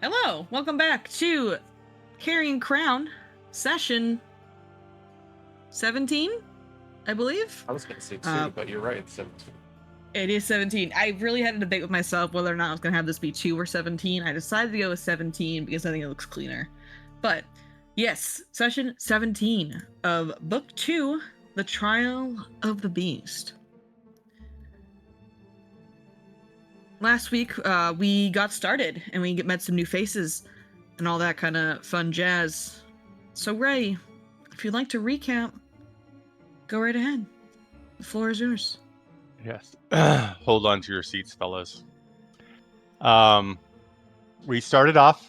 Hello, welcome back to Carrion Crown session 17, I believe. I was going to say 2, but you're right, it's 17. It is 17. I really had a debate with myself whether or not I was going to have this be 2 or 17. I decided to go with 17 because I think it looks cleaner. But yes, session 17 of Book 2, The Trial of the Beast. Last week, we got started and we met some new faces and all that kind of fun jazz. So, Ray, if you'd like to recap, go right ahead. The floor is yours. Yes. Hold on to your seats, fellas. We started off,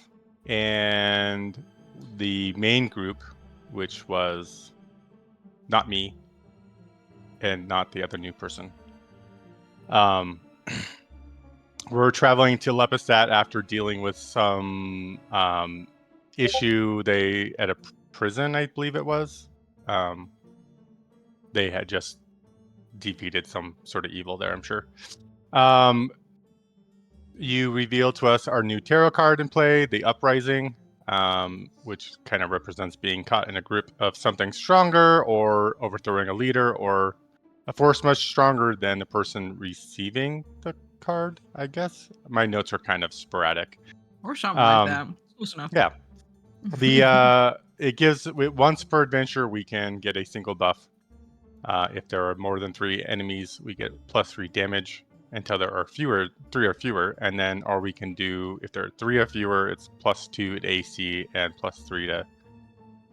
and the main group, which was not me and not the other new person, we're traveling to Lepidstadt after dealing with some issue. They at a prison, I believe it was. They had just defeated some sort of evil there, I'm sure. You reveal to us our new tarot card in play, the Uprising, which kind of represents being caught in a grip of something stronger or overthrowing a leader or a force much stronger than the person receiving the card, I guess. My notes are kind of sporadic. Or something like that. Close enough. Yeah. It gives, once per adventure, we can get a single buff. If there are more than 3 enemies, we get +3 damage until there are 3 or fewer, and then, or we can do, if there are 3 or fewer, it's +2 to AC and +3 to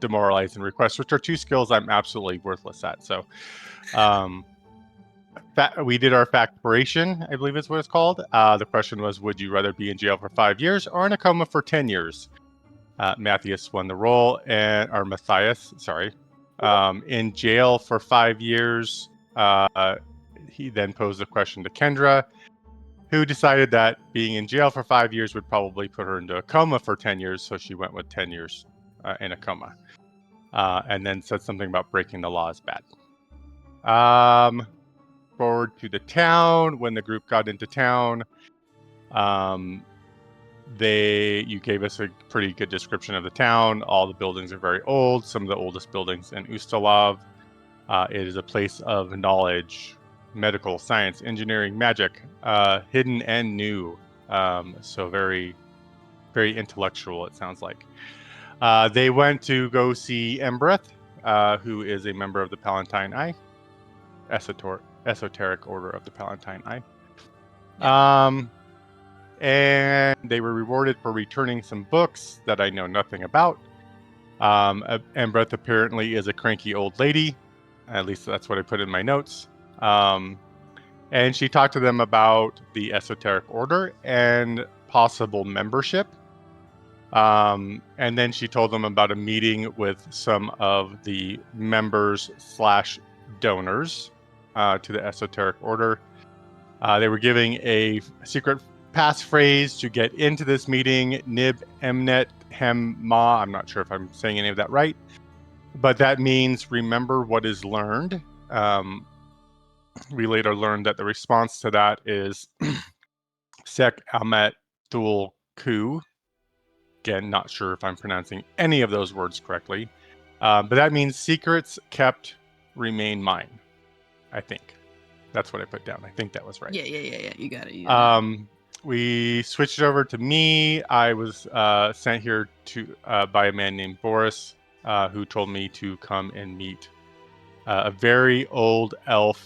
demoralize and request, which are 2 skills I'm absolutely worthless at. So, we did our factoration, I believe is what it's called. The question was, would you rather be in jail for 5 years or in a coma for 10 years? Matthias won the role, and or Matthias, sorry. In jail for 5 years. He then posed the question to Kendra, who decided that being in jail for 5 years would probably put her into a coma for 10 years, so she went with 10 years in a coma. And then said something about breaking the law is bad. Forward to the town. When the group got into town, you gave us a pretty good description of the town. All the buildings are very old, some of the oldest buildings in Ustalav. It is a place of knowledge, medical, science, engineering, magic, hidden and new. So very, very intellectual, it sounds like. They went to go see Embreth, who is a member of the Palatine Eye, esoteric order of the Palatine Eye. Yeah. And they were rewarded for returning some books that I know nothing about. Embreth apparently is a cranky old lady. At least that's what I put in my notes. And she talked to them about the esoteric order and possible membership. And then she told them about a meeting with some of the members / donors to the esoteric order. They were giving a secret passphrase to get into this meeting, Nib Emnet Hem Ma. I'm not sure if I'm saying any of that right, but that means remember what is learned. We later learned that the response to that is Sek Amet Thul Ku. Again, not sure if I'm pronouncing any of those words correctly, but that means secrets kept remain mine. I think that's what I put down. I think that was right. Yeah. You got it. We switched it over to me. I was sent here to by a man named Boris, who told me to come and meet a very old elf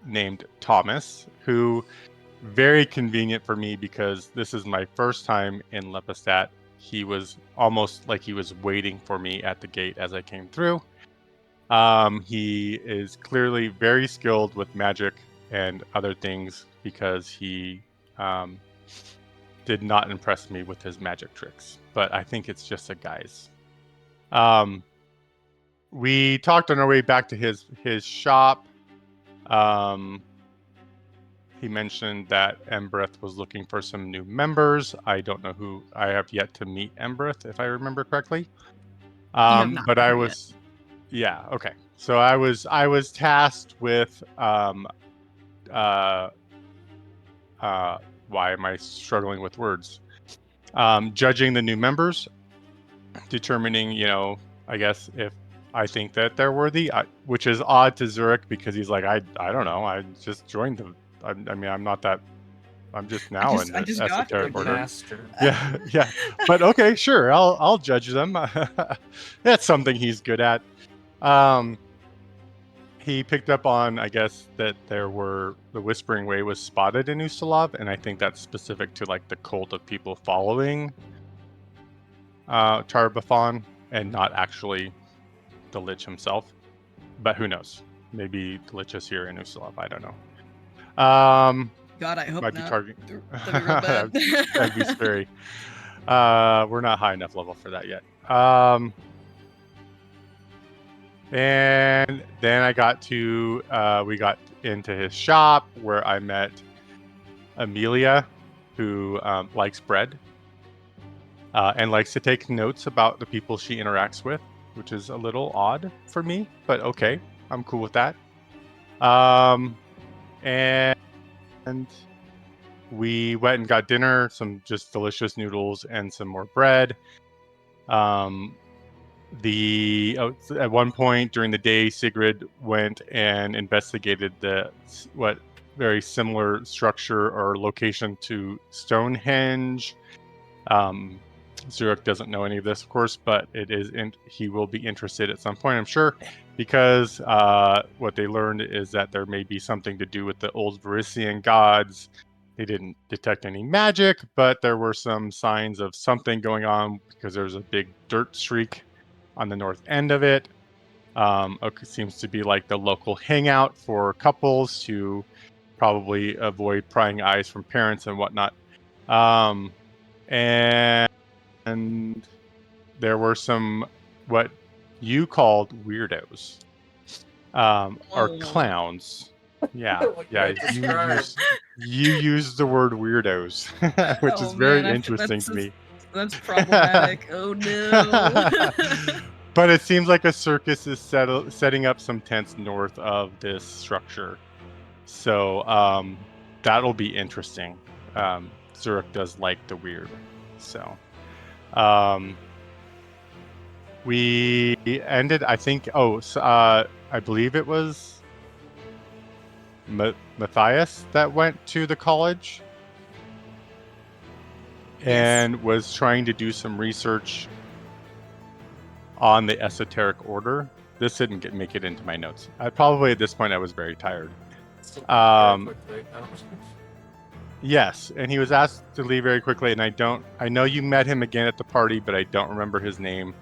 named Thomas, who, very convenient for me because this is my first time in Lepidstadt. He was almost like he was waiting for me at the gate as I came through. He is clearly very skilled with magic and other things because he did not impress me with his magic tricks, but I think it's just a guise. We talked on our way back to his shop. He mentioned that Embreth was looking for some new members. I don't know who. I have yet to meet Embreth, if I remember correctly. But I was, yeah, okay. So I was tasked with why am I struggling with words? judging the new members, determining, I guess if I think that they're worthy, which is odd to Zurich because he's like, I don't know, I just joined them. I mean, I'm not that. I'm just now in I the just got esoteric here, order. Master. Yeah, yeah. But okay, sure, I'll judge them. That's something he's good at. He picked up on, I guess, that the Whispering Way was spotted in Ustalav, and I think that's specific to like the cult of people following Tarbathon, and not actually the Lich himself. But who knows? Maybe the Lich is here in Ustalav. I don't know. God, I hope Might be not. targeting. That'd be real bad. That'd be scary. We're not high enough level for that yet. And then we got into his shop where I met Amelia, who likes bread and likes to take notes about the people she interacts with, which is a little odd for me, but okay, I'm cool with that. And we went and got dinner, some just delicious noodles and some more bread. At one point during the day, Sigrid went and investigated what very similar structure or location to Stonehenge. Zurich doesn't know any of this, of course, but he will be interested at some point, I'm sure, because what they learned is that there may be something to do with the old Varisian gods. They didn't detect any magic, but there were some signs of something going on because there's a big dirt streak on the north end of it. It seems to be like the local hangout for couples to probably avoid prying eyes from parents and whatnot. And there were some what you called weirdos, or clowns. Yeah, yeah. You used the word weirdos, which is very interesting to me. That's problematic. Oh no. But it seems like a circus is setting up some tents north of this structure, so that'll be interesting. Zurich does like the weird, so we ended. I think. I believe it was Matthias that went to the college and was trying to do some research on the esoteric order. This didn't make it into my notes. Probably at this point I was very tired. Yes, and he was asked to leave very quickly, and I know you met him again at the party, but I don't remember his name.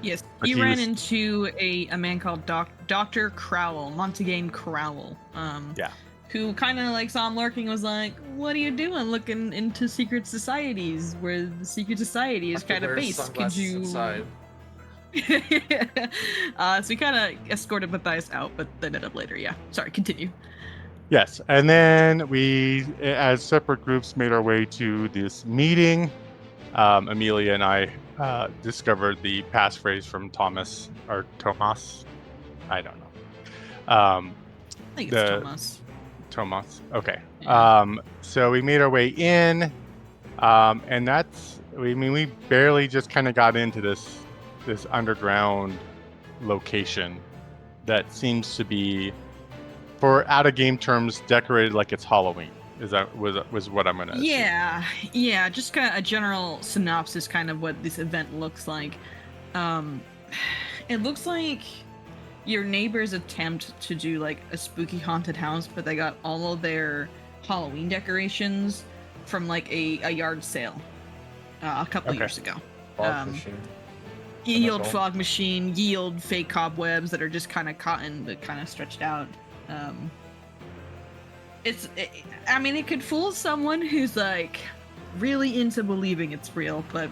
Yes, you ran into a man called Dr. Crowell, Montague Crowell. Yeah. Who kind of like saw him lurking and was like, what are you doing looking into secret societies where the secret society is kind of based? Could you... Inside. So we kind of escorted Matthias out, but they met up later, yeah. Sorry, continue. Yes, and then we, as separate groups, made our way to this meeting. Amelia and I discovered the passphrase from Thomas. I don't know. I think it's Thomas. Thomas. Okay. Yeah. So we made our way in, and we barely just kind of got into this underground location that seems to be, for out of game terms, decorated like it's Halloween. Was what I'm gonna assume. Yeah. Just kind of a general synopsis, kind of what this event looks like. It looks like your neighbors attempt to do like a spooky haunted house, but they got all of their Halloween decorations from like a yard sale a couple years ago. Fog machine. Yield fog machine, yield fake cobwebs that are just kind of cotton but kind of stretched out. It could fool someone who's like really into believing it's real, but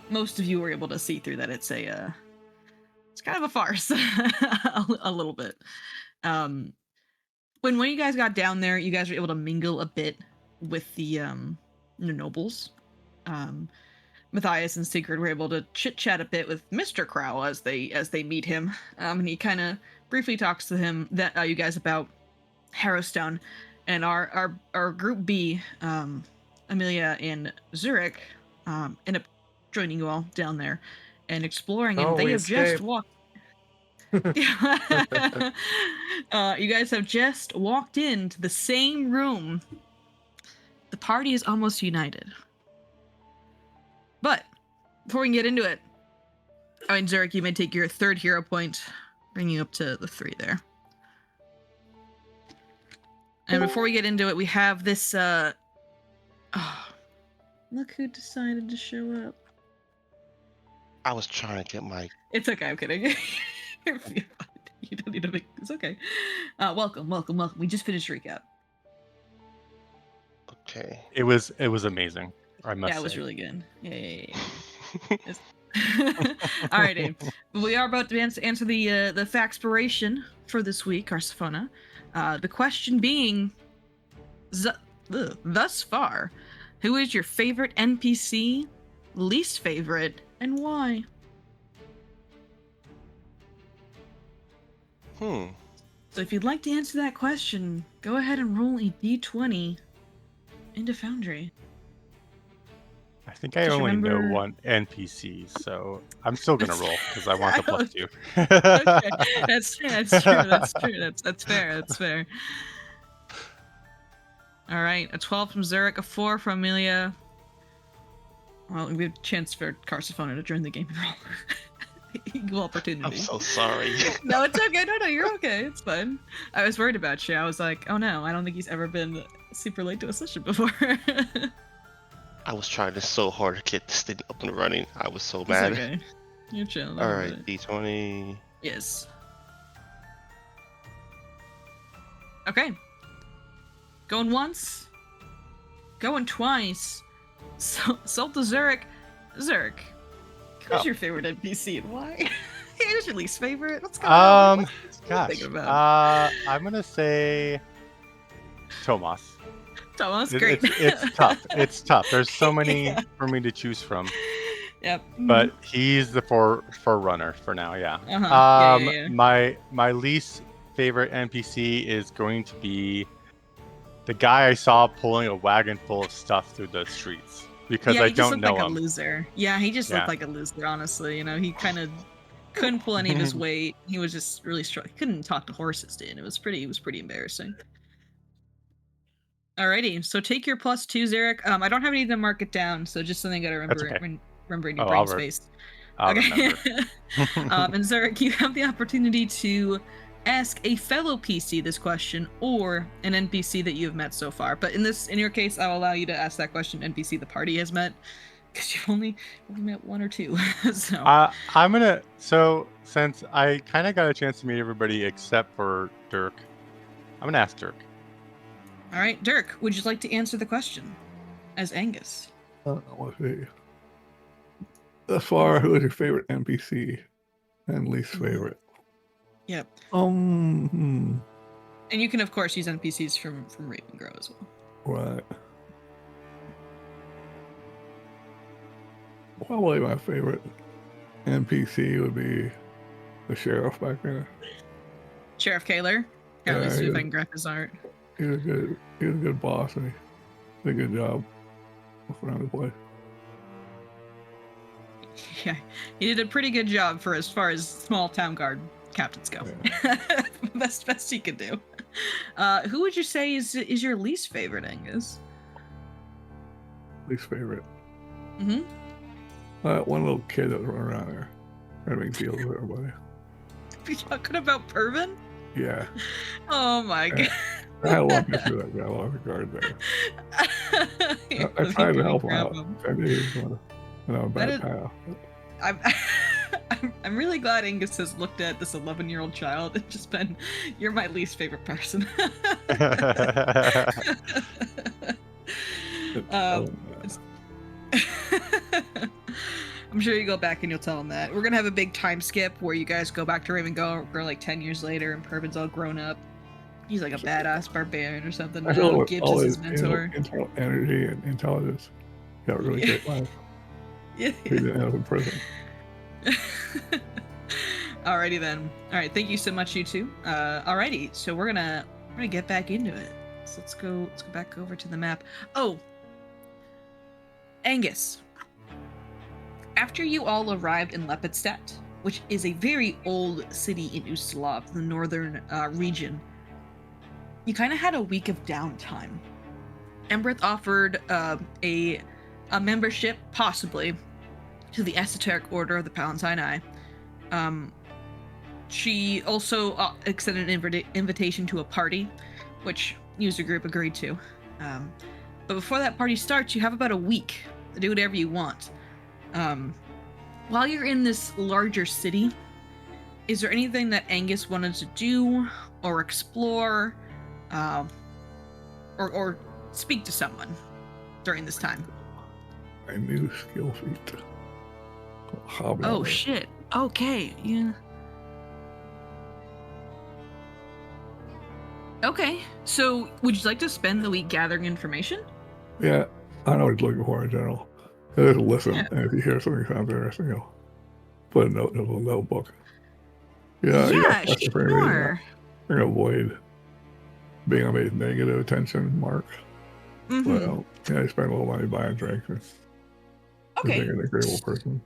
most of you were able to see through that it's kind of a farce a little bit. When you guys got down there, you guys were able to mingle a bit with the nobles. Matthias and Sigrid were able to chit chat a bit with Mr. Crow as they meet him, and he kind of briefly talks to him you guys about Harrowstone, and our group B Amelia and Zurich end up joining you all down there and exploring, and they we have just escaped. walked. You guys have just walked into the same room. The party is almost united. But before we can get into it, I mean, Zurich, you may take your 3rd hero point, bringing you up to the 3 there. And before we get into it, we have this, oh, look who decided to show up. I was trying to get my... It's okay, I'm kidding. You don't need to make, it's okay. Welcome. We just finished recap. Okay. It was amazing. I must say. Yeah, it was really good. Yeah. All right, Dave. We are about to answer the factspiration for this week, Carsophona. The question being, thus far, who is your favorite NPC, least favorite, and why? So if you'd like to answer that question, go ahead and roll a d20 into Foundry. I think I only know one NPC, so I'm still gonna roll because I want the +2. Okay, that's true. That's fair. All right, a 12 from Zurich, a 4 from Amelia. Well, we have a chance for Carsophona to join the game and roll. Equal opportunity. I'm so sorry. No, it's okay. No, you're okay. It's fine. I was worried about you. I was like, oh no, I don't think he's ever been super late to a session before. I was trying so hard to get this thing up and running. I was so It's mad. okay. You're chilling. All right, D20. Yes. Okay. Going once. Going twice. Sold to Zurich. Zurich, who's your favorite NPC and why? Who's your least favorite? What's going on? Gosh. I'm gonna say Tomas. Thomas, great. It's tough. It's tough. There's so many for me to choose from. Yep. But he's the forerunner for now. Yeah. Yeah. My least favorite NPC is going to be the guy I saw pulling a wagon full of stuff through the streets because I don't know him. He just looked like a loser. Yeah, he just looked like a loser. Honestly, he kind of couldn't pull any of his weight. He was just really strong. He couldn't talk to horses, dude. It was pretty embarrassing. Alrighty, so take your +2, Zarek. I don't have any of them mark it down, so just something I gotta remember in your brain space. Okay. And Zarek, you have the opportunity to ask a fellow PC this question or an NPC that you have met so far. But in your case, I'll allow you to ask that question NPC the party has met, because you've only met 1 or 2. So since I kind of got a chance to meet everybody except for Dirk, I'm gonna ask Dirk. All right, Dirk, would you like to answer the question as Angus? Let's see. Thus far, who is your favorite NPC and least favorite? Yep. And you can, of course, use NPCs from Ravengrow as well. Right. Probably my favorite NPC would be the sheriff back there. Sheriff Kaler? Yeah, let's see if I can grab his art. He was a good boss, and he did a good job around the place. Yeah, he did a pretty good job for as far as small town guard captains go. Yeah. best he could do. Who would you say is your least favorite, Angus? Least favorite? Mm-hmm. One little kid that was running around there trying to make deals with everybody. You talking about Pervin? Yeah. Oh my god. I had a lot to do that guy off the guard there. I tried to help him out. I knew he was on a bad path. I'm really glad Angus has looked at this 11-year-old child and just been, you're my least favorite person. I'm sure you go back and you'll tell him that. We're going to have a big time skip where you guys go back to Ravengrow like 10 years later and Pervin's all grown up. He's like a badass barbarian or something. Gibbs is his mentor. Energy and intelligence. Got a really great life. Yeah. He didn't end up in prison. Alrighty then. Alright, thank you so much, you two. Alrighty, so we're gonna get back into it. So let's go back over to the map. Oh, Angus, after you all arrived in Lepidstadt, which is a very old city in Ustalav, the northern region, you kind of had a week of downtime. Emberth offered a membership, possibly, to the Esoteric Order of the Palatine. She also extended an invitation to a party, which user group agreed to. But before that party starts, you have about a week to do whatever you want. While you're in this larger city, is there anything that Angus wanted to do or explore, or speak to someone during this time? A new skill feat. Hobby. Oh shit. Okay. Yeah. Okay. So, would you like to spend the week gathering information? Yeah, I know what he's looking for in general. Just listen, Yeah. and if you hear something sounds interesting, you'll put a note in a little notebook. Yeah, Sure. You're gonna avoid being on a negative attention mark. Mm-hmm. Well, yeah, you spend a little money buying drinks. Okay. Being an agreeable person.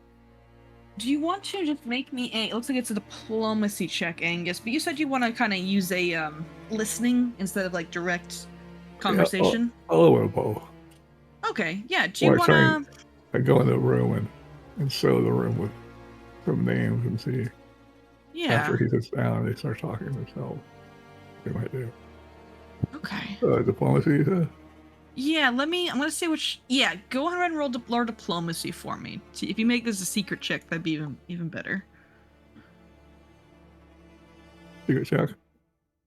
Do you want to just make me it looks like it's a diplomacy check, Angus, but you said you want to kind of use a listening instead of like direct conversation? Yeah, a little bit of both. Okay, yeah. Do you want to... I go into the room and show the room with some names and see. Yeah. After he sits down, they start talking themselves. They might do. Okay. Diplomacy, you said? Yeah, I'm going to say which... Yeah, go ahead and roll diplomacy for me. See, if you make this a secret check, that'd be even better. Secret check?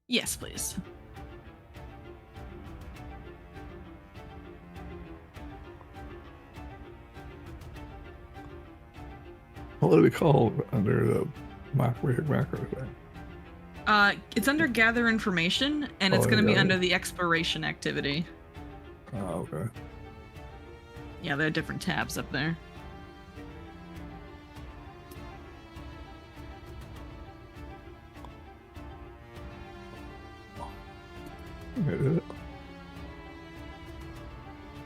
Yes, please. What are they called under the macro thing? It's under gather information, and it's going to be under the exploration activity. Oh, okay. Yeah, there are different tabs up there.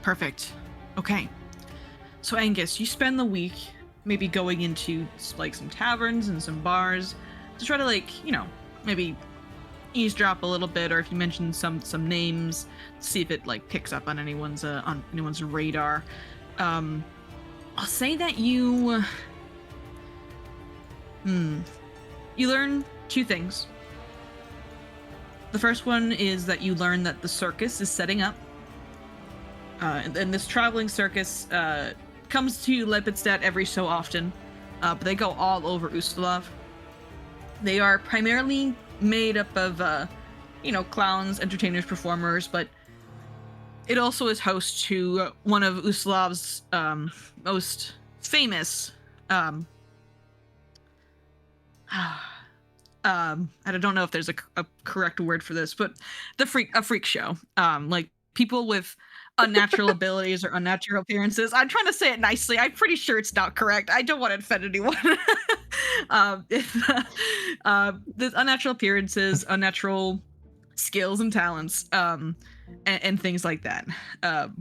Perfect. Okay. So Angus, you spend the week maybe going into like some taverns and some bars to try to like, maybe eavesdrop a little bit, or if you mention some names, see if it like picks up on anyone's radar. I'll say that you learn two things. The first one is that you learn that the circus is setting up, and this traveling circus comes to Lepidstadt every so often, but they go all over Ustalav. They are primarily made up of, clowns, entertainers, performers, but it also is host to one of Ustalav's most famous, I don't know if there's a correct word for this, but a freak show. Like people with unnatural abilities or unnatural appearances. I'm trying to say it nicely. I'm pretty sure it's not correct. I don't want to offend anyone. There's unnatural appearances, unnatural skills and talents, and things like that. And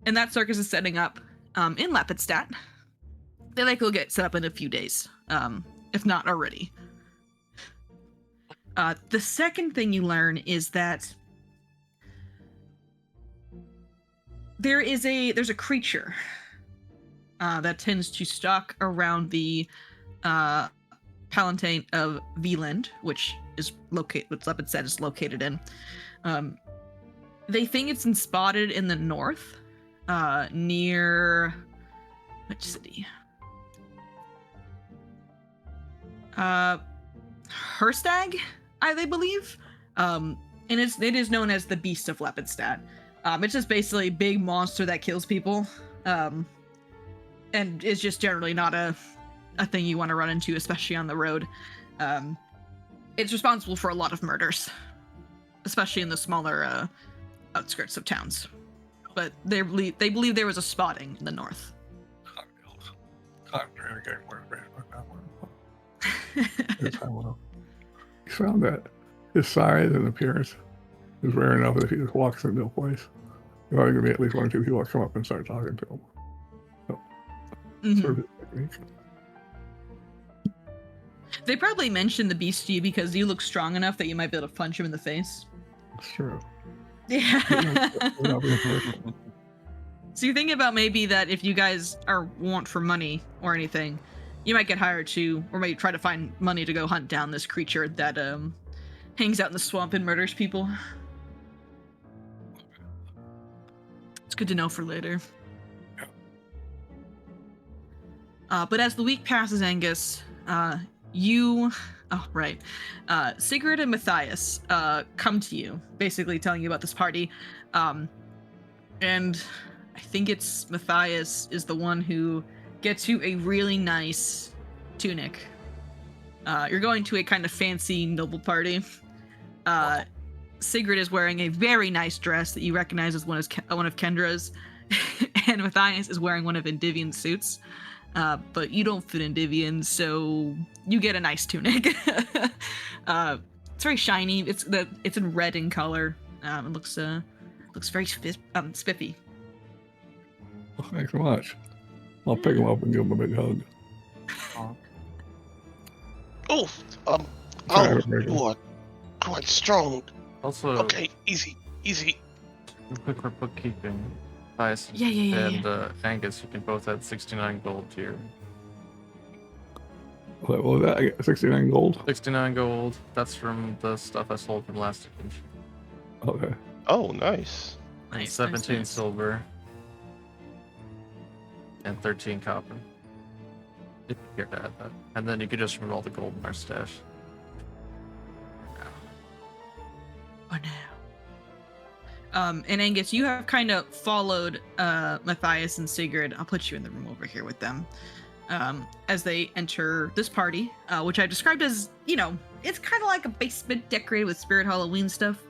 that circus is setting up in Lepidstadt. They likely will get set up in a few days, if not already. The second thing you learn is that there's a creature that tends to stalk around the Palatine of Veland, which Lepidstadt is located in. They think it's spotted in the north, near which city? Herstag, they believe. And it is known as the Beast of Lepidstadt. It's just basically a big monster that kills people. And is just generally not a thing you want to run into, especially on the road. It's responsible for a lot of murders, especially in the smaller outskirts of towns. But they believe there was a spotting in the north. He found that his size and appearance is rare enough that if he just walks into a place, There are going to be at least 1 or 2 people that come up and start talking to him. So, sort of technique. They probably mentioned the beast to you because you look strong enough that you might be able to punch him in the face. That's true. Yeah. We're not being personal. So you're thinking about maybe that if you guys want for money or anything, you might get hired to, or maybe try to find money to go hunt down this creature that hangs out in the swamp and murders people. It's good to know for later. But as the week passes, Angus, Sigrid and Matthias come to you, basically telling you about this party. And I think it's Matthias is the one who gets you a really nice tunic. You're going to a kind of fancy noble party. Sigrid is wearing a very nice dress that you recognize as one of Kendra's, and Matthias is wearing one of Endivian's suits. But you don't fit Endivian, so you get a nice tunic. It's very shiny. It's in red in color. It looks very spiffy. Well, thanks so much. I'll pick him up and give him a big hug. You are quite strong. Also, Okay, easy. quick for bookkeeping. Nice. Yeah. And Angus, you can both add 69 gold to your. What was that? I get 69 gold? 69 gold. That's from the stuff I sold from last adventure. Okay. Oh, nice. And 17 silver. And 13 copper. If you care to add that. And then you could just remove all the gold in our stash. Oh no. And Angus, you have kind of followed Matthias and Sigrid. I'll put you in the room over here with them. As they enter this party, which I described as, it's kind of like a basement decorated with Spirit Halloween stuff,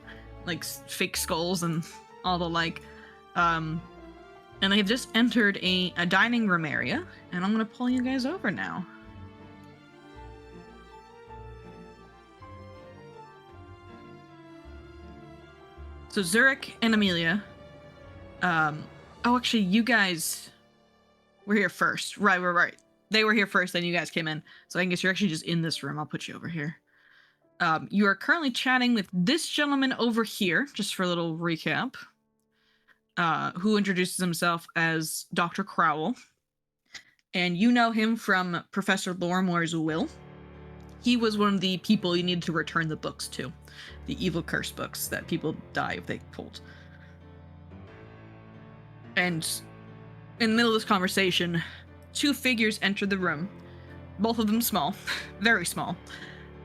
like fake skulls and all the like. And they have just entered a dining room area, and I'm going to pull you guys over now. So Zurich and Amelia. Actually, you guys were here first. Right. They were here first, then you guys came in. So I guess you're actually just in this room. I'll put you over here. You are currently chatting with this gentleman over here, just for a little recap, who introduces himself as Dr. Crowell. And you know him from Professor Lorimore's will. He was one of the people you needed to return the books to. The evil curse books that people die if they pulled. And in the middle of this conversation, 2 figures enter the room. Both of them small. Very small.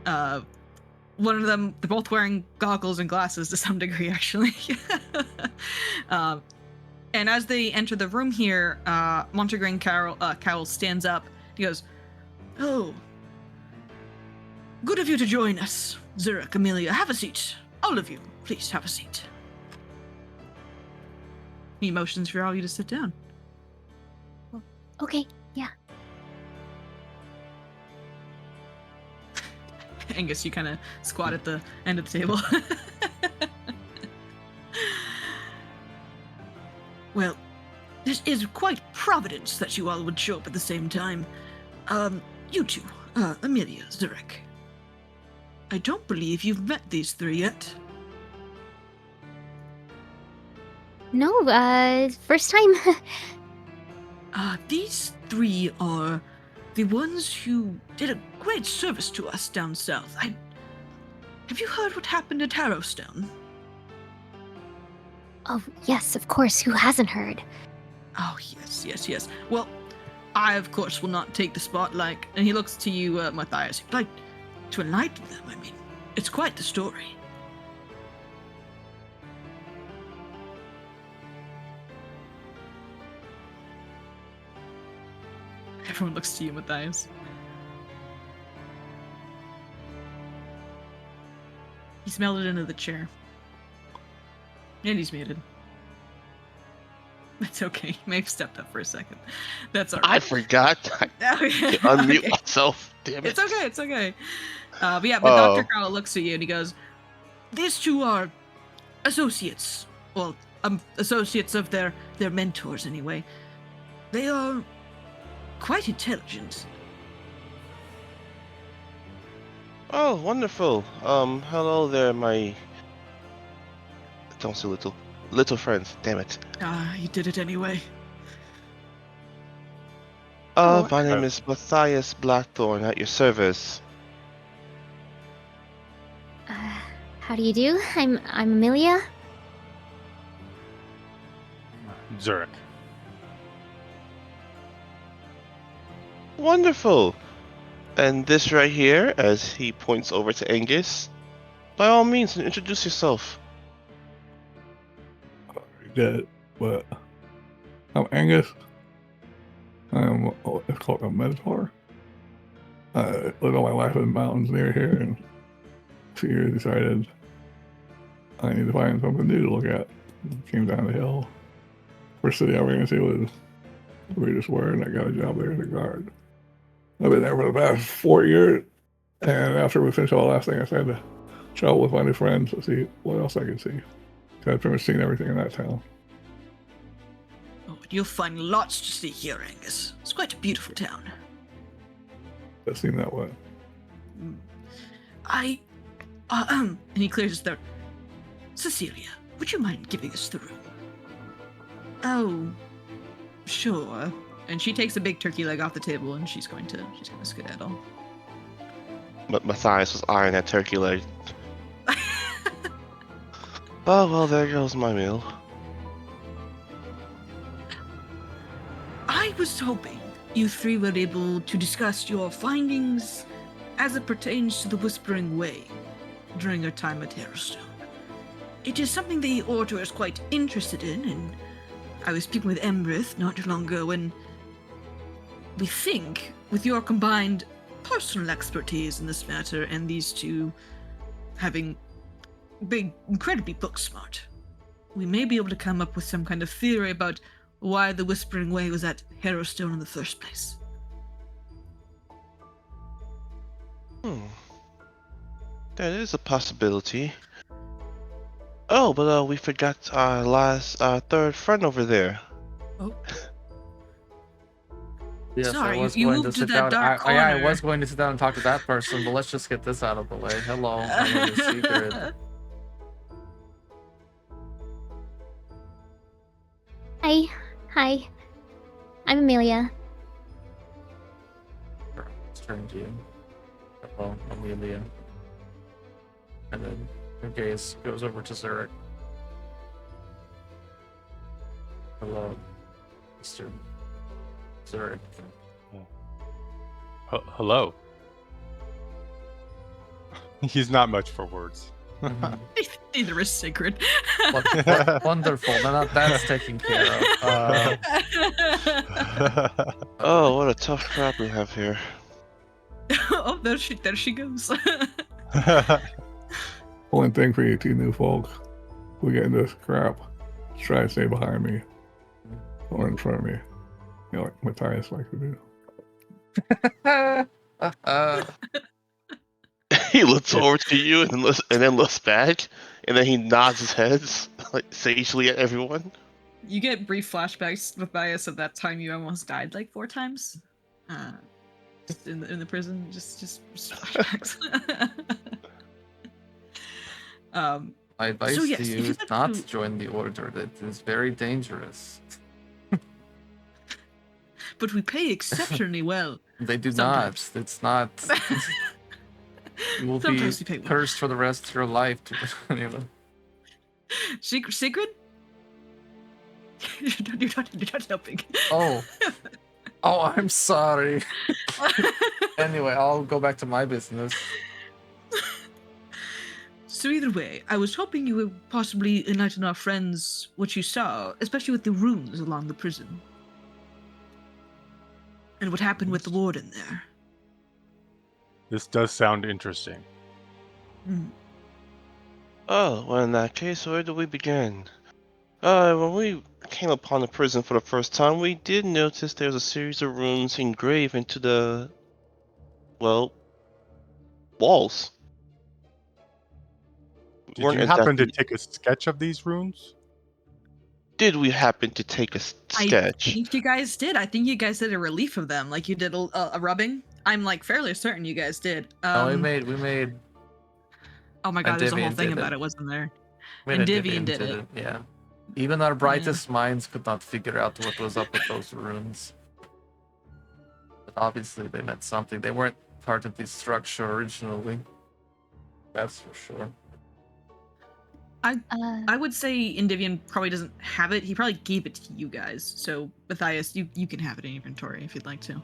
One of them, they're both wearing goggles and glasses to some degree, actually. And as they enter the room here, Montegrin Cowell stands up. He goes, "Oh, good of you to join us. Zurich, Amelia, have a seat. All of you, please have a seat." He motions for all you to sit down. Okay, yeah. Angus, you kind of squat at the end of the table. Well, this is quite providence that you all would show up at the same time. You two, Amelia, Zurich. I don't believe you've met these 3 yet. No, first time. These 3 are the ones who did a great service to us down south. Have you heard what happened at Harrowstone? Oh, yes, of course. Who hasn't heard? Oh, yes. Well, I, of course, will not take the spotlight. And he looks to you, Matthias. You'd like to enlighten them. I mean, it's quite the story. Everyone looks to you, Matthias. He smelled it into the chair. And he's muted. That's okay. He may have stepped up for a second. That's all right. I forgot to unmute myself. Damn it. It's okay. But Dr. Crowell looks at you and he goes, "These 2 are associates. Well, associates of their mentors anyway. They are quite intelligent. Oh, wonderful. Hello there, my... Don't say little friends. Damn it. Ah, you did it anyway. My name is Matthias Blackthorn at your service. How do you do? I'm Amelia. Zurich. Wonderful. And this right here, as he points over to Angus, by all means, introduce yourself. You did, but I'm Angus. I'm it's called a mentor. I lived all my life in the mountains near here, and a few years decided I need to find something new to look at. Came down the hill. First city I ran into was Regis Ware, and I got a job there as a guard. I've been there for the past 4 years, and after we finished all the last thing, I decided to travel with my new friends to see what else I could see. I've pretty much seen everything in that town. Oh, you'll find lots to see here, Angus. It's quite a beautiful town. It seemed that way. And he clears his throat. Cecilia, would you mind giving us the room? Oh, sure. And she takes a big turkey leg off the table, and she's going to skedaddle. But Matthias was eyeing that turkey leg. Oh, well, there goes my meal. I was hoping you three were able to discuss your findings as it pertains to the Whispering Way during your time at Harrowstone. It is something the Order is quite interested in, and I was speaking with Emrith not too long ago, and we think, with your combined personal expertise in this matter and these two having been incredibly book smart, we may be able to come up with some kind of theory about why the Whispering Way was at Harrowstone in the first place. That is a possibility. Oh, but we forgot our third friend over there. Oh. Yes, Sorry, I was you going moved to to sit that down. dark I corner. was going to sit down and talk to that person, but let's just get this out of the way. Hello, my name is Secret. Hi. I'm Amelia. Let's turn to you. Hello, Amelia. And then your gaze goes over to Zurich. Hello, Mr. Zurich. Hello. He's not much for words. Neither is Sigrid. Wonderful. That's taken care of. Oh, what a tough crowd we have here. Oh, there she goes. Only thing for you two new folks, we get into this crap, try to stay behind me or in front of me. You know, like Matthias likes to do. He looks over to you and then looks back, and then he nods his head like sagely at everyone. You get brief flashbacks, Matthias, of that time you almost died like 4 times. Just in the prison, just flashbacks. My advice So yes, to if you you is had not to- to join the Order. It is very dangerous. But we pay exceptionally well. They do Sometimes. not. It's not. You will Sometimes be we pay well. cursed for the rest of your life to any of them. Sigrid? You're not helping. Oh, I'm sorry. Anyway, I'll go back to my business. So either way, I was hoping you would possibly enlighten our friends what you saw, especially with the rooms along the prison. And what happened with the warden there. This does sound interesting. Oh, well, in that case, where do we begin? When we came upon the prison for the first time, we did notice there was a series of runes engraved into the, well, walls. Did you happen to take a sketch of these runes? did we happen to take a sketch? I think you guys did. I think you guys did a relief of them, like you did a rubbing. I'm like fairly certain you guys did. No, we made. Oh my god, there's a whole Andivian thing did about it. it, wasn't there? Andivian Andivian did it. Yeah. Even our brightest minds could not figure out what was up with those runes. But obviously they meant something. They weren't part of the structure originally. That's for sure. I would say Indivian probably doesn't have it. He probably gave it to you guys. So Matthias, you can have it in inventory if you'd like to.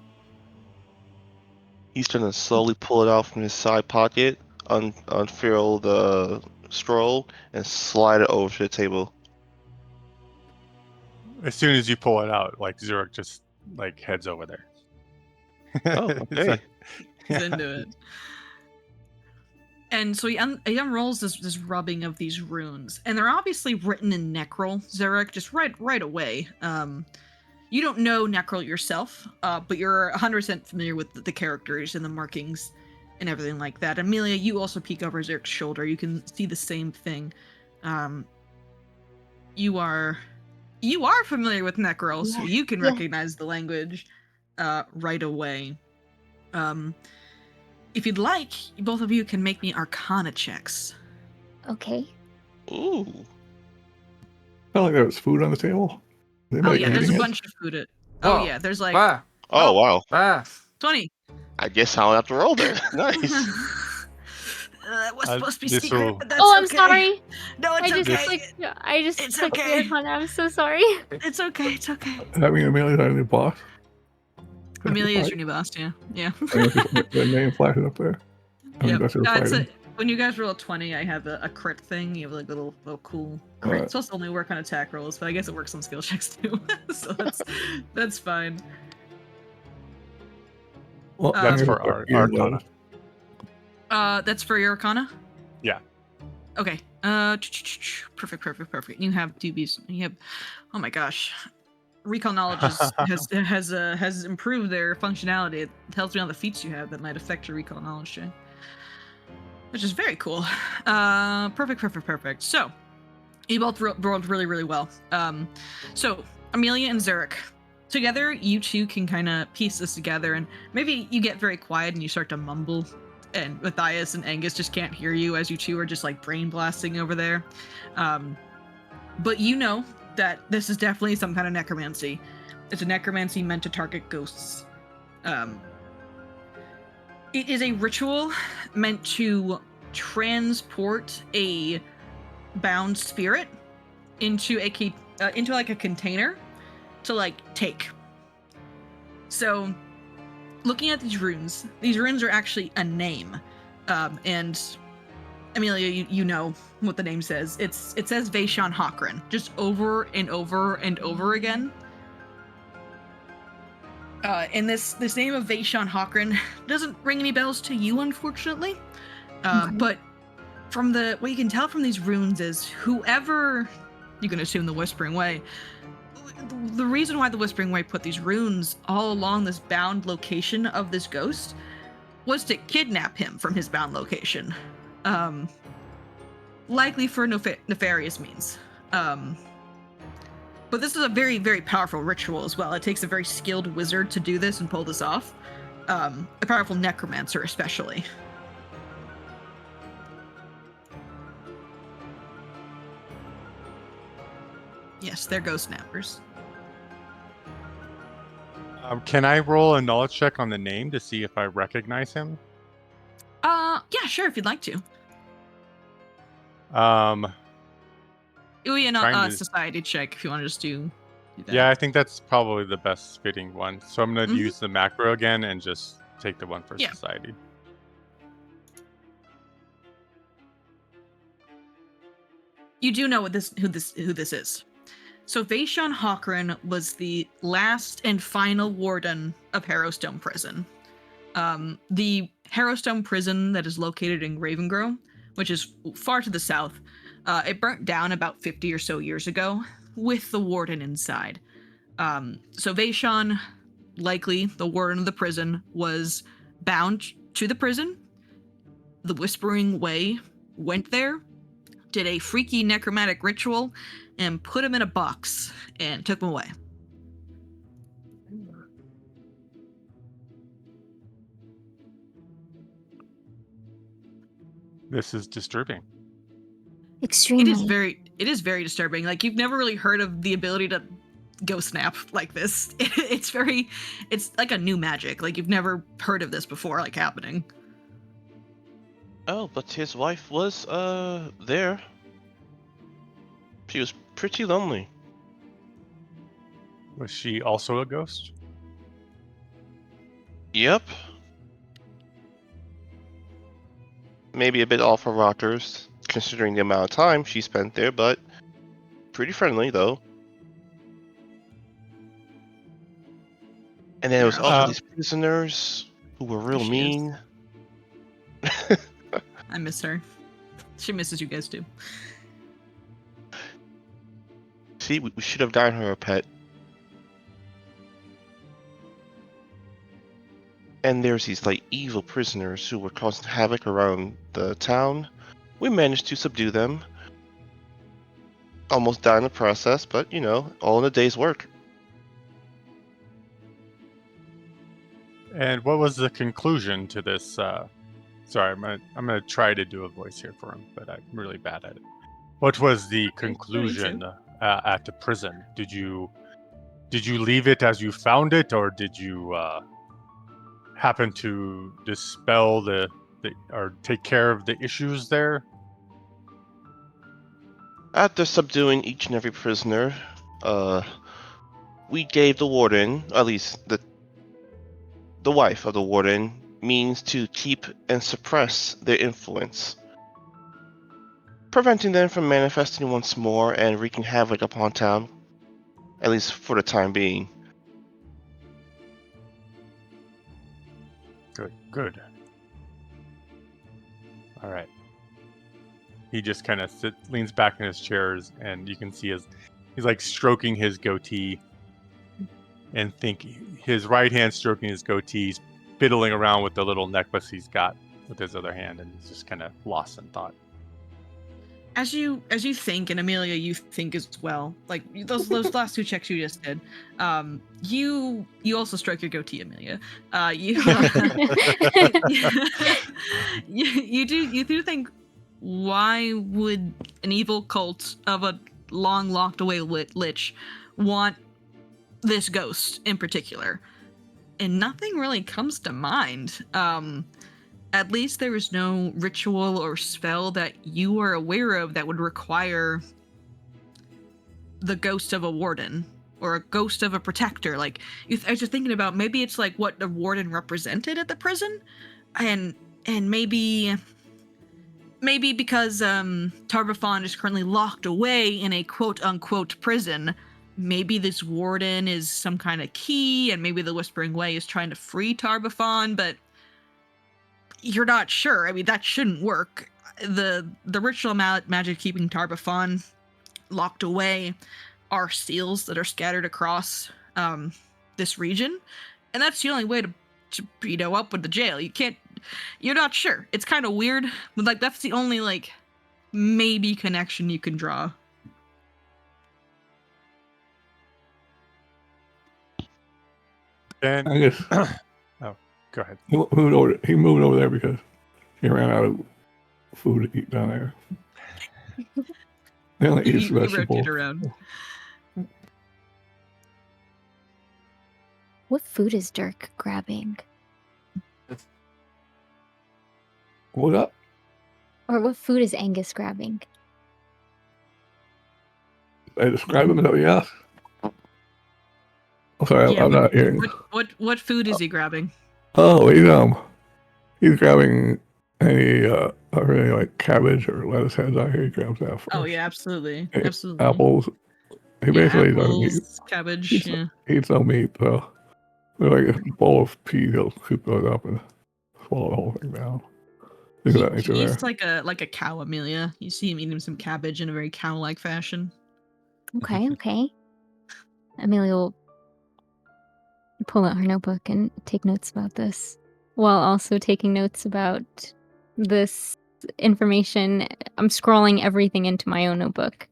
He's gonna slowly pull it out from his side pocket, unfurl the scroll, and slide it over to the table. As soon as you pull it out, like Zurich just like heads over there. Oh, okay. He's into it. And so he unrolls this rubbing of these runes, and they're obviously written in Necrol, Zurich, just right away. You don't know Necrol yourself, but you're 100% familiar with the characters and the markings and everything like that. Amelia, you also peek over Zurich's shoulder. You can see the same thing. You are familiar with Necrol, so you can recognize the language right away. If you'd like, both of you can make me Arcana checks. Okay. Ooh. Felt like there was food on the table. Oh yeah, there's a Anything bunch of food. Oh yeah, there's like Oh, wow. 20. I guess I'll have to roll then. Nice. That was supposed to be this secret, will- but that's Oh, I'm okay. sorry. No, it's okay. It's clicked okay. the Arcana. I'm so sorry. It's okay. It's okay. Does that mean Amelia's our new boss? Amelia is your new boss, yeah. The name flashes up there. I Yep. think that's her fighting. When you guys roll a 20, I have a crit thing. You have like a little cool crit. It's supposed to only work on attack rolls, but I guess it works on skill checks too. So that's fine. Well, That's I'm for gonna our put Arcana. That's for your Arcana? Yeah. Okay. Perfect. You have doobies. You have, oh my gosh. Recall knowledge has improved their functionality. It tells me all the feats you have that might affect your recall knowledge check, which is very cool. Perfect. So, you both rolled really well. So Amelia and Zurich, together, you two can kind of piece this together, and maybe you get very quiet and you start to mumble, and Matthias and Angus just can't hear you as you two are just like brain blasting over there. But you know that this is definitely some kind of necromancy. It's a necromancy meant to target ghosts. It is a ritual meant to transport a bound spirit into like a container to like take. So, looking at these runes are actually a name, and Amelia, you know what the name says. It says Vaishon Hakran, just over and over and over again. And this name of Vaishon Hakran doesn't ring any bells to you, unfortunately. But from what you can tell from these runes is whoever, you can assume the Whispering Way, the reason why the Whispering Way put these runes all along this bound location of this ghost was to kidnap him from his bound location. Likely for nefarious means. But this is a very, very powerful ritual as well. It takes a very skilled wizard to do this and pull this off. A powerful necromancer especially. Yes, they're ghost snappers. Can I roll a knowledge check on the name to see if I recognize him? Yeah, sure, if you'd like to. It would be a society check if you want to just do that. Yeah, I think that's probably the best fitting one. So I'm going to Mhm. use the macro again and just take the one for Yeah. society. You do know who this is. So Vaishon Hakran was the last and final warden of Harrowstone Prison. The Harrowstone Prison that is located in Ravengrove, which is far to the south, it burnt down about 50 or so years ago with the warden inside. So Vaishon, likely the warden of the prison, was bound to the prison. The Whispering Way went there, did a freaky necromantic ritual, and put him in a box and took him away. This is disturbing. Extremely. It is very disturbing. Like, you've never really heard of the ability to go snap like this. It's like a new magic. Like, you've never heard of this before, like, happening. Oh, but his wife was, there. She was pretty lonely. Was she also a ghost? Yep. Maybe a bit off her rockers, considering the amount of time she spent there, but pretty friendly, though. And then there was also these prisoners who were real There she mean. I miss her. She misses you guys too. See, we should have gotten her a pet. And there's these, like, evil prisoners who were causing havoc around the town. We managed to subdue them. Almost died in the process, but, you know, all in a day's work. And what was the conclusion to this? Sorry, I'm gonna try to do a voice here for him, but I'm really bad at it. What was the conclusion at the prison? Did you leave it as you found it, or did you happen to dispel the or take care of the issues there? After subduing each and every prisoner, we gave the warden, at least the wife of the warden, means to keep and suppress their influence, preventing them from manifesting once more and wreaking havoc upon town, at least for the time being. Good. All right. He just kind of leans back in his chairs, and you can see he's like stroking his goatee, and his right hand stroking his goatee, he's fiddling around with the little necklace he's got with his other hand, and he's just kind of lost in thought. As you think, and Amelia, you think as well. Like, those last two checks you just did. You also stroke your goatee, Amelia. You do think, why would an evil cult of a long locked away lich want this ghost in particular? And nothing really comes to mind. At least there is no ritual or spell that you are aware of that would require the ghost of a warden or a ghost of a protector. Like, as you're thinking about, maybe it's like what the warden represented at the prison, and maybe because Tarbafon is currently locked away in a quote-unquote prison, maybe this warden is some kind of key, and maybe the Whispering Way is trying to free Tarbafon, but you're not sure. I mean, that shouldn't work. The ritual magic keeping Tarbafon locked away are seals that are scattered across this region, and that's the only way to up with the jail. You're not sure. It's kind of weird, but like that's the only like maybe connection you can draw. And I guess oh, go ahead. he moved over there because he ran out of food to eat down there. They only eat vegetables. Around. What food is Dirk grabbing? What up? Or what food is Angus grabbing? I describe him as that yes. I'm sorry, I'm not hearing. What food is he grabbing? Oh, he's grabbing any really like cabbage or lettuce heads out here. He grabs that first. Oh yeah, absolutely. Hey, Absolutely. Apples. He basically doesn't eat. Cabbage. He eats no meat, so like a bowl of peas, he'll scoop those up and swallow the whole thing down. He's like a cow, Amelia. You see him eating some cabbage in a very cow-like fashion. Okay. Amelia will pull out her notebook and take notes about this, while also taking notes about this information. I'm scrolling everything into my own notebook.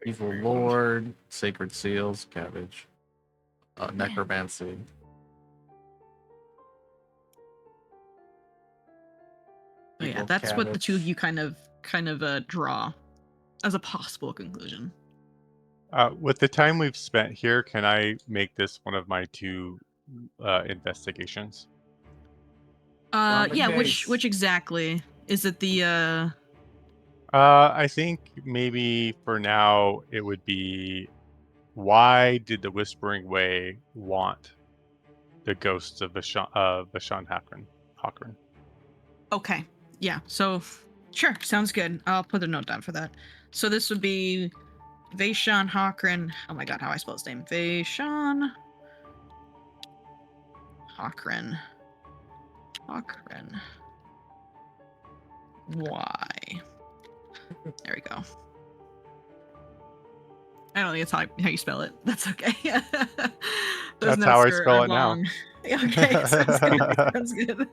Evil Lord, Sacred Seals, Cabbage, Necromancy. Oh, yeah, Evil that's what the two of Cabbage. you kind of draw as a possible conclusion. With the time we've spent here, can I make this one of my 2 investigations? On the Yeah, case. which exactly? Is it the I think maybe for now it would be, why did the Whispering Way want the ghosts of Vashon Hakran? Okay. Yeah. So, sure. Sounds good. I'll put a note down for that. So this would be Vaishon Hakran. Oh my god, how I spell his name? Vaishon Hakran. Hakran. Why? There we go. I don't think it's how you spell it. That's okay. Those That's how I notes spell are it now. long. Okay, sounds good. Sounds good.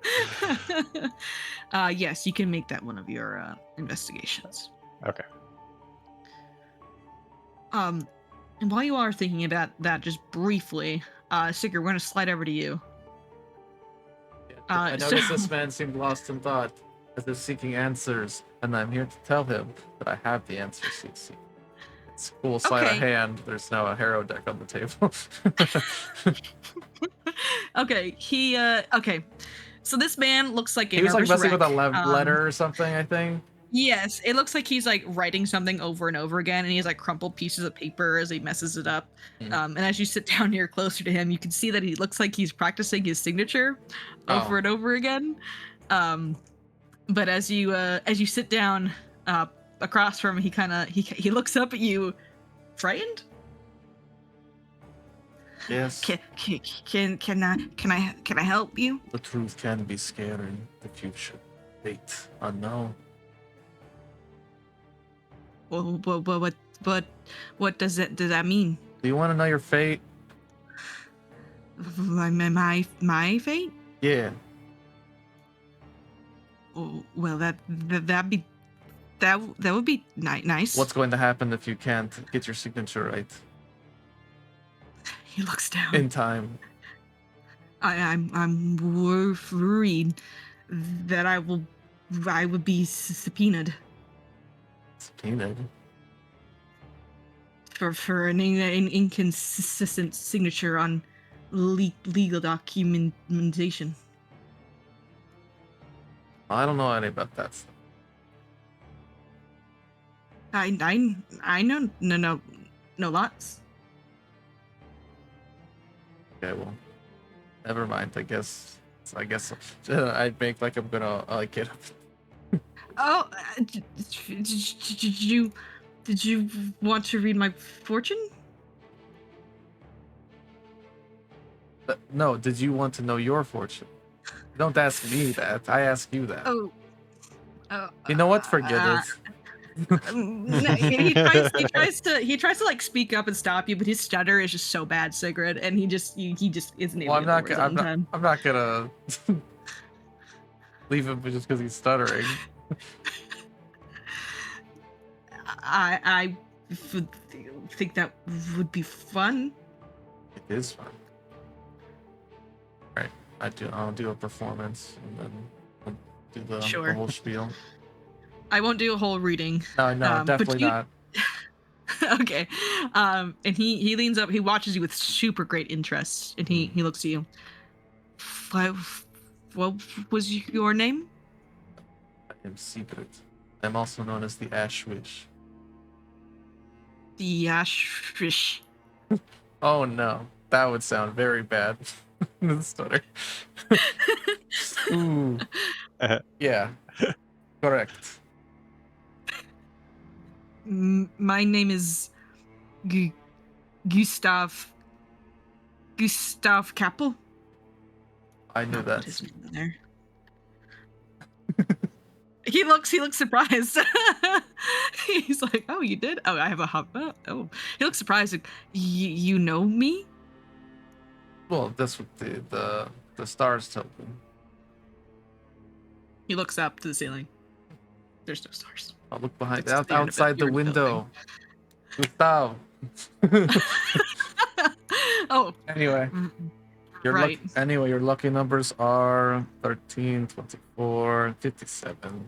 Yes, you can make that one of your investigations. Okay. And while you are thinking about that, just briefly, Sigurd, we're gonna slide over to you. I noticed this man seemed lost in thought, as if seeking answers, and I'm here to tell him that I have the answers he seeks. It's cool, sleight of Okay. hand. There's now a hero deck on the table. Okay, okay. So this man looks like a He was like nervous messing with a wreck. letter or something, I think. Yes, it looks like he's like writing something over and over again, and he has like crumpled pieces of paper as he messes it up. And as you sit down here closer to him, you can see that he looks like he's practicing his signature over and over again. But as you sit down across from him, he looks up at you, frightened. Yes. Can I help you? The truth can be scary. The future, fate, unknown. Well, what does that mean? Do you want to know your fate? My fate? Yeah. Oh, well, that would be nice. What's going to happen if you can't get your signature right He looks down. in time? I'm worried that I would be subpoenaed Subpoenaed. for an inconsistent signature on legal documentation. I don't know any about that stuff. I know no lots. Okay, well, never mind. I guess I'd make like I'm gonna get up. Oh, did you want to read my fortune? No, did you want to know your fortune? Don't ask me that. I ask you that. Oh, You know what? Forget it. No, he tries to like speak up and stop you, but his stutter is just so bad, Sigrid, and he just isn't able Well, to get over his own time. I'm not gonna leave him just because he's stuttering. I think that would be fun. It is fun. Right. I'll do a performance and then I'll do the whole spiel. I won't do a whole reading. No, definitely not. Okay. And he leans up, he watches you with super great interest, and he looks at you. What was your name? I am Secret. I'm also known as the Ash Witch. The Ash Witch. Oh no, that would sound very bad. Stutter. Ooh. Yeah. Correct. My name is Gustav Kappel. I knew that. Put his name in there. He looks surprised. He's like, "Oh, you did? Oh, I have a hub." Oh, he looks surprised. Like, you know me? Well, that's what the stars tell me. He looks up to the ceiling. There's no stars. I'll look behind, It's just outside the you're in a window. Ustalav. Oh, Anyway, right. your lucky numbers are 13, 24, 57.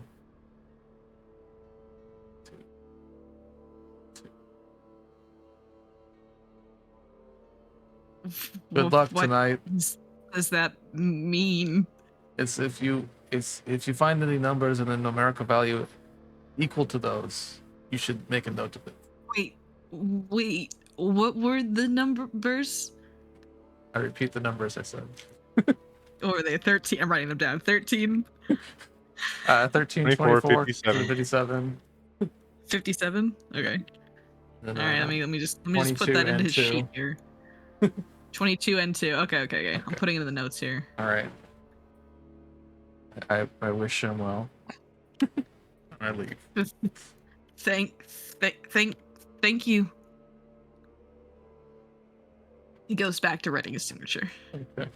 Good luck What tonight. does that mean? It's if you find any numbers in a numerical value equal to those, you should make a note of it. Wait. What were the numbers? I repeat the numbers I said. Or are they 13? I'm writing them down. 13. 13, 24, 24, 57. 57. 57? Okay. And, All right, let me just put 22 that into and his 2. sheet here. 22 and 2. Okay. I'm Okay. putting it in the notes here. All right. I wish him well. I leave. Thank you. He goes back to writing his signature. Okay.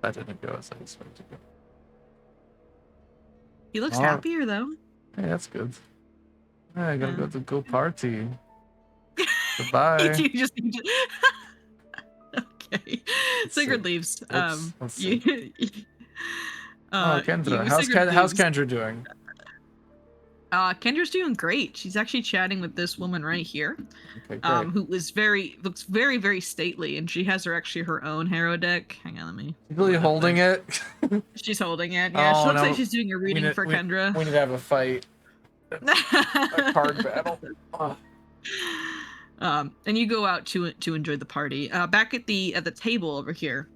That didn't go as I expected to go. He looks Oh. happier though. Hey, that's good. Hey, I gotta Yeah. go party. Goodbye. You just need to... Okay. Sigrid see. leaves. Let's see. Kendra. How's Kendra doing? Kendra's doing great. She's actually chatting with this woman right here, Okay, great. who looks very, very stately, and she has her own harrow deck. Hang on, let me. Really holding it? She's holding it. Yeah, Oh, she looks no. like she's doing a reading for Kendra. We need to have a fight. A card battle. Oh. And you go out to enjoy the party. Back at the table over here.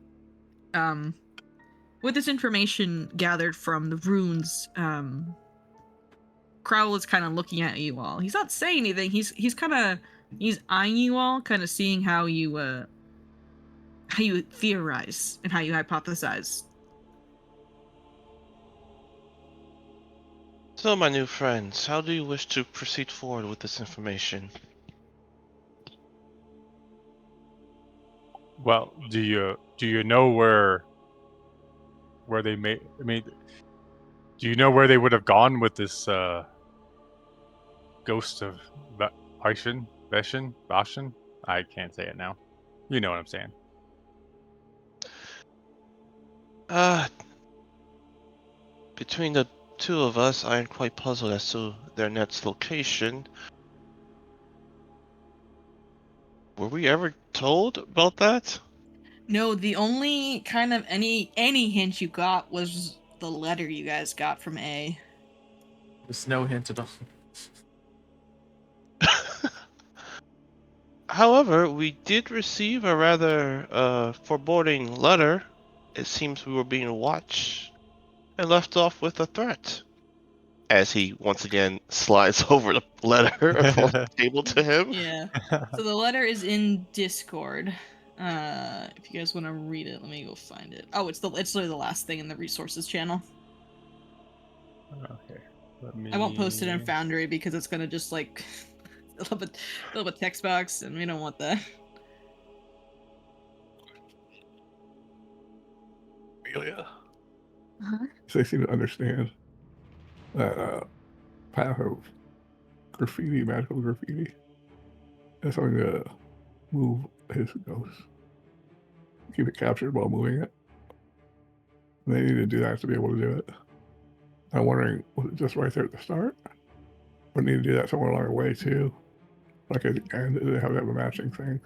With this information gathered from the runes, Crowell is kind of looking at you all. He's not saying anything. He's eyeing you all, kind of seeing how you theorize and how you hypothesize. So, my new friends, how do you wish to proceed forward with this information? Well, do you know where they may? I mean, do you know where they would have gone with this ghost of Bashan? I can't say it now. You know what I'm saying. Between the two of us, I am quite puzzled as to their next location. Were we ever told about that? No, the only kind of any hint you got was the letter you guys got from A. There's no hint at all. However, we did receive a rather foreboding letter. It seems we were being watched and left off with a threat. As he once again slides over the letter upon the table to him. Yeah. So the letter is in Discord. If you guys want to read it, let me go find it. Oh, it's literally the last thing in the resources channel. Okay. I won't post it in Foundry because it's gonna just like fill up a text box, and we don't want that. Amelia. Uh-huh. They seem to understand that path of graffiti, magical graffiti, is something to move his ghost. Keep it captured while moving it. And they need to do that to be able to do it. I'm wondering, was it just right there at the start? Or need to do that somewhere along the way too? Like at the end, do they have to have a matching thing?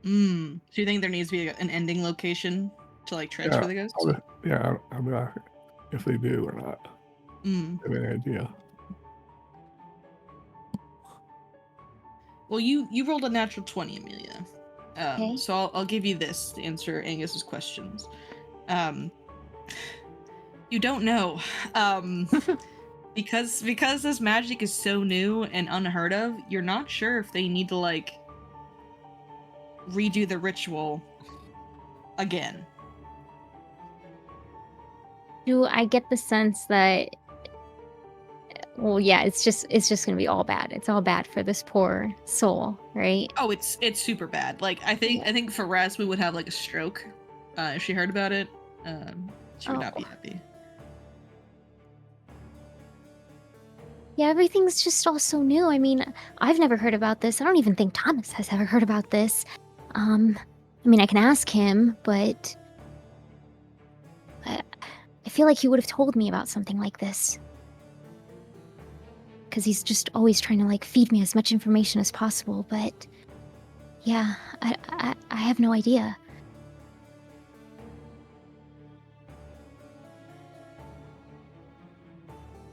Do you think there needs to be an ending location to like transfer the ghost? I'll be asking if they do or not. Have any idea? Well, you rolled a natural 20, Amelia. Okay. So I'll give you this to answer Angus's questions. You don't know. Because this magic is so new and unheard of, you're not sure if they need to like redo the ritual again. Do I get the sense that? Well, yeah, it's just gonna be all bad. It's all bad for this poor soul, right? Oh, it's super bad. Like I think for Rasmu would have like a stroke if she heard about it. She would not be happy. Yeah, everything's just all so new. I mean, I've never heard about this. I don't even think Thomas has ever heard about this. I mean, I can ask him, but I feel like he would have told me about something like this. Because he's just always trying to, like, feed me as much information as possible, but yeah, I have no idea.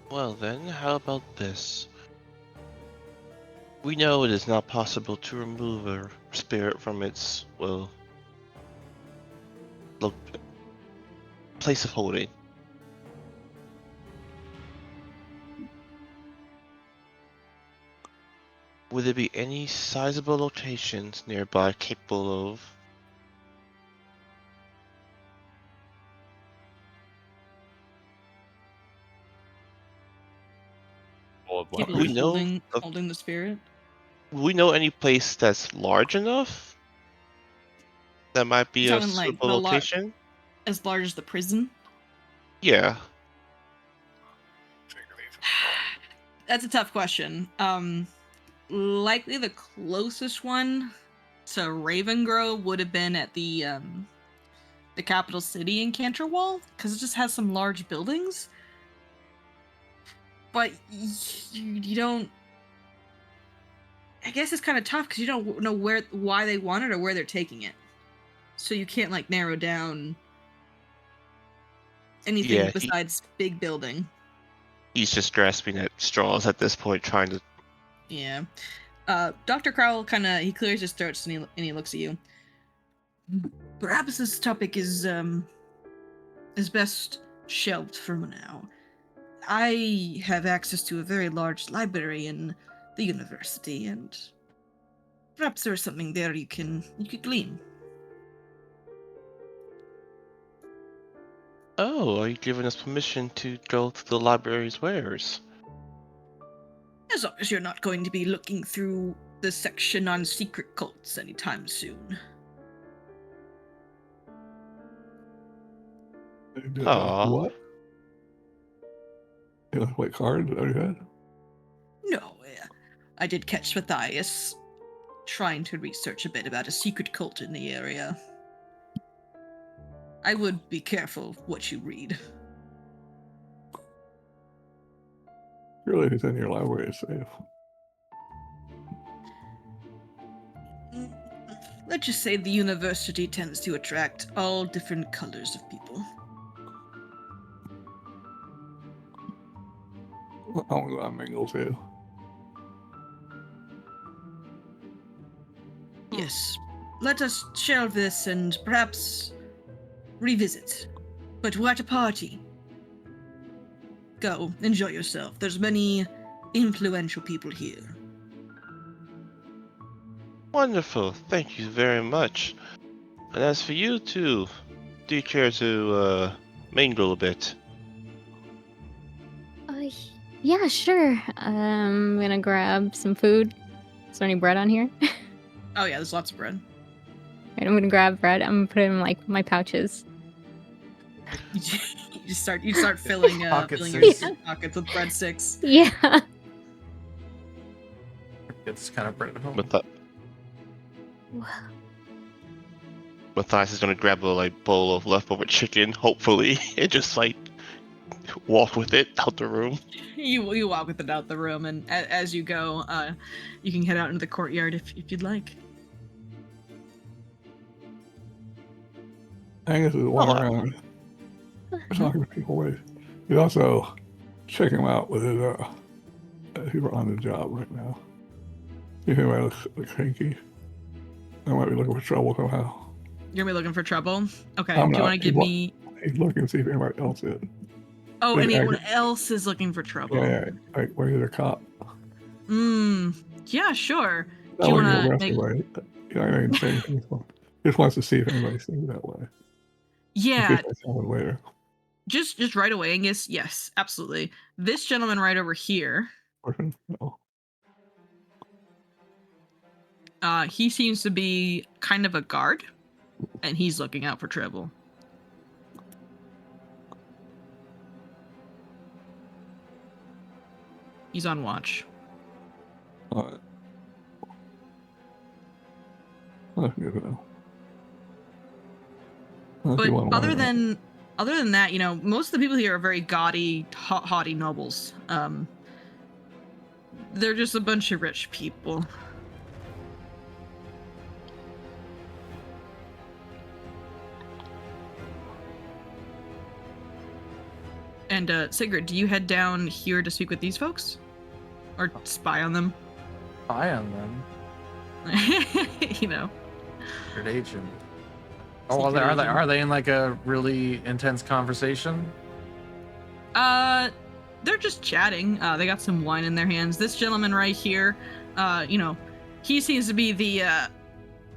Well then, how about this? We know it is not possible to remove a spirit from its, well, place of holding. Would there be any sizable locations nearby capable of... People We are know holding the spirit. we know any place that's large enough that might be You're a talking like suitable location? as large as the prison? Yeah. That's a tough question. Likely the closest one to Ravengrove would have been at the capital city in Canterwall, because it just has some large buildings. But you don't. I guess it's kind of tough because you don't know why they want it or where they're taking it, so you can't like narrow down anything Yeah, besides big building. he's just grasping at straws at this point, trying to... Yeah. Dr. Crowell he clears his throat and he looks at you. Perhaps this topic is best shelved for now. I have access to a very large library in the university, and perhaps there's something there you could glean. Oh, are you giving us permission to go to the library's wares? As long as you're not going to be looking through the section on secret cults anytime soon. Aw. What? You know, like cards that you had? No, I did catch Matthias trying to research a bit about a secret cult in the area. I would be careful what you read. Surely it's in your library is safe. Let's just say the university tends to attract all different colors of people. I want to go on mingle too. Yes. Let us shelve this and perhaps revisit. But we're at a party. Go, enjoy yourself. There's many influential people here. Wonderful, thank you very much. And as for you two, do you care to mingle a bit? Yeah, sure. I'm gonna grab some food. Is there any bread on here? Oh yeah, there's lots of bread. Right, I'm gonna grab bread. I'm gonna put it in like my pouches. You start filling Pocket filling six. your pockets with breadsticks. Yeah. It's kind of bring it home. Matthias is gonna grab a bowl of leftover chicken, hopefully, and just walk with it out the room. You walk with it out the room, and as you go, you can head out into the courtyard if you'd like. Angus is walking around talking to people with. He's also checking him out with his people on the job right now. You think anybody looks hanky? I might be looking for trouble somehow. You're gonna be looking for trouble? Okay, I'm do you not. want to give me... He's looking to see if anybody else is. Oh, Like, anyone else is looking for trouble? Yeah, like where he's a cop. Yeah, sure. Not Do you looking want to arrest make... anybody. You know, I ain't saying anything. He just wants to see if anybody sees that way. Yeah, In case I tell him later. just right away, Angus. Yes, absolutely. This gentleman right over here, No. he seems to be kind of a guard, and he's looking out for trouble. He's on watch. Alright. That's good to know. Unless But you wanna other wait. than that, you know, most of the people here are very gaudy, haughty nobles. They're just a bunch of rich people. And Sigrid, do you head down here to speak with these folks, or spy on them? Spy on them. You know. Secret agent. Oh, Secret agent. are they in like a really intense conversation? They're just chatting. They got some wine in their hands. This gentleman right here, you know, he seems to be the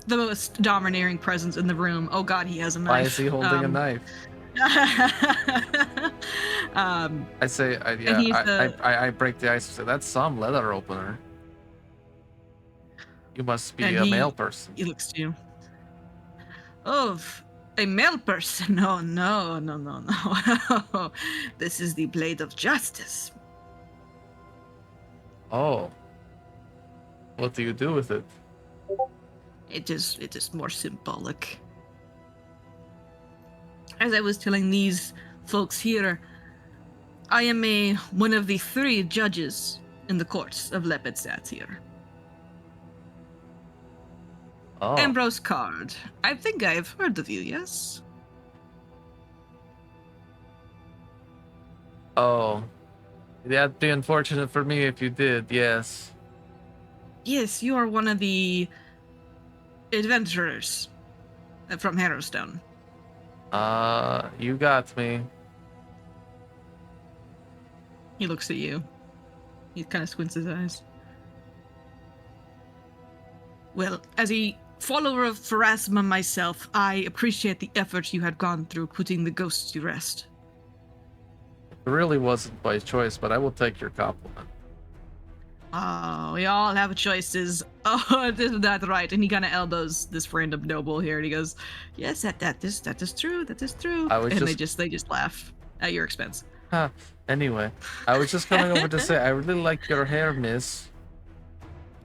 most domineering presence in the room. Oh God, he has a knife. Why is he holding a knife? I say, I break the ice and say, that's some leather opener. You must be a male person. He looks to you. Oh, a male person? No. This is the blade of justice. Oh. What do you do with it? It is more symbolic. As I was telling these folks here, I am one of the 3 judges in the courts of Lepidstadt here. Oh. Ambrose Card. I think I have heard of you, yes? Oh. That'd be unfortunate for me if you did, yes. Yes, you are one of the adventurers from Harrowstone. You got me. He looks at you. He kind of squints his eyes. Well, as a follower of Pharasma myself, I appreciate the effort you had gone through putting the ghosts to rest. It really wasn't by choice, but I will take your compliment. Oh, we all have choices. Oh, isn't that right? And he kind of elbows this random noble here, and he goes, "Yes, that is true. That is true." And they just laugh at your expense. Huh. Anyway, I was just coming over to say I really like your hair, miss.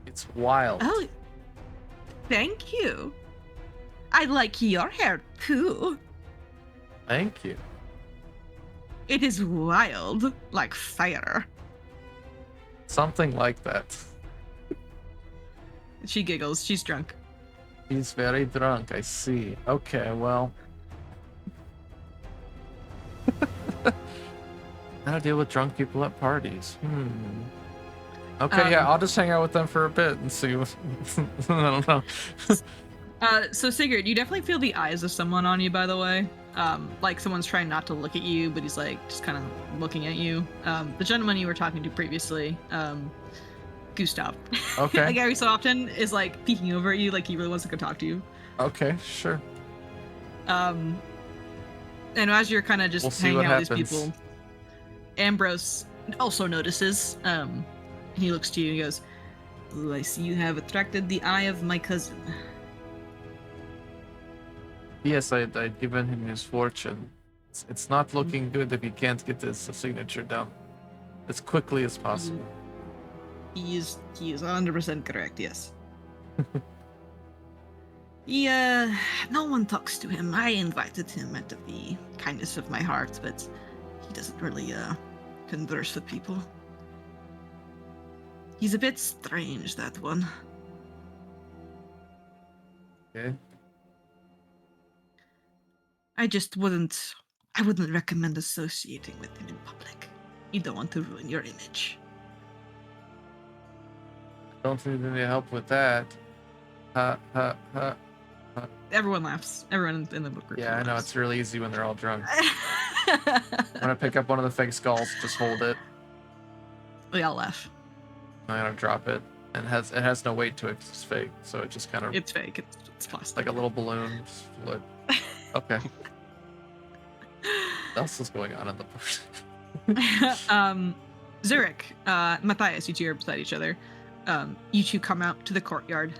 It's wild. Oh, thank you. I like your hair too. Thank you. It is wild, like fire. Something like that. She giggles. She's drunk. He's very drunk, I see. Okay, well. Gotta deal with drunk people at parties. Okay, yeah, I'll just hang out with them for a bit and see what... I don't know. So Sigurd, you definitely feel the eyes of someone on you, by the way. Like someone's trying not to look at you, but he's like just kind of looking at you. The gentleman you were talking to previously, Gustav. Okay. Like every so often is like peeking over at you, like he really wants to go talk to you. Okay, sure. And as you're kind of just hanging out with these people, Ambrose also notices. He looks to you and he goes, "Ooh, I see you have attracted the eye of my cousin." Yes, I'd given him his fortune. It's not looking good if he can't get his signature down as quickly as possible. He is 100% correct, yes. No one talks to him. I invited him out of the kindness of my heart, but he doesn't really converse with people. He's a bit strange, that one. Okay. I wouldn't recommend associating with him in public. You don't want to ruin your image. Don't need any help with that. Everyone laughs. Everyone in the book group. Yeah, I know, laughs. it's really easy when they're all drunk. I'm gonna pick up one of the fake skulls, just hold it. They all laugh. I'm gonna drop it. And it has no weight to it 'cause it's fake, so it just kind of... It's fake. It's plastic. like a little balloon. Just float. Okay. What else is going on in the book? Zurich, Matthias, you two are beside each other. You two come out to the courtyard.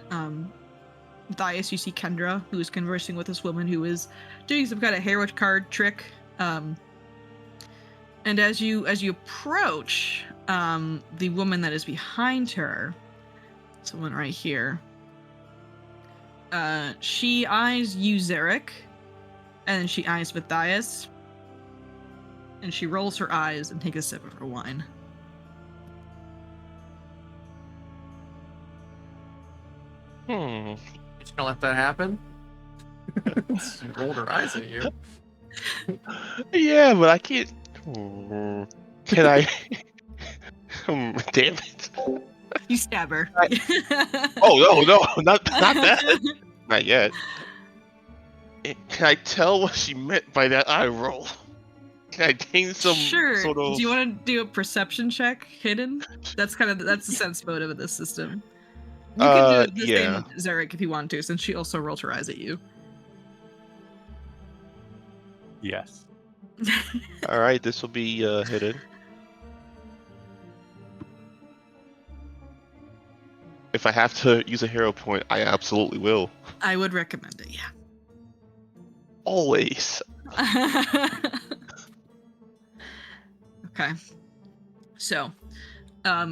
Matthias, you see Kendra, who is conversing with this woman who is doing some kind of tarot card trick. And as you approach, the woman that is behind her, someone right here, she eyes you, Zarek, and then she eyes Matthias, and she rolls her eyes and takes a sip of her wine. You just gonna let that happen? She rolled her eyes at you. Yeah, but I can't. Can I? Damn it! You stab her. Oh no, not that. Not yet. Can I tell what she meant by that eye roll? Can I gain some Sure. sort of? Do you want to do a perception check hidden? That's the sense motive of this system. You can do the same with Zarek if you want to, since she also rolled her eyes at you. Yes. All right, this will be hidden. If I have to use a hero point, I absolutely will. I would recommend it, yeah. Always. Okay. So,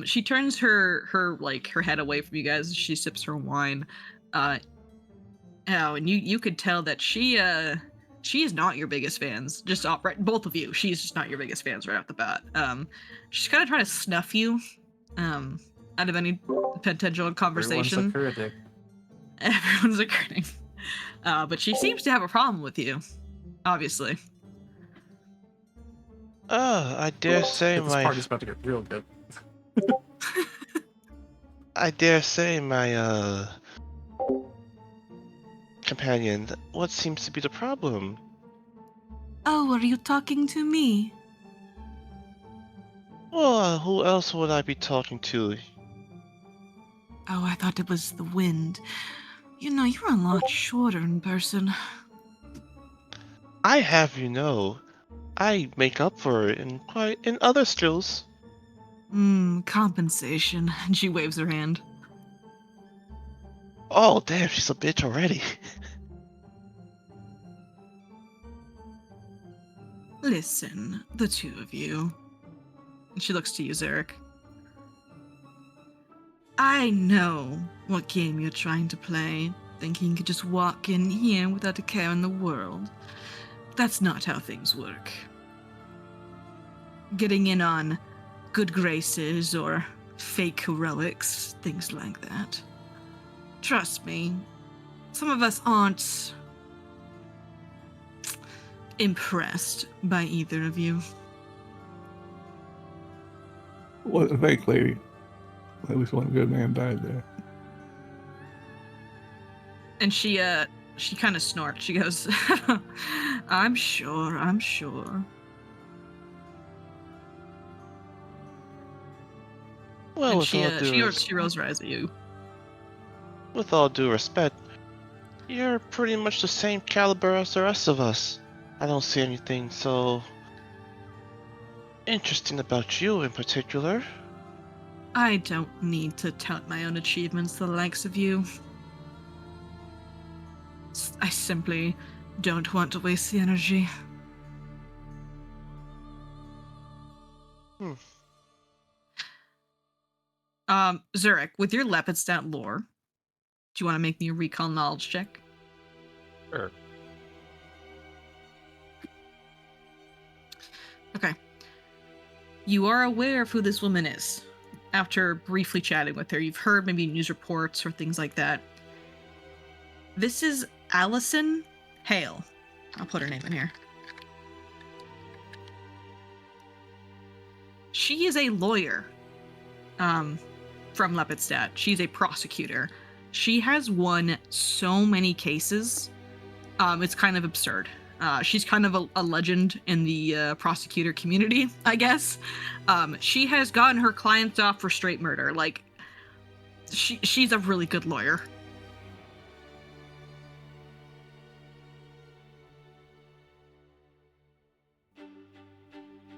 she turns her head away from you guys as she sips her wine. And you could tell that she is not your biggest fans. Just right, both of you. She's just not your biggest fans right off the bat. She's kind of trying to snuff you, out of any potential conversation. Everyone's a critic. Everyone's a critic. But she seems to have a problem with you, obviously. I dare say This party's about to get real good. I dare say my companion. What seems to be the problem? Oh, are you talking to me? Well, who else would I be talking to? Oh, I thought it was the wind. You know, you're a lot shorter in person. I have, I make up for it in other skills. Compensation. And she waves her hand. Oh, damn, she's a bitch already. Listen, the two of you. And she looks to you, Zarek. I know what game you're trying to play, thinking you could just walk in here without a care in the world. That's not how things work. Getting in on good graces or fake heroics, things like that. Trust me, some of us aren't impressed by either of you. What a fake lady. At least one good man died there. And she kind of snorts. She goes, I'm sure. Well, And with she rolls her eyes at you. With all due respect, you're pretty much the same caliber as the rest of us. I don't see anything so interesting about you in particular. I don't need to tout my own achievements to the likes of you. I simply don't want to waste the energy. Zurich, with your Lepidstadt lore, do you want to make me a recall knowledge check? Sure. Okay. You are aware of who this woman is. After briefly chatting with her, you've heard maybe news reports or things like that. This is Allison Hale. I'll put her name in here. She is a lawyer from Lepidstadt. She's a prosecutor. She has won so many cases. It's kind of absurd. She's kind of a legend in the prosecutor community, I guess. She has gotten her clients off for straight murder. Like, she's a really good lawyer.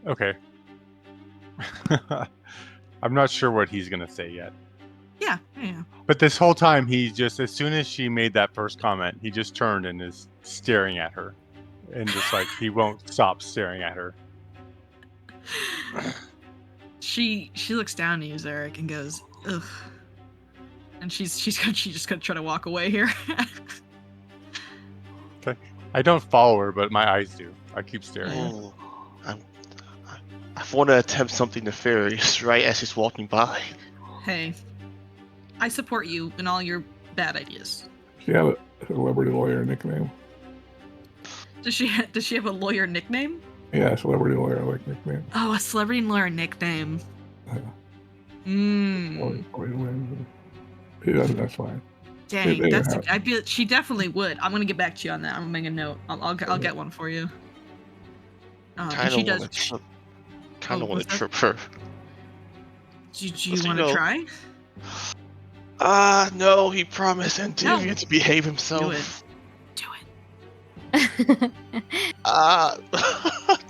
Okay. I'm not sure what he's going to say yet. Yeah. But this whole time, he just, as soon as she made that first comment, he just turned and is staring at her. And just like, he won't stop staring at her. She looks down at you, Zarek, and goes, ugh. And she's just gonna try to walk away here. I don't follow her, but my eyes do. I keep staring. Oh, I want to attempt something nefarious right as he's walking by. Hey, I support you in all your bad ideas. She have a celebrity lawyer nickname. Does she have a lawyer nickname? Yeah, celebrity lawyer like nickname. Oh, a celebrity lawyer nickname. Mmm. He doesn't. That's fine. Dang, They that's. have- She definitely would. I'm gonna get back to you on that. I'm gonna make a note. I'll get one for you. And Kind she of does. want to. Kind of Oh, want what's to that? trip her. Do you Let's want to go. try? No, he promised Antivia No. to behave Do himself. it.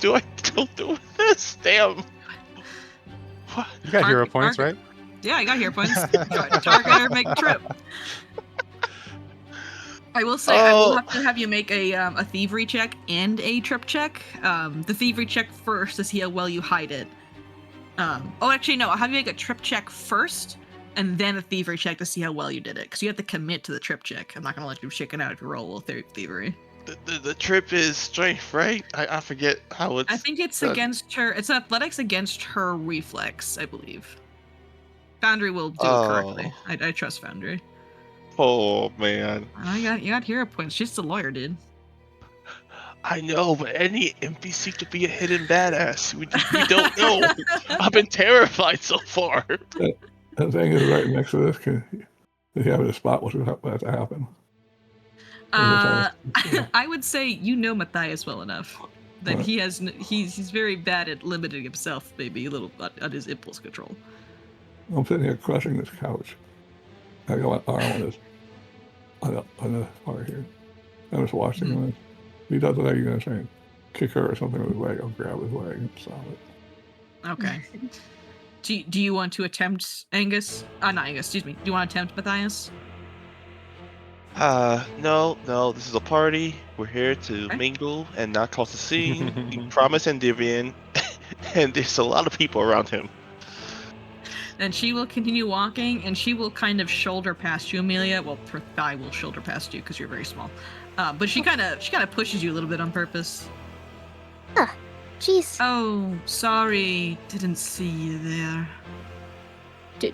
Do it. Don't do this. Damn. What? You got hero points, Target. right? Yeah, I got hero points. Target or make a trip. I will say I will have to have you make a thievery check and a trip check. The thievery check first to see how well you hide it. Actually no, I'll have you make a trip check first, and then a thievery check to see how well you did it. Because you have to commit to the trip check. I'm not gonna let you chicken out if you roll thievery. The trip is strength, right? I forget how it's. I think it's done. against her. It's athletics against her reflex, I believe. Foundry will do it correctly. I trust Foundry. Oh man. You got hero points. She's the lawyer, dude. I know, but any NPC could be a hidden badass. We don't know. I've been terrified so far. The thing is, right next to this, does he have a spot what's about to happen? I would say you know Matthias well enough that Right. he's very bad at limiting himself, maybe a little at his impulse control. I'm sitting here crushing this couch. I got my arm on this part here. I'm just watching him. If he does what I'm gonna say, kick her or something with his leg. I'll grab his leg and stop it. Okay. Do you want to attempt Angus? Not Angus. Excuse me. Do you want to attempt Matthias? No. This is a party. We're here to Okay. mingle and not cause a scene. We promise Endymion, and there's a lot of people around him. And she will continue walking, and she will kind of shoulder past you, Amelia. Well, her thigh will shoulder past you because you're very small. But she kind of pushes you a little bit on purpose. Jeez. Oh, sorry, didn't see you there.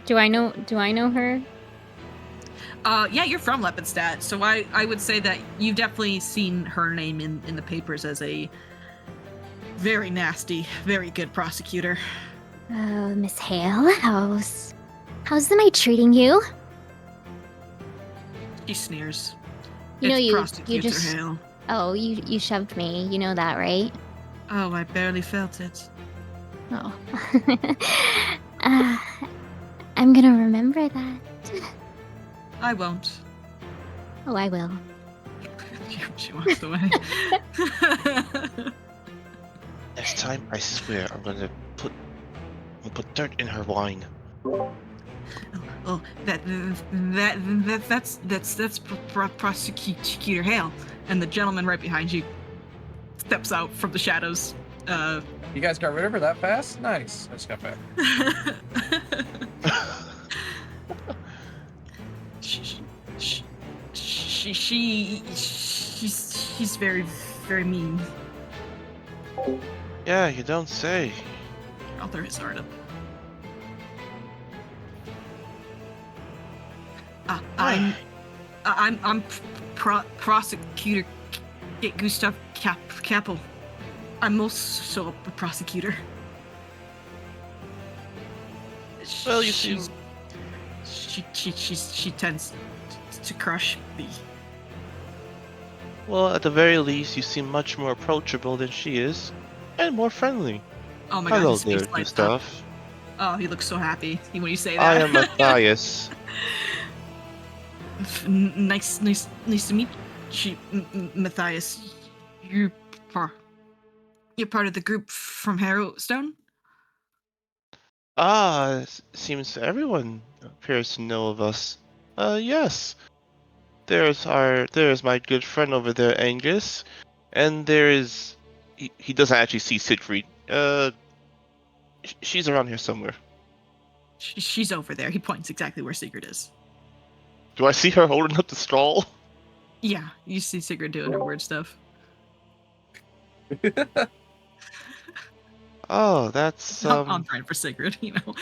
Do I know her? Yeah, you're from Lepidstadt, so I would say that you've definitely seen her name in the papers as a very nasty, very good prosecutor. Oh, Miss Hale, how's the night treating you? She sneers. You know, It's you prosecutor just Hale. oh you shoved me. You know that, right? Oh, I barely felt it. Oh. I'm gonna remember that. I won't. Oh, I will. She walks away. Next time, I swear, I'm gonna put dirt in her wine. Oh, that's prosecutor Hale, and the gentleman right behind you steps out from the shadows. You guys got rid of her that fast? Nice. I just got back. She's very, very mean. Yeah, you don't say. I'll throw his heart up. I'm prosecutor Gustav Kappel. I'm also a prosecutor. Well, you She's- she tends to crush me. Well, at the very least, you seem much more approachable than she is, and more friendly. Oh my Hello god, his there, face lights up. Gustav. Oh, he looks so happy when you say that. I am Matthias. Nice to meet you, Matthias. You're part of the group from Harrowstone? Seems everyone appears to know of us. Yes. There's my good friend over there, Angus, and there is he doesn't actually see Siegfried. She's around here somewhere. She's over there. He points exactly where Sigrid is. Do I see her holding up the scroll? Yeah, you see Sigrid doing her weird stuff. Oh, that's I'm trying for Sigrid, you know.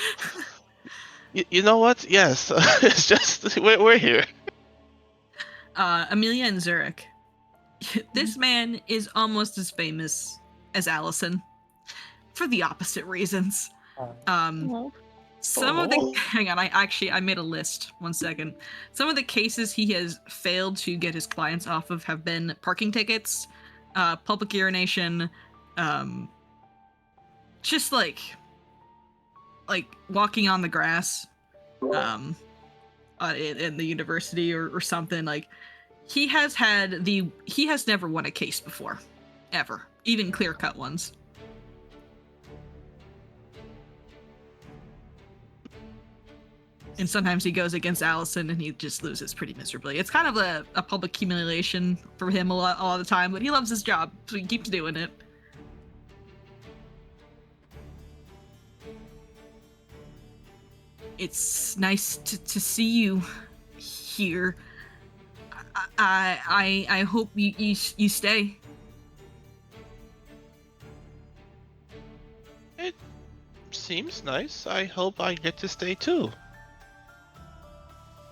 You know what? Yes, it's just we're here. Amelia and Zurich. This man is almost as famous as Allison, for the opposite reasons. Well, Some of the hang on, I made a list. 1 second. Some of the cases he has failed to get his clients off of have been parking tickets, public urination, just like walking on the grass, in the university or something. Like he has never won a case before, ever, even clear-cut ones. And sometimes he goes against Allison and he just loses pretty miserably. It's kind of a public humiliation for him a lot of the time, but he loves his job, so he keeps doing it. It's nice to see you here. I hope you stay. It seems nice. I hope I get to stay too.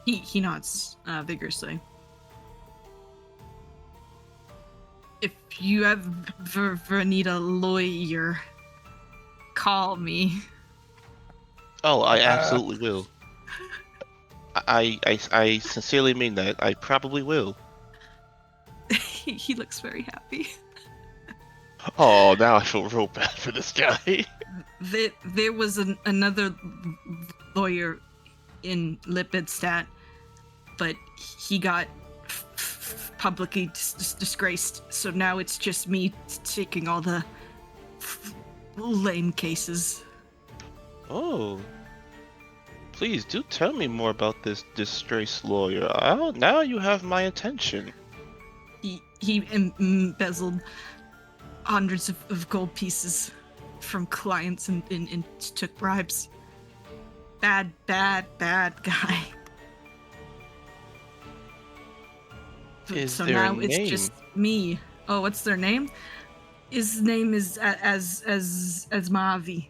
He nods vigorously. If you ever need a lawyer, call me. Oh, I absolutely will. I sincerely mean that. I probably will. He looks very happy. Oh, now I feel real bad for this guy. There was another lawyer in Lipidstadt, but he got publicly disgraced, so now it's just me taking all the lame cases. Oh. Please do tell me more about this disgraced lawyer. Now you have my attention. He embezzled hundreds of gold pieces from clients and took bribes. Bad guy. Is So there now a it's name? just me. Oh, what's their name? His name is as Mavi.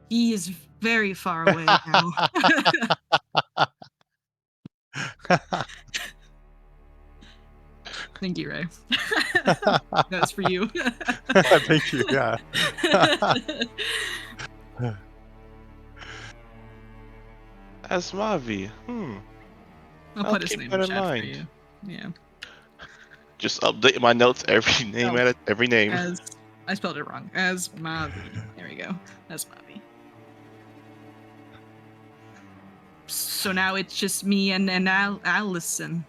He is very far away now. Thank you, Ray. That's for you. Thank you. Yeah. Asmavi. I'll I'll put his keep name that in in chat for mind. you. Yeah. Just update my notes. Every name No. at it. Every name. I spelled it wrong. As Mavi. There we go. As Mavi. So now it's just me and Allison.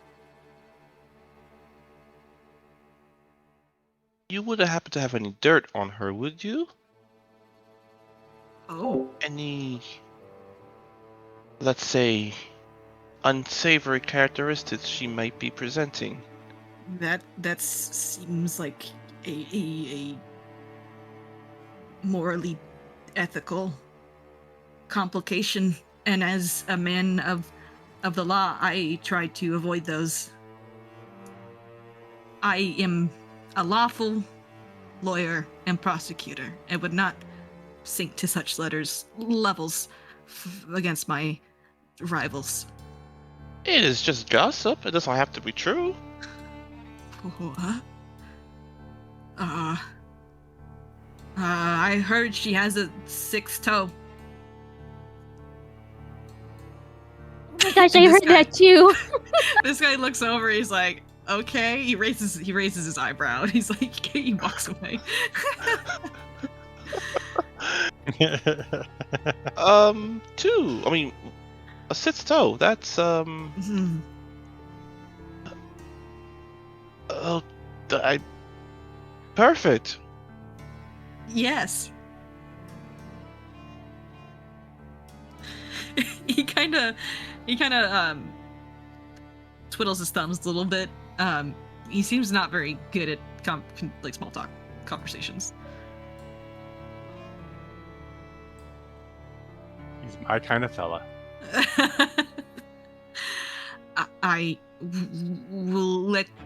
You wouldn't happen to have any dirt on her, would you? Oh. Any, let's say, unsavory characteristics she might be presenting? That seems like a morally ethical complication, and as a man of the law, I try to avoid those. I am a lawful lawyer and prosecutor, and would not sink to such levels against my rivals. It is just gossip. It doesn't have to be true. What? I heard she has a 6th toe. Oh my gosh, I This heard guy- that too. This guy looks over. He's like, "Okay." He raises his eyebrow. He's like, he walks away. Two. I mean, a 6th toe. That's Mhm. Oh, perfect. Yes. he kind of twiddles his thumbs a little bit. He seems not very good at small talk conversations. He's my kind of fella. I will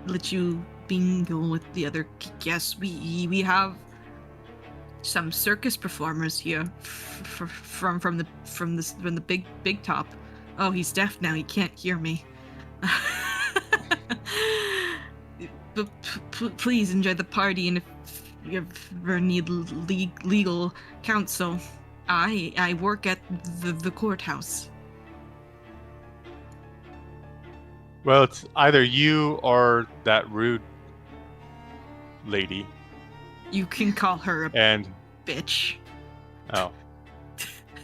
let you bingle with the other guests. We have some circus performers here from the big top. Oh, he's deaf now. He can't hear me. But please enjoy the party, and if you ever need legal counsel, I work at the courthouse. Well, it's either you or that rude lady. You can call her a And bitch. oh,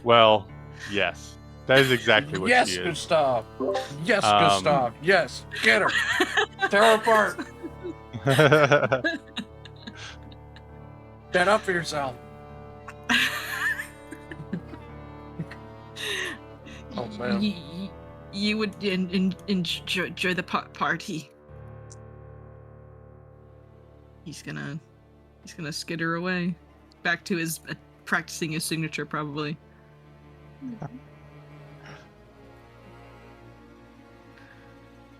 well, yes, that is exactly what Yes, she is. Gustav. Yes, Gustav. Yes, get her. Tear her apart. Stand up for yourself. Oh man. You would enjoy the party. He's gonna skitter away, back to his practicing his signature probably. All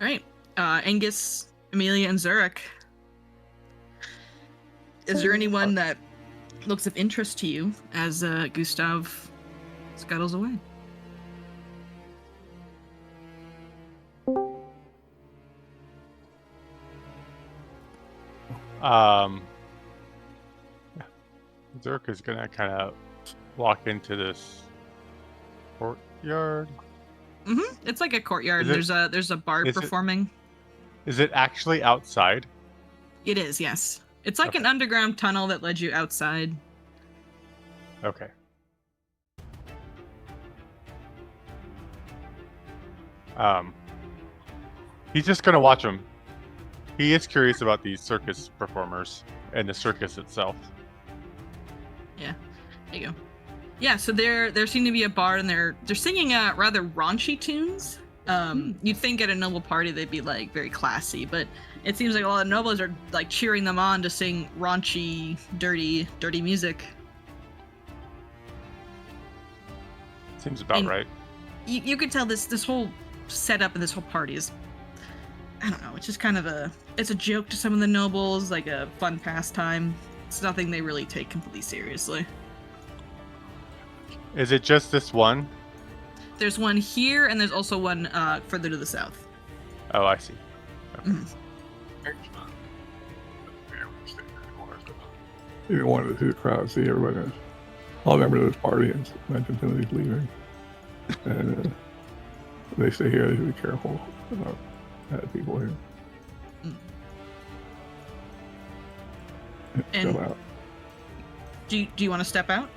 right, Angus, Amelia, and Zurich. Is there anyone that looks of interest to you as Gustav scuttles away? Zurk is gonna kind of walk into this courtyard. It's like a courtyard. Is There's a bard performing. Is it actually outside? It is, yes. It's like an underground tunnel that led you outside. Okay. He's just gonna watch them. He is curious about these circus performers and the circus itself. Yeah, there you go. Yeah, so there seem to be a bard, and they're singing rather raunchy tunes. You'd think at a noble party they'd be like very classy, but it seems like a lot of nobles are like cheering them on to sing raunchy, dirty music. Seems about right. You could tell this whole setup and this whole party is, I don't know, it's just kind of it's a joke to some of the nobles, like a fun pastime. It's nothing they really take completely seriously. Is it just this one? There's one here, and there's also one further to the south. Oh, I see. Okay. You don't want to see the crowd, see everybody. All members of this party and mention Timothy's leaving. And they stay here, they should be careful about people here. And Go out. do you want to step out?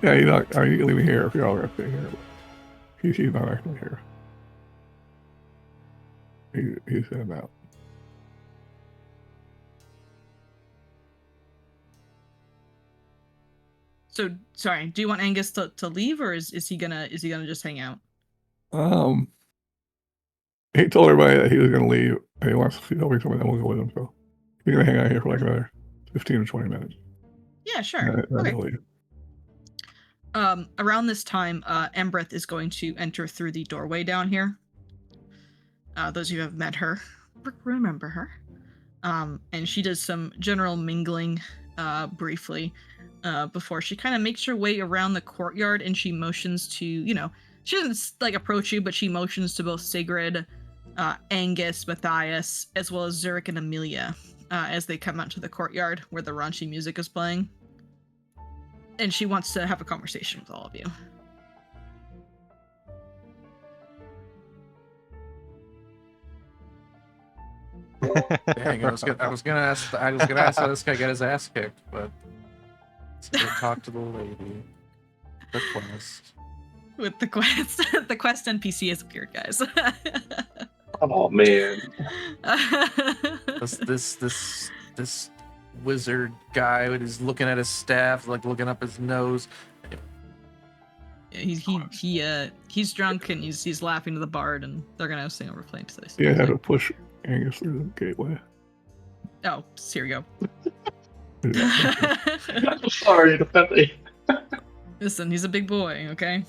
Yeah, you can leave me here if you're all going to stay here. But he's not actually here. He's sent him out. So sorry, do you want Angus to leave, or is he gonna just hang out? He told everybody that he was gonna leave and he wants to help someone that will go with him, so he's gonna hang out here for like another 15 or 20 minutes. Yeah, sure. Okay. Around this time, Embreth is going to enter through the doorway down here. Those of you who have met her remember her. And she does some general mingling briefly before she kind of makes her way around the courtyard, and she motions to, she doesn't like approach you, but she motions to both Sigrid, Angus, Matthias, as well as Zurich and Amelia as they come out to the courtyard where the raunchy music is playing. And she wants to have a conversation with all of you. Dang, I was gonna ask how this guy got his ass kicked, but let's go talk to the lady. The quest. With the quest, the quest NPC has appeared, guys. Oh man. This wizard guy is looking at his staff, like looking up his nose. Yeah, he's drunk and he's laughing to the bard, and they're gonna sing over flame today. Yeah, I had to push Angus through the gateway. Oh, so here we go. I'm sorry, Defending. Listen, he's a big boy, okay?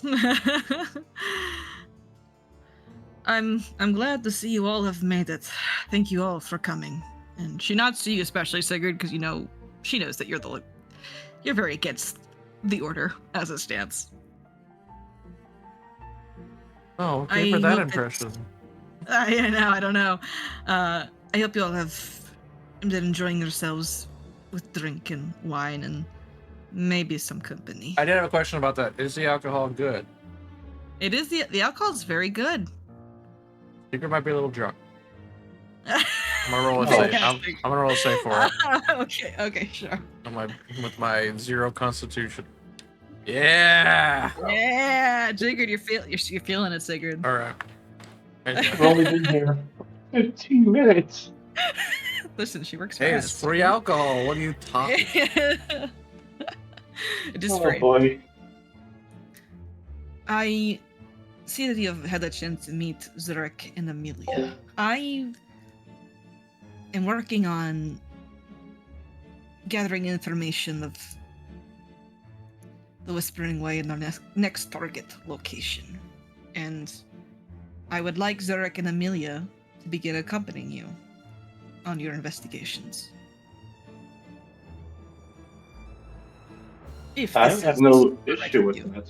I'm glad to see you all have made it. Thank you all for coming. And she nods to you, especially Sigurd, because she knows that you're very against the order as it stands. Oh, okay, for that hope impression. I know, I don't know. I hope you all have been enjoying yourselves with drink and wine and maybe some company. I did have a question about that. Is the alcohol good? It is the alcohol is very good. Secret might be a little drunk. I'm gonna roll a Oh, safe. yeah. I'm gonna roll a safe for it. Okay, sure. With my 0 constitution. Yeah. Yeah, Sigurd, you're feeling it, Sigurd. All right. I've only been here 15 minutes. Listen, she works Hey, fast. it's free alcohol. What are you talking? It is Oh free. boy. I see that you have had a chance to meet Zurich and Amelia. I am working on gathering information of the Whispering Way and our next target location. And I would like Zurich and Amelia to begin accompanying you on your investigations. If I this have is no right issue with you. that.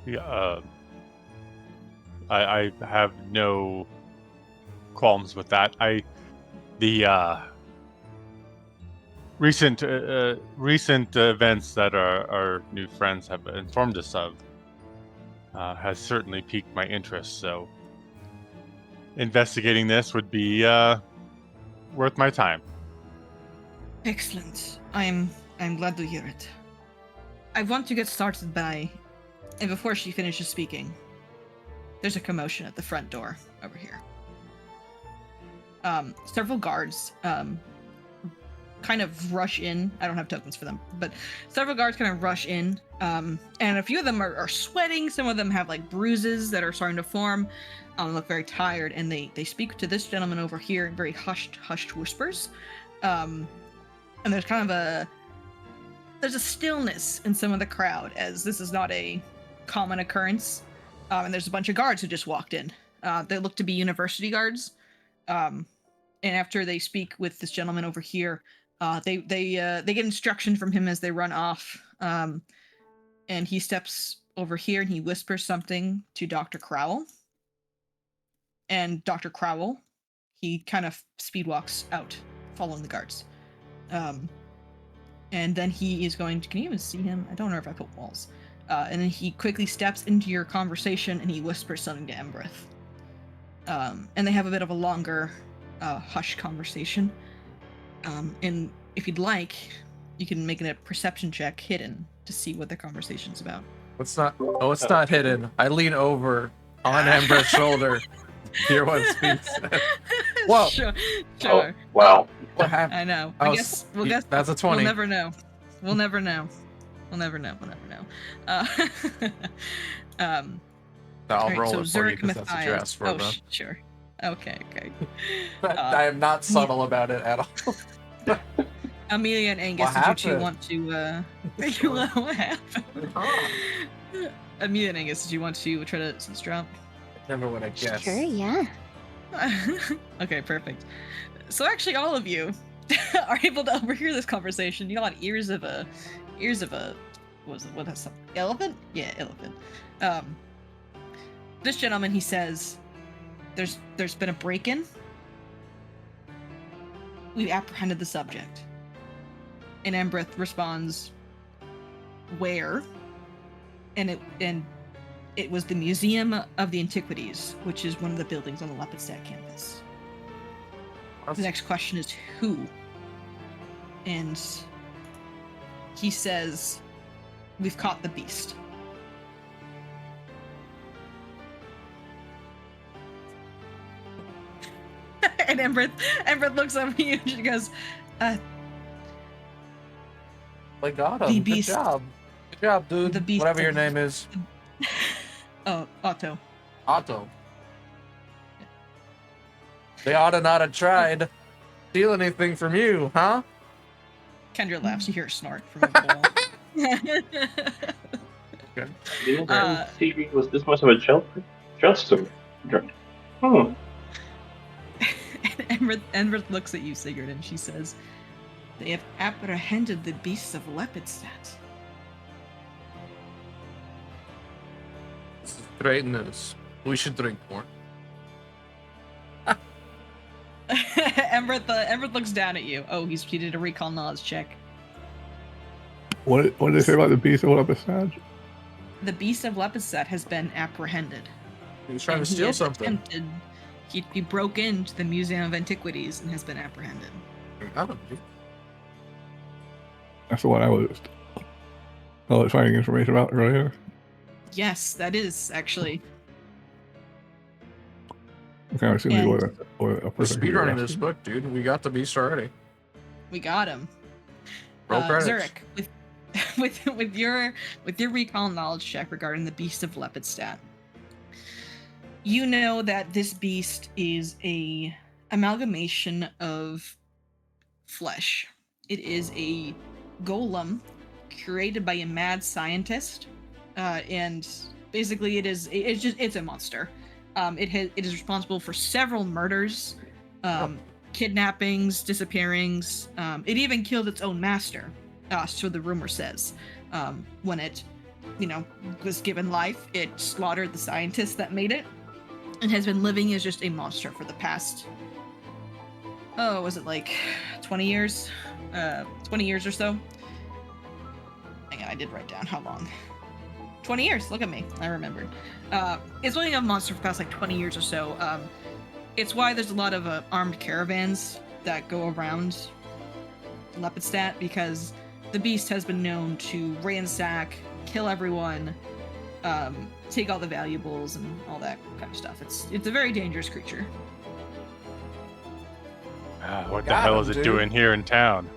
Yeah, I have no qualms with that. The recent events that our new friends have informed us of has certainly piqued my interest. So investigating this would be worth my time. Excellent. I'm glad to hear it. I want to get started by, and before she finishes speaking, there's a commotion at the front door over here. Several guards kind of rush in. I don't have tokens for them, but several guards kind of rush in, and a few of them are sweating. Some of them have like bruises that are starting to form, look very tired, and they speak to this gentleman over here in very hushed whispers. And there's kind of there's a stillness in some of the crowd, as this is not a common occurrence. And there's a bunch of guards who just walked in. They look to be university guards. And after they speak with this gentleman over here, they get instruction from him as they run off. And he steps over here and he whispers something to Dr. Crowell. And Dr. Crowell, he kind of speed walks out, following the guards. And then he is going to, can you even see him? I don't know if I put walls. And then he quickly steps into your conversation and he whispers something to Embreth. And they have a bit of a longer, hushed conversation. And if you'd like, you can make a perception check hidden to see what the conversation's about. It's not hidden. I lean over on Amber's shoulder. Hear what speaks. Whoa. Sure. Oh, wow. What happened? I know. Oh, I guess we'll guess. That's a 20. We'll never know. We'll never know. I'll Alright, roll so it for you Zurich because that's what you Matthias. asked for, Oh, though. sure. Okay. I am not subtle about it at all. Amelia and Angus, What did you two happened? want to? What happened? Amelia and Angus, did you want to try to sense drop? Never would have guessed. Sure, yeah. Okay, perfect. So actually, all of you are able to overhear this conversation. You got ears of a, what has some elephant? Yeah, elephant. This gentleman, he says, there's been a break-in. We've apprehended the subject. And Embreth responds, where? And it was the Museum of the Antiquities, which is one of the buildings on the Lepidstadt campus. The next question is who? And he says, we've caught the beast. And Embreth looks over at you and she goes, They got The him. Good beast. job. Good job, dude. The beast Whatever your of- name is. oh, Otto. Otto. They ought to not have tried. Steal anything from you, huh? Kendra laughs. You hear a snort from over the wall. Okay. Didn't Uh, think Sigrid was this much of a jester. Hmm. and Emrith looks at you, Sigurd, and she says, "They have apprehended the beasts of Lepidstadt." This is great news. We should drink more. Emrith looks down at you. Oh, he did a recall knowledge check. What did they say about the beast of Lepidstadt? The beast of Lepidstadt has been apprehended. He was trying and to he steal has something. He broke into the Museum of Antiquities and has been apprehended. I don't know. That's what I was finding information about earlier. Yes, that is actually. Okay, I'm assuming And- what a We're person could be speedrunning this arrested. book, dude. We got the beast already. We got him. Roll credits. Zurich, with your recall knowledge check regarding the beast of Lepidstadt, you know that this beast is a amalgamation of flesh. It is a golem created by a mad scientist, and basically it's a monster. It is responsible for several murders, kidnappings, disappearings. It even killed its own master, so the rumor says. When it, was given life, it slaughtered the scientists that made it, and has been living as just a monster for the past. Oh, was it like 20 years? 20 years or so. Hang on, I did write down how long. 20 years. Look at me. I remembered. It's living a monster for the past like 20 years or so. It's why there's a lot of armed caravans that go around Lepidstadt, because the beast has been known to ransack, kill everyone, take all the valuables and all that kind of stuff. It's a very dangerous creature. What the Got hell him, is it dude. doing here in town?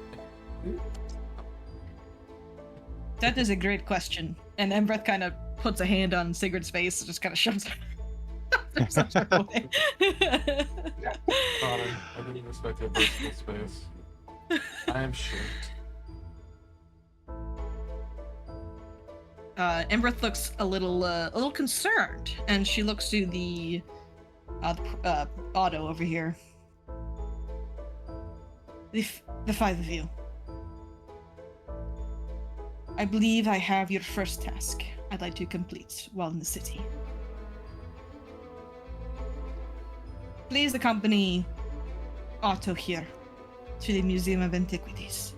That is a great question. And Emrith kind of puts a hand on Sigurd's face and just kind of shoves her away. Sorry, I didn't respect your personal space. I am shit. Emrith looks a little concerned, and she looks to the Otto over here. The five of you. I believe I have your first task I'd like to complete while in the city. Please accompany Otto here to the Museum of Antiquities.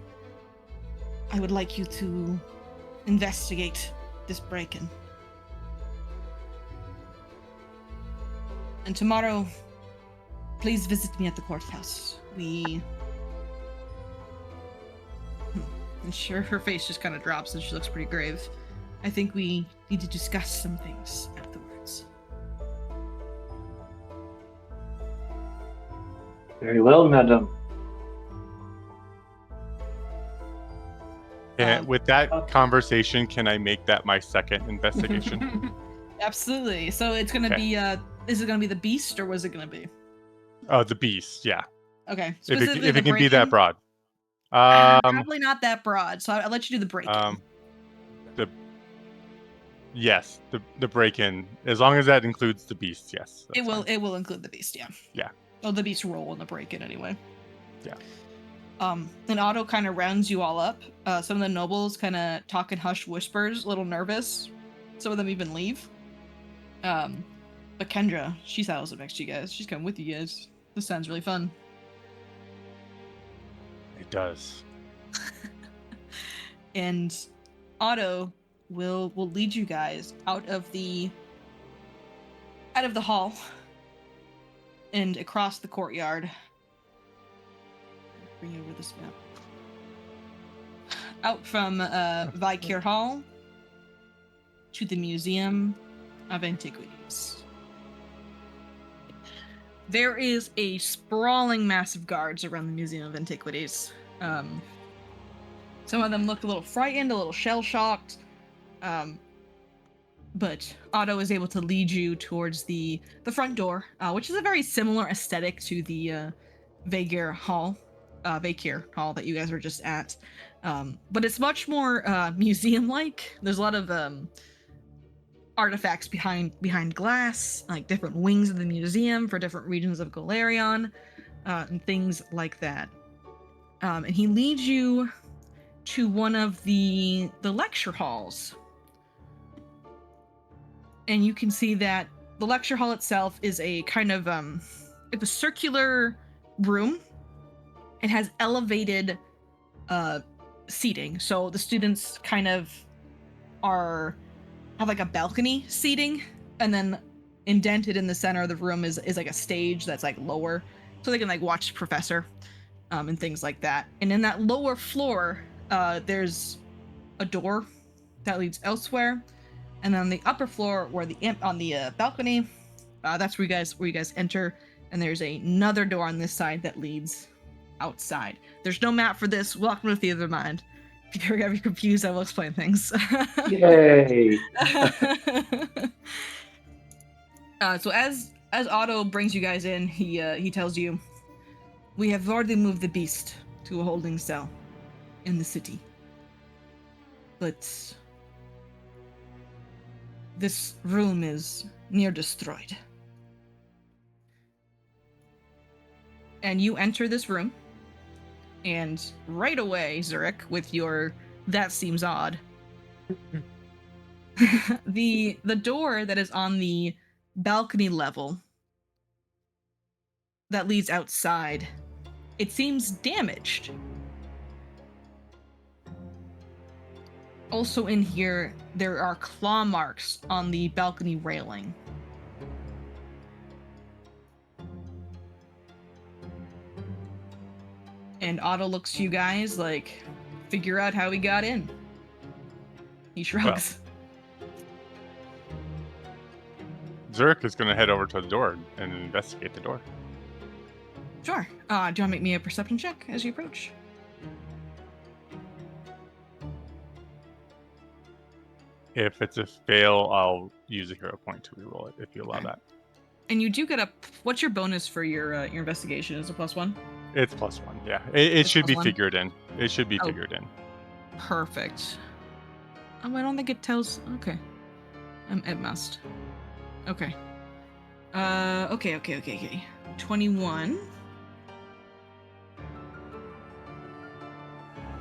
I would like you to investigate this break-in. And tomorrow, please visit me at the courthouse. And sure, her face just kind of drops and she looks pretty grave. I think we need to discuss some things afterwards. Very well, madam. And with that conversation, can I make that my second investigation? Absolutely. So it's gonna Okay. be is it gonna be the beast or was it gonna be? Oh, the beast, yeah. Okay. If it the can be that break-in? broad. Probably not that broad. So I'll let you do the break-in. Yes, the break-in. As long as that includes the beast, yes. It that's will. fine. It will include the beast. Yeah. Yeah. Oh, the beast roll in the break-in anyway. Yeah. And Otto kind of rounds you all up. Some of the nobles kind of talk in hushed whispers, a little nervous. Some of them even leave. But Kendra, she saddles up next to you guys. She's coming with you guys. This sounds really fun. It does. And Otto will lead you guys out of the hall and across the courtyard. Bring over this map. Out from Vikir Hall to the Museum of Antiquities. There is a sprawling mass of guards around the Museum of Antiquities. Some of them look a little frightened, a little shell-shocked. But Otto is able to lead you towards the front door, which is a very similar aesthetic to the Vakir Hall that you guys were just at. But it's much more museum-like. There's a lot of artifacts behind glass, like different wings of the museum for different regions of Galarion, and things like that. And he leads you to one of the lecture halls. And you can see that the lecture hall itself is a kind of it's a circular room. It has elevated seating, so the students kind of have like a balcony seating, and then indented in the center of the room is like a stage that's like lower, so they can like watch the professor and things like that. And in that lower floor, there's a door that leads elsewhere, and on the upper floor, where on the balcony, that's where you guys enter. And there's another door on this side that leads outside. There's no map for this. Welcome to Theater of the Mind. If you're ever confused, I will explain things. Yay! So as Otto brings you guys in, he tells you, we have already moved the beast to a holding cell in the city, but this room is near destroyed. And you enter this room, and right away, Zurich, with your "that seems odd," the door that is on the balcony level that leads outside, it seems damaged. Also in here, there are claw marks on the balcony railing. And Otto looks to you guys like, figure out how he got in. He shrugs. Zurich is going to head over to the door and investigate the door. Sure. Do you want to make me a perception check as you approach? If it's a fail, I'll use a hero point to reroll it, if you allow Okay. that. And you do get what's your bonus for your investigation? Is it +1? It's +1, yeah. It should be +1? figured in. It should be Oh. figured in. Perfect. Oh, I don't think it tells. Okay. It must. Okay. Okay. 21.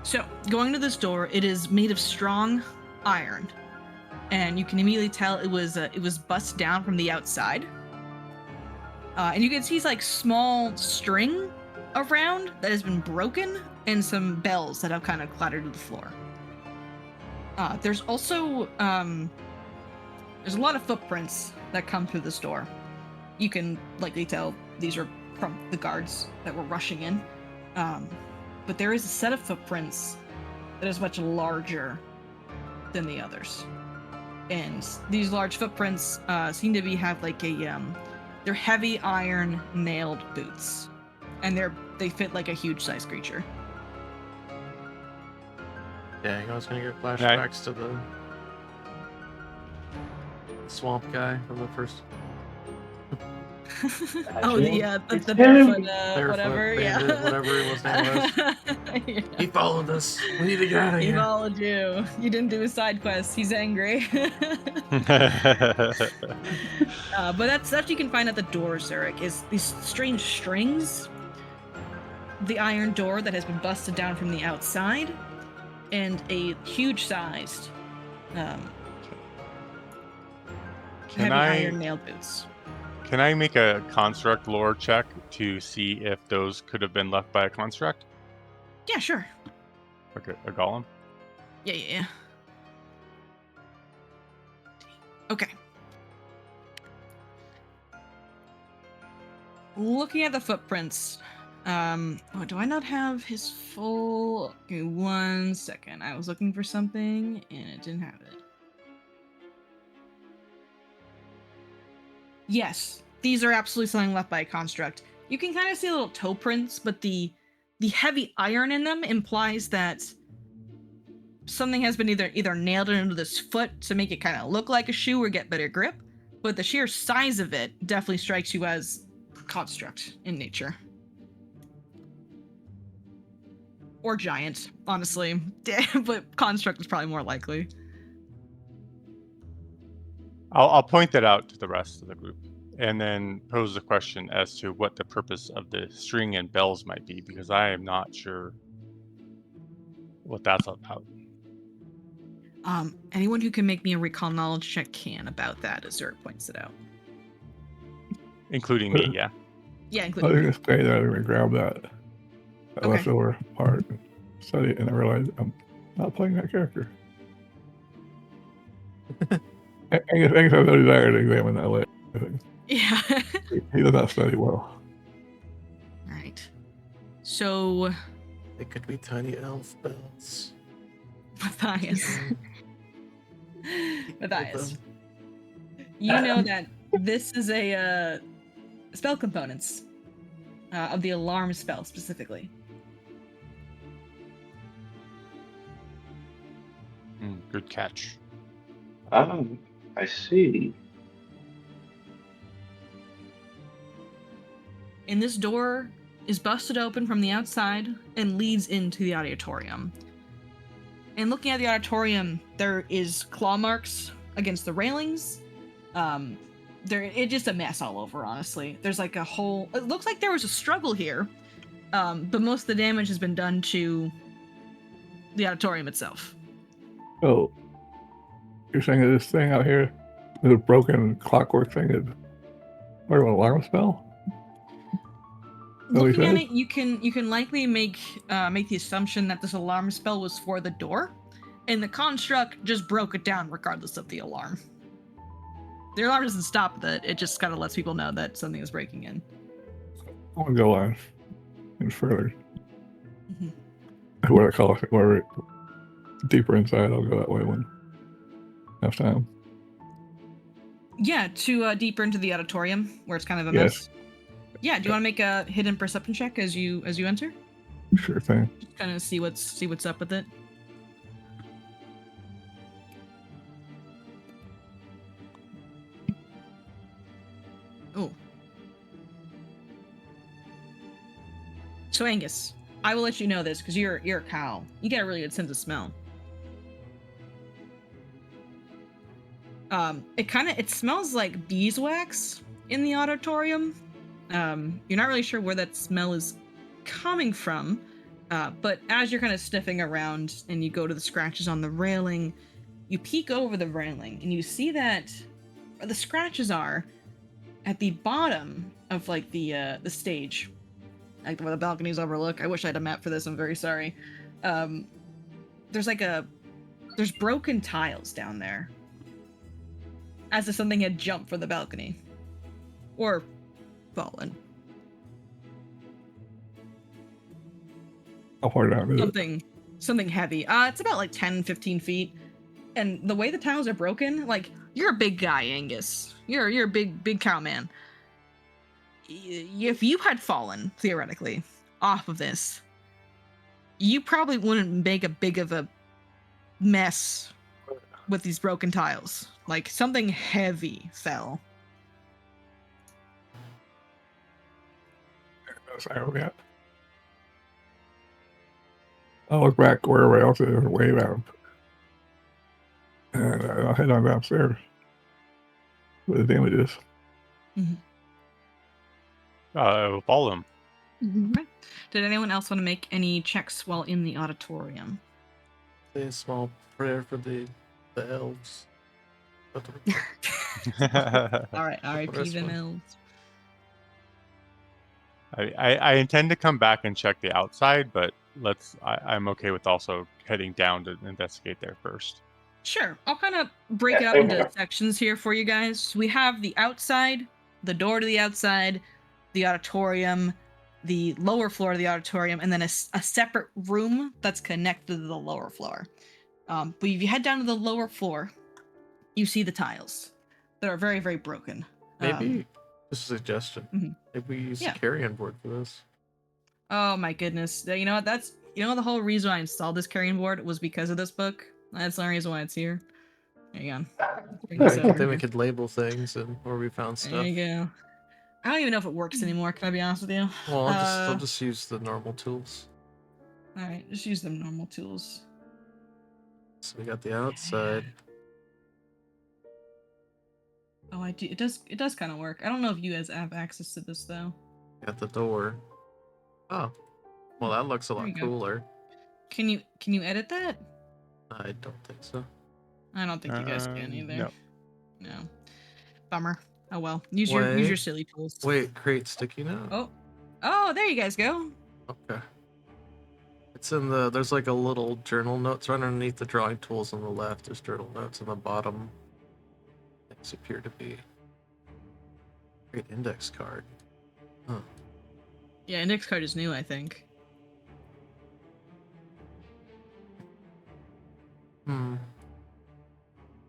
So, going to this door, it is made of strong iron, and you can immediately tell it was bust down from the outside. And you can see like small string around that has been broken, and some bells that have kind of clattered to the floor. There's also there's a lot of footprints that come through this door. You can likely tell these are from the guards that were rushing in. But there is a set of footprints that is much larger than the others. And these large footprints seem to have like they're heavy iron nailed boots. And they fit like a huge sized creature. Dang, I was gonna get flashbacks to the swamp guy from the first Oh, the It's barefoot, Barefoot whatever, bandit, yeah. whatever his name was. Yeah. He followed us. We need to get out of He here. followed you. You didn't do his side quest. He's angry. But that's you can find at the door, Zurich, is these strange strings. The iron door that has been busted down from the outside, and a huge-sized heavy iron nailed boots. Can I make a construct lore check to see if those could have been left by a construct? Yeah, sure. Okay, a golem? Yeah. Okay. Looking at the footprints, do I not have his full... Give me 1 second. I was looking for something, and it didn't have it. Yes, these are absolutely something left by a construct. You can kind of see little toe prints, but the heavy iron in them implies that something has been either nailed into this foot to make it kind of look like a shoe or get better grip, but the sheer size of it definitely strikes you as construct in nature. Or giant, honestly. But construct is probably more likely. I'll point that out to the rest of the group, and then pose a question as to what the purpose of the string and bells might be, because I am not sure what that's about. Anyone who can make me a recall knowledge check can about that, as Zurich points it out. Including me, yeah. Yeah, I was including. going to say that I'm going to grab that Okay. leftover part and study it, and I realized I'm not playing that character. Angus has no desire to examine that later. Yeah. He does not study well. Right. So, They could be tiny elf bells. Matthias. Matthias. Them. You know that this is a spell components of the alarm spell specifically. Good catch. I see. And this door is busted open from the outside and leads into the auditorium. And looking at the auditorium, there is claw marks against the railings. It's just a mess all over, honestly. There's like a whole... It looks like there was a struggle here, but most of the damage has been done to the auditorium itself. Oh, you're saying that this thing out here, this broken clockwork thing, is part of an alarm spell? Looking at it, you can likely make the assumption that this alarm spell was for the door, and the construct just broke it down regardless of the alarm. The alarm doesn't stop that; it just kind of lets people know that something is breaking in. I want to go on and further. Mm-hmm. What I call it, where deeper inside, I'll go that way when I have time. Yeah, to deeper into the auditorium where it's kind of a Yes. mess. Yeah, do you want to make a hidden perception check as you enter? Sure thing. Just kind of see what's up with it. Oh. So Angus, I will let you know this because you're a cow. You get a really good sense of smell. It smells like beeswax in the auditorium. You're not really sure where that smell is coming from, but as you're kind of sniffing around and you go to the scratches on the railing, you peek over the railing and you see that where the scratches are at the bottom of like the stage, like where the balconies overlook. I wish I had a map for this. I'm very sorry. There's broken tiles down there, as if something had jumped from the balcony, or fallen. How far down is it? Something heavy. It's about like 10, 15 feet. And the way the tiles are broken, like, you're a big guy, Angus. You're a big cow man. If you had fallen, theoretically, off of this, you probably wouldn't make a big of a mess with these broken tiles. Like, something heavy fell. I'll look back wherever else there's a wave out. And I'll head on downstairs where the damage is. Follow him. Okay. Did anyone else want to make any checks while in the auditorium? A small prayer for the elves. All right, R.I.P. them elves. I intend to come back and check the outside, but I'm okay with also heading down to investigate there first. Sure. I'll kind of break it up into sections here for you guys. We have the outside, the door to the outside, the auditorium, the lower floor of the auditorium, and then a separate room that's connected to the lower floor. But if you head down to the lower floor, you see the tiles that are very, very broken. Maybe just a suggestion. Mm-hmm. Maybe we use a carrion board for this. Oh my goodness! You know what? The whole reason I installed this carrion board was because of this book. That's the only reason why it's here. There you go. Then we could label things and where we found stuff. There you go. I don't even know if it works anymore. Can I be honest with you? Well, I'll just use the normal tools. All right, just use them normal tools. So we got the outside. Oh, I do. It does kind of work. I don't know if you guys have access to this though. Got the door. Oh, well, that looks a There lot you go. cooler. Can you edit that? I don't think so. I don't think you guys can either. No. No. Bummer. Oh well. Use your Wait. silly tools. Wait, create sticky note. Oh, there you guys go. Okay. It's in the. There's like a little journal notes right underneath the drawing tools on the left. There's journal notes on the bottom. Things appear to be. Great index card. Huh. Yeah, index card is new, I think. Hmm.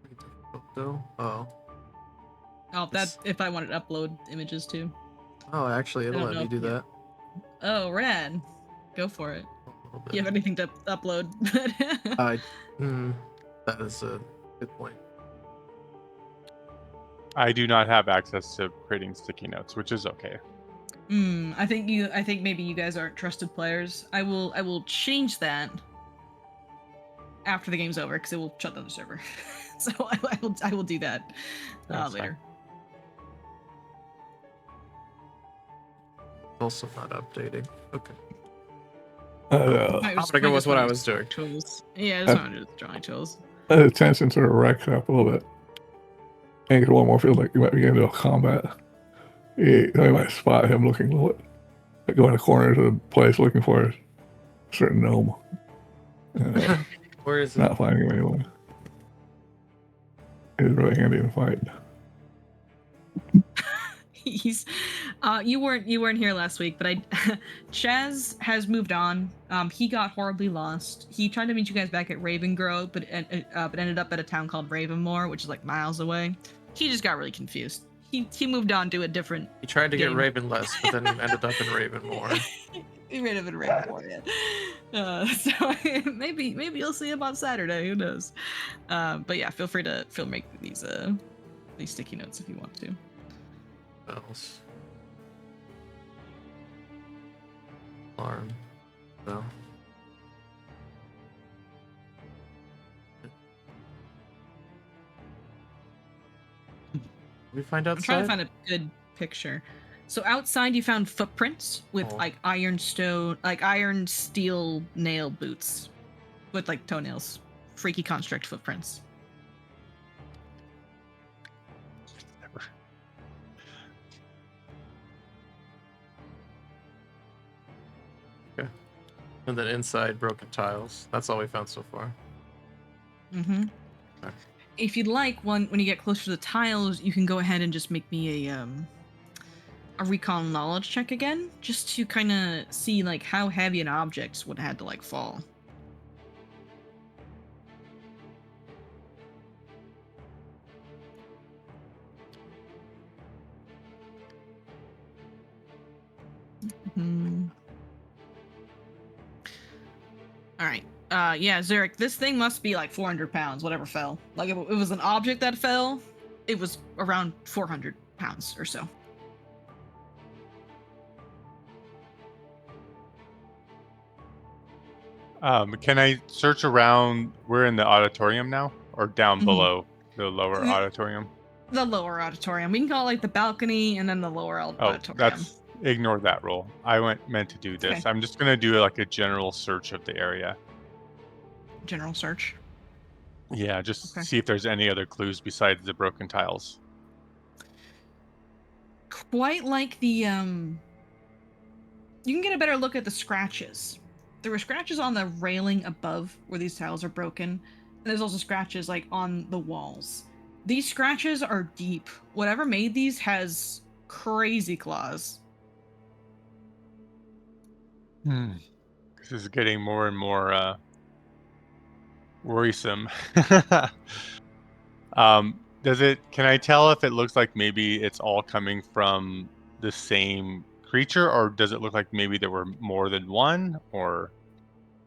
Pretty difficult though. Oh. Oh, that's if I wanted to upload images too. Oh, actually, it'll don't let know me if do you- that. Oh, rad. Go for it. A little Do you bit. have anything to upload? That is a good point. I do not have access to creating sticky notes, which is okay. I think maybe you guys aren't trusted players. I will change that after the game's over because it will shut down the server. So I will do that That's later. Also not updating. Okay. Might I'm gonna go with just what I wanna was doing. Tools. Yeah, I just want to do the drawing tools. Attention sort of wrecks up a little bit. Angus one more feels like you might be getting into a combat. You might spot him looking a little bit. Go in the corners of the place looking for a certain gnome. Where is it? Not finding him anywhere. He's really handy in a fight. He's you weren't here last week, but Chaz has moved on. He got horribly lost. He tried to meet you guys back at Raven Grove, but ended up at a town called Ravenmore, which is like miles away. He just got really confused. He moved on to a different. He tried to get game. Ravenless, but then ended up in Ravenmore. He ran up in Ravenmore, yeah. So maybe you'll see him on Saturday. Who knows? But yeah, feel free to make these sticky notes if you want to. Else. Alarm. No. We find I'm trying outside. to find a good picture. So outside, you found footprints with Oh. like iron steel nail boots with like toenails, freaky construct footprints. Never. And then inside, broken tiles. That's all we found so far. Mm-hmm. Okay. If you'd like, when you get closer to the tiles, you can go ahead and just make me a recon knowledge check again, just to kind of see like how heavy an object would have had to like fall. Hmm. All right. Yeah, Zurich, this thing must be like 400 pounds, whatever fell. Like, if it was an object that fell, it was around 400 pounds or so. Can I search around? We're in the auditorium now, or down Mhm. below the lower Mhm. auditorium? The lower auditorium. We can call it like the balcony and then the lower Oh, auditorium. ignore that roll. I meant to do this. Okay. I'm just gonna do like a general search of the area. General search. Yeah, just Okay. see if there's any other clues besides the broken tiles. Quite like the you can get a better look at the scratches. There were scratches on the railing above where these tiles are broken, and there's also scratches like on the walls. These scratches are deep. Whatever made these has crazy claws. This is getting more and more worrisome. Can I tell if it looks like maybe it's all coming from the same creature, or does it look like maybe there were more than one, or?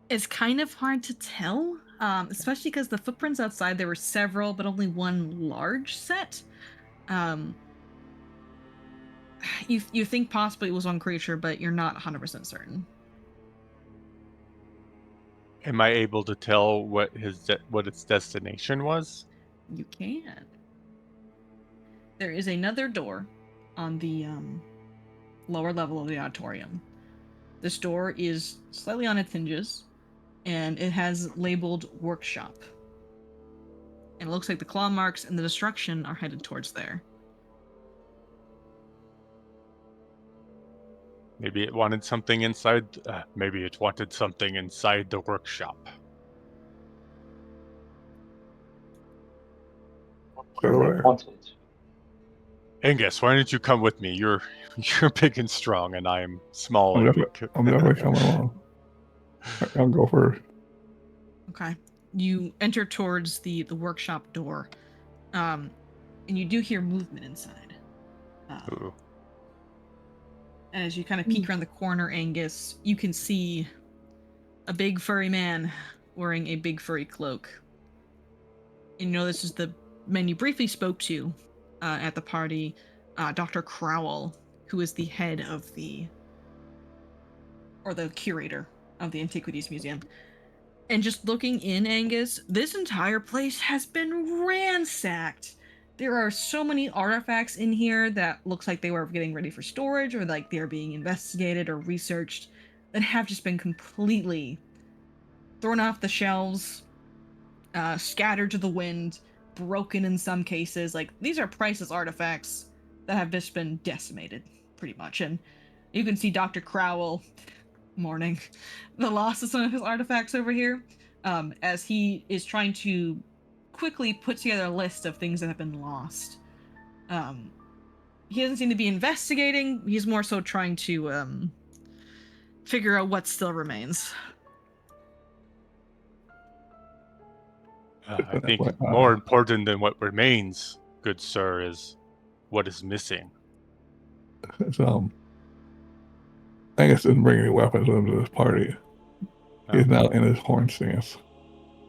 It's kind of hard to tell, especially because the footprints outside, there were several, but only one large set. You think possibly it was one creature, but you're not 100% certain. Am I able to tell what what its destination was? You can. There is another door on the lower level of the auditorium. This door is slightly on its hinges, and it has labeled workshop. And it looks like the claw marks and the destruction are headed towards there. Maybe it wanted something inside. Maybe it wanted something inside the workshop. Sure. Wanted. Angus, why don't you come with me? You're big and strong, and I am small I'm and definitely weak. coming along. I'll go first. Okay. You enter towards the workshop door, and you do hear movement inside. Ooh. And as you kind of peek around the corner, Angus, you can see a big furry man wearing a big furry cloak. And you know this is the man you briefly spoke to at the party, Dr. Crowell, who is the head of the curator of the Antiquities Museum. And just looking in, Angus, this entire place has been ransacked. There are so many artifacts in here that looks like they were getting ready for storage or like they're being investigated or researched that have just been completely thrown off the shelves, scattered to the wind, broken in some cases. Like, these are priceless artifacts that have just been decimated, pretty much. And you can see Dr. Crowell mourning the loss of some of his artifacts over here, as he is trying to quickly put together a list of things that have been lost. He doesn't seem to be investigating. He's more so trying to figure out what still remains. I think more important than what remains, good sir, is what is missing. So, Angus didn't bring any weapons into this party. He's now in his horn stance.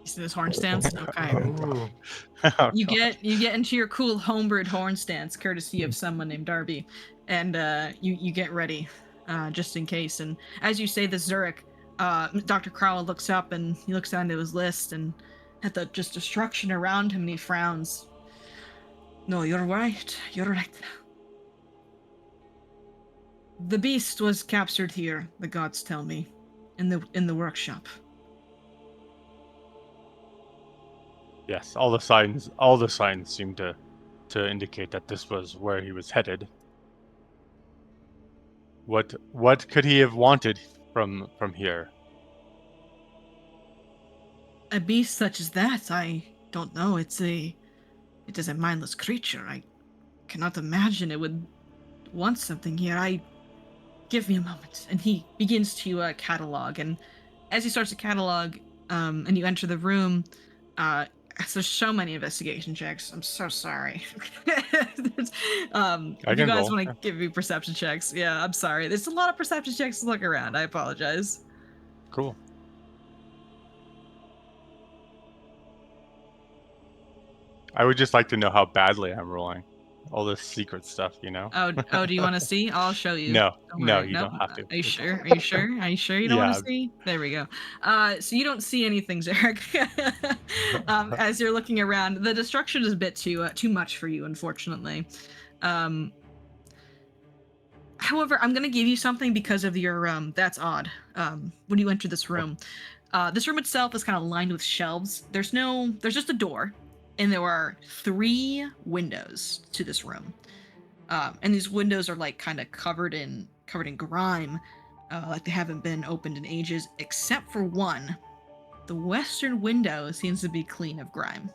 He's in his horn stance? Okay. Ooh. You get into your cool homebrewed horn stance, courtesy of someone named Darbee, and you get ready, just in case. And as you say this, Zurich, Dr. Crowell looks up and he looks down to his list and at the just destruction around him, and he frowns. No, you're right. You're right. The beast was captured here, the gods tell me, in the workshop. Yes, all the signs seem to indicate that this was where he was headed. What could he have wanted from here? A beast such as that, I don't know. It is a mindless creature. I cannot imagine it would want something here. Give me a moment. And he begins to catalog. And as he starts to catalog, and you enter the room, there's so many investigation checks. I'm so sorry. If you guys want to give me perception checks, yeah, I'm sorry. There's a lot of perception checks to look around. I apologize. Cool. I would just like to know how badly I'm rolling. All this secret stuff, you know? Oh, do you want to see? I'll show you. No, Don't no, worry. you don't have to. Are you sure? Are you sure? Are you sure you don't want Yeah. to see? There we go. So you don't see anything, Zarek. As you're looking around, the destruction is a bit too much for you, unfortunately. However, I'm gonna give you something because of your that's odd. When you enter this room, this room itself is kind of lined with shelves. There's just a door, and there are 3 windows to this room. And these windows are like kind of covered in grime, like they haven't been opened in ages, except for one. The western window seems to be clean of grime,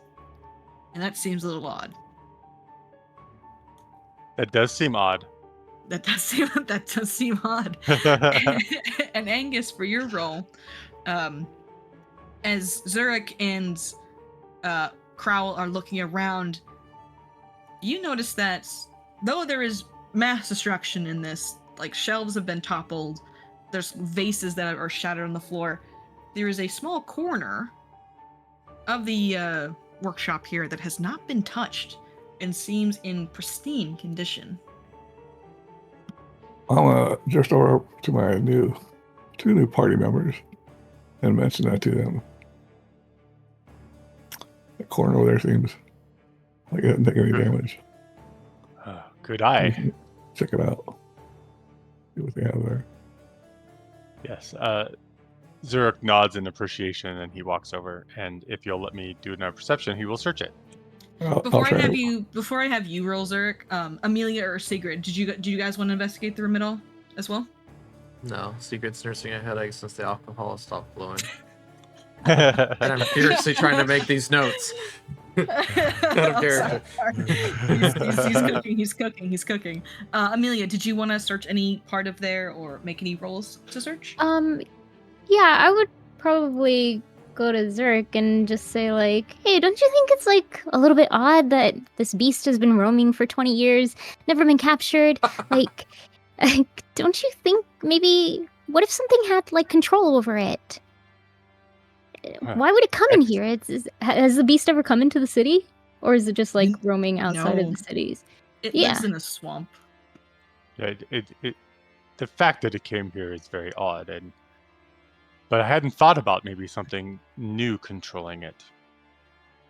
and that seems a little odd. That does seem odd. That does seem odd. And Angus, for your role, as Zurich and Crowell are looking around, you notice that though there is mass destruction in this, like shelves have been toppled, there's vases that are shattered on the floor, there is a small corner of the workshop here that has not been touched and seems in pristine condition. I'm just over to my 2 new party members. and mention that to them. The corner over there seems like it doesn't take any damage. Good eye. Check it out. See what they have there. Yes. Zurich nods in appreciation and he walks over. And if you'll let me do another perception, he will search it. I'll Before try I have you roll, Zurich, Amelia or Sigrid, do you guys want to investigate the room at all as well? No, Secret's nursing a headache since the alcohol stopped flowing. And I'm furiously trying to make these notes. Out of character. He's cooking. Amelia, did you want to search any part of there or make any rolls to search? Yeah, I would probably go to Zurich and just say like, hey, don't you think it's like a little bit odd that this beast has been roaming for 20 years, never been captured? like, don't you think maybe, what if something had like control over it? Why would it come in here? Has the beast ever come into the city? Or is it just like roaming outside of the cities? It lives in a swamp. Yeah, the fact that it came here is very odd, but I hadn't thought about maybe something new controlling it.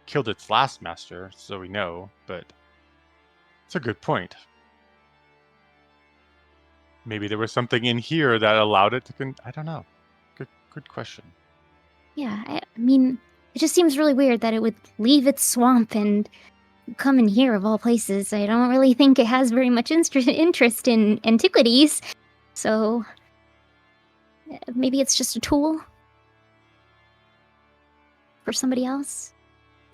Killed its last master, so we know, but it's a good point. Maybe there was something in here that allowed it to I don't know. Good question. Yeah, I mean, it just seems really weird that it would leave its swamp and come in here of all places. I don't really think it has very much interest in antiquities, so maybe it's just a tool for somebody else.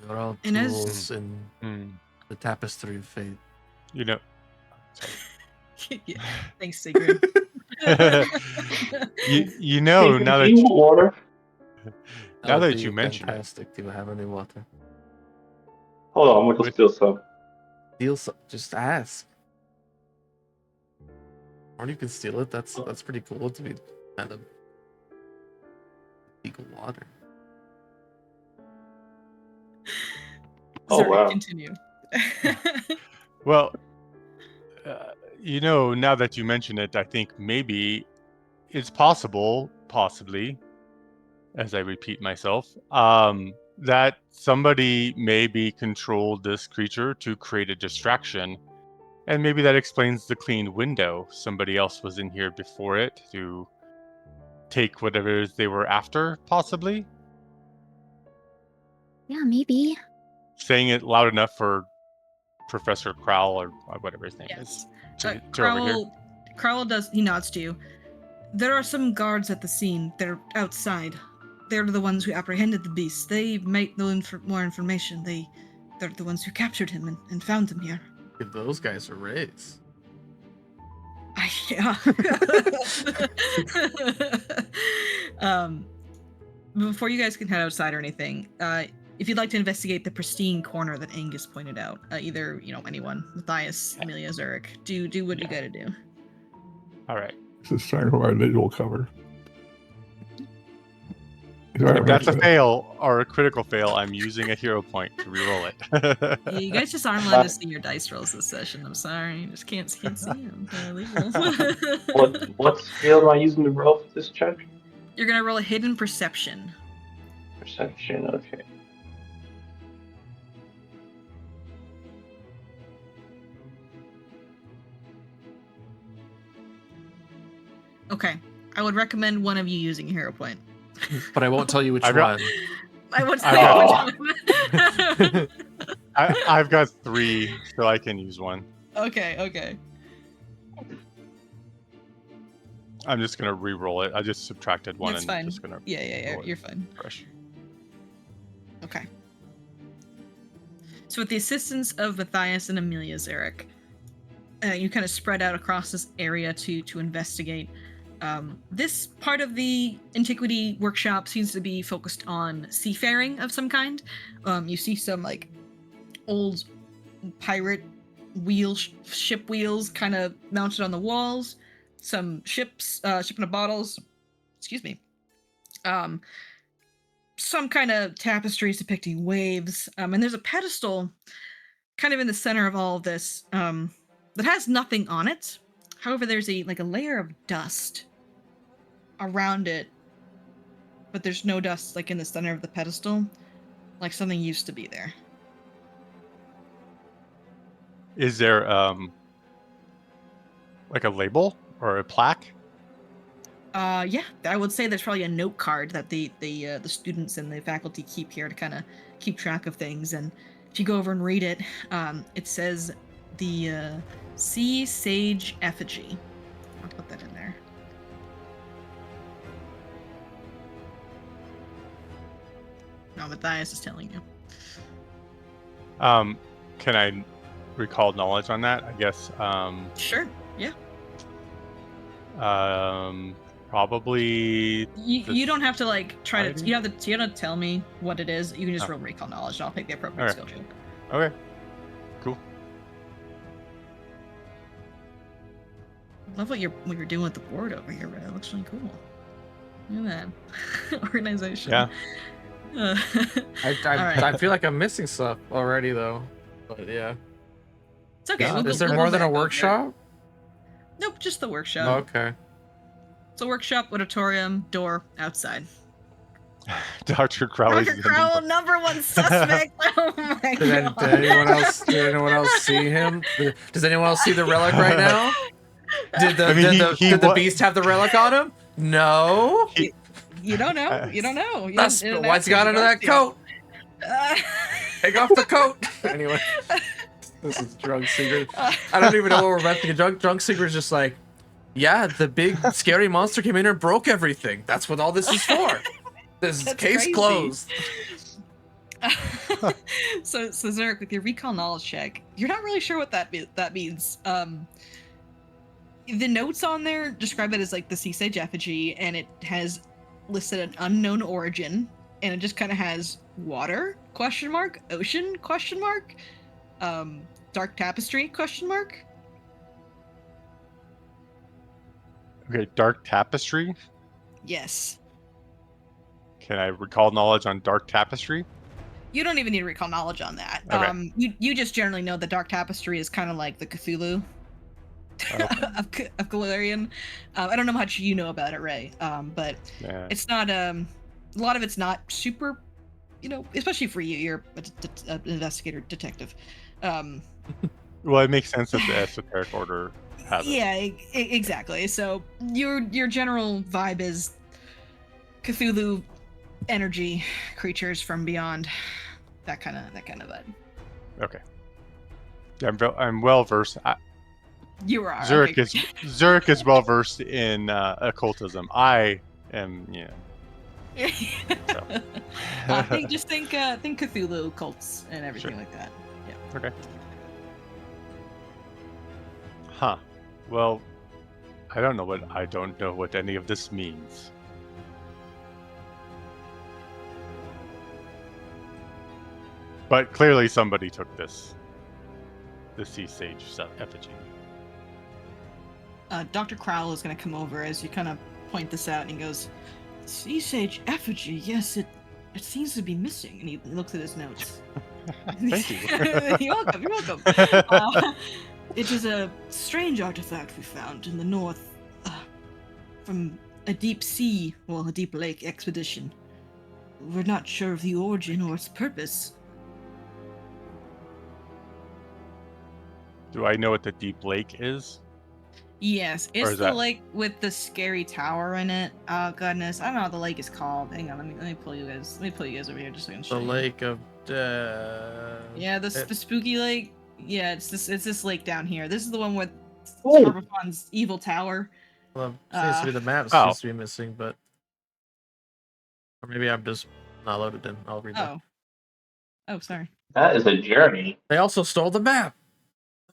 They're all And as- tools in the tapestry of fate. You know, Yeah. Thanks, Sigrid. you know, Hey, now do that you you, want water? now would that be you mention it, fantastic. Do you have any water? Hold on, I'm gonna go steal some. Steal some. Just ask. Or you can steal it. That's pretty cool to be kind of legal water. Oh, Zurich, wow. continue. well, you know, now that you mention it, I think maybe it's possibly, as I repeat myself, that somebody maybe controlled this creature to create a distraction. And maybe that explains the clean window. Somebody else was in here before it to take whatever they were after, possibly. Yeah, maybe. Saying it loud enough for Professor Crowell or whatever his name is to overhear. Crowell he nods to you. There are some guards at the scene. They're outside. They're the ones who apprehended the beast. They might know more information. They're the ones who captured him and found him here. Give those guys a raise. Yeah. Before you guys can head outside or anything, if you'd like to investigate the pristine corner that Angus pointed out, either anyone, Matthias, Amelia, Zurich, do what you gotta do. All right. This is trying for our visual cover. If that's a fail or a critical fail, I'm using a hero point to reroll it. Yeah, you guys just aren't allowed to see your dice rolls this session. I'm sorry, you just can't see them. They're illegal. What skill am I using to roll for this check? You're gonna roll a hidden perception. Perception, okay. Okay, I would recommend one of you using a hero point. But I won't tell you which I got- one. I would say which one. I've got 3, so I can use one. Okay. I'm just gonna re-roll it. I just subtracted one That's and fine. just gonna Yeah, roll it you're fine. fresh. Okay. So with the assistance of Matthias and Amelia Zurich, you kind of spread out across this area to investigate. This part of the antiquity workshop seems to be focused on seafaring of some kind. You see some like old pirate ship wheels kind of mounted on the walls, some ships, ship in a bottles, excuse me. Some kind of tapestries depicting waves, and there's a pedestal kind of in the center of all of this that has nothing on it. However, there's a layer of dust around it, but there's no dust like in the center of the pedestal, like something used to be there. Is there like a label or a plaque? Yeah, I would say there's probably a note card that the students and the faculty keep here to kind of keep track of things. And if you go over and read it, it says the Sea Sage Effigy. I'll put that in there. No, Matthias is telling you. Can I recall knowledge on that? I guess. Sure. Yeah. Probably. You don't have to like try to. Society? You don't have to tell me what it is. You can just Oh. roll recall knowledge, and I'll pick the appropriate Okay. skill check. Okay. Cool. Love what you're doing with the board over here, Red. It looks really cool. Look at that organization. Yeah. I feel like I'm missing stuff already though. But yeah. It's okay. Yeah. we'll Is go- there we'll more go than a back over it. workshop? Nope, just the workshop. Okay. It's a workshop, auditorium, door, outside. Dr. Crowley's Dr. Crowell, #1 suspect. Oh my Did god. anyone else see him? Does anyone else see the relic right now? Did the I mean, did the beast have the relic on him? No. You don't know. You don't know. You That's didn't what's ask got him. under that coat. Uh, Take off the coat. Anyway, this is drunk secret. I don't even know what we're about to get. Drunk secret's just like, yeah, the big scary monster came in here and broke everything. That's what all this is for. This That's case crazy. closed. so Zurich, with your recall knowledge check, you're not really sure what that means. The notes on there describe it as like the Sea Sage effigy, and it has listed an unknown origin, and it just kind of has water ? Ocean ? Dark tapestry ? Okay, dark tapestry. Yes. Can I recall knowledge on dark tapestry? You don't even need to recall knowledge on that. Okay. You just generally know the Dark Tapestry is kind of like the Cthulhu of Galarian. I don't know how much you know about it, Ray, but Yeah. it's not. A lot of it's not super, especially for you. You're an investigator detective. Well, it makes sense that the esoteric order has it. Yeah, exactly. So your general vibe is Cthulhu energy creatures from beyond, that kind of vibe. Okay. Yeah, I'm well versed. You are. Zurich okay. is well versed in occultism. I am, So. think Cthulhu cults and everything Sure. like that. Yeah. Okay. Huh. Well, I don't know what any of this means. But clearly somebody took the Sea Sage effigy. Dr. Crowell is going to come over as you kind of point this out, and he goes, "Sea Sage effigy, yes, it seems to be missing." And he looks at his notes. Thank you. You're welcome. It is a strange artifact we found in the north from a deep lake expedition. We're not sure of the origin or its purpose. Do I know what the deep lake is? Yes, Or it's is the that- lake with the scary tower in it. Oh goodness, I don't know what the lake is called. Hang on, let me pull you guys. Let me pull you guys over here just so I can show The you. Lake of Death. Yeah, the spooky lake. Yeah, it's this lake down here. This is the one with Oh. Tarbafon's evil tower. Well, seems to be the map Oh. seems to be missing, but or maybe I'm just not loaded in. I'll read that. Oh, sorry. That is a journey. They also stole the map.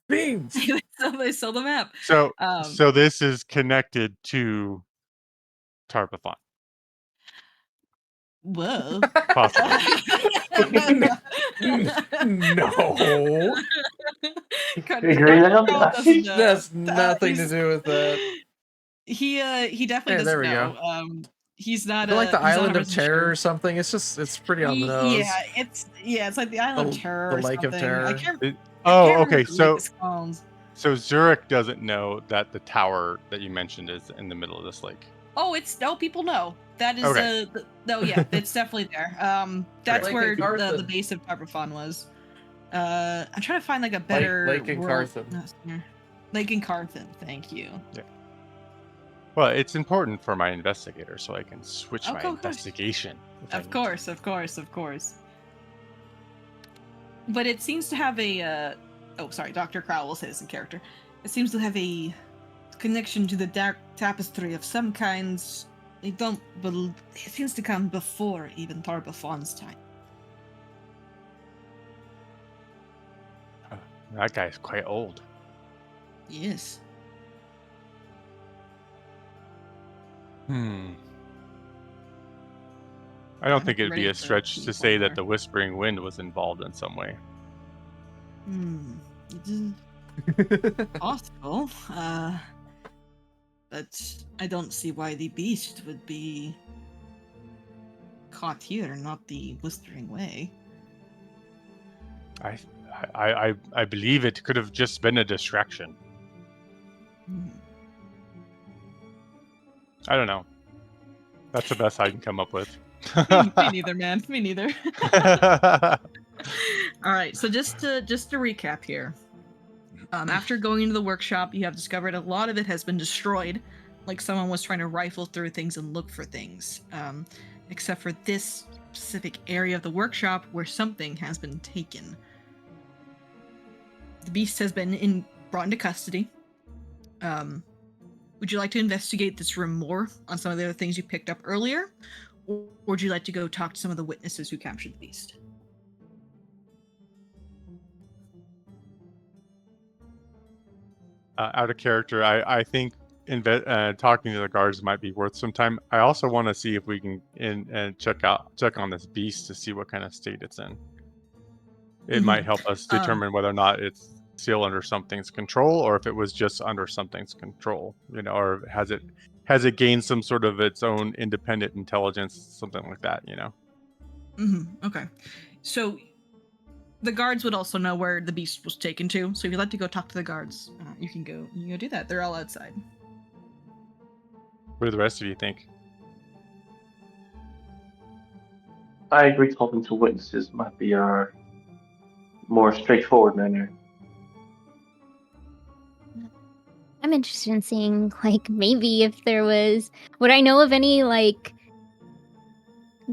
Beans. So they stole the map. So Um, so this is connected to Tarbathon. Whoa. Possibly. No. Figuring it out. That's nothing to do with that. He definitely Yeah, doesn't there we know. go. He's not I feel like the he's not Island of 100% Terror sure. or something. It's pretty on the nose. Yeah, it's like the Island of The- Terror. the or Lake of something. Terror. I can't Oh, remember okay. what the lake is called. So Zurich doesn't know that the tower that you mentioned is in the middle of this lake. People know. That is Okay. it's definitely there. That's Lake where in the Carthon. base of Darbee was. I'm trying to find like a better Lake in world- Carthon. no, here. Lake in Carthon, thank you. Well, it's important for my investigator, so I can switch Oh, my of course. investigation. If I Of need course, of course, of course. But it seems to have a oh sorry, Dr. Crowell will say this in character. It seems to have a connection to the dark tapestry of some kinds. It seems to come before even Tarbafon's time. to. That guy's quite old. Yes. I don't think it'd be ready a for stretch to people say that more. the Whispering Wind was involved in some way. It is possible. But I don't see why the beast would be caught here, not the Blistering Way. I believe it could have just been a distraction. I don't know. That's the best I can come up with. Me neither, man. Me neither. All right. So just to recap here. After going into the workshop, you have discovered a lot of it has been destroyed, like someone was trying to rifle through things and look for things. Except for this specific area of the workshop where something has been taken. The beast has been brought into custody. Would you like to investigate this room more on some of the other things you picked up earlier? Or would you like to go talk to some of the witnesses who captured the beast? Out of character, I think talking to the guards might be worth some time. I also want to see if we can check on this beast to see what kind of state it's in. It might help us determine whether or not it's still under something's control, or if it was just under something's control, or has it gained some sort of its own independent intelligence, something like that, Okay. So the guards would also know where the beast was taken to. So if you'd like to go talk to the guards, you can go do that. They're all outside. What do the rest of you think? I agree talking to witnesses might be our more straightforward manner. I'm interested in seeing, like, maybe if there was... Would I know of any, like,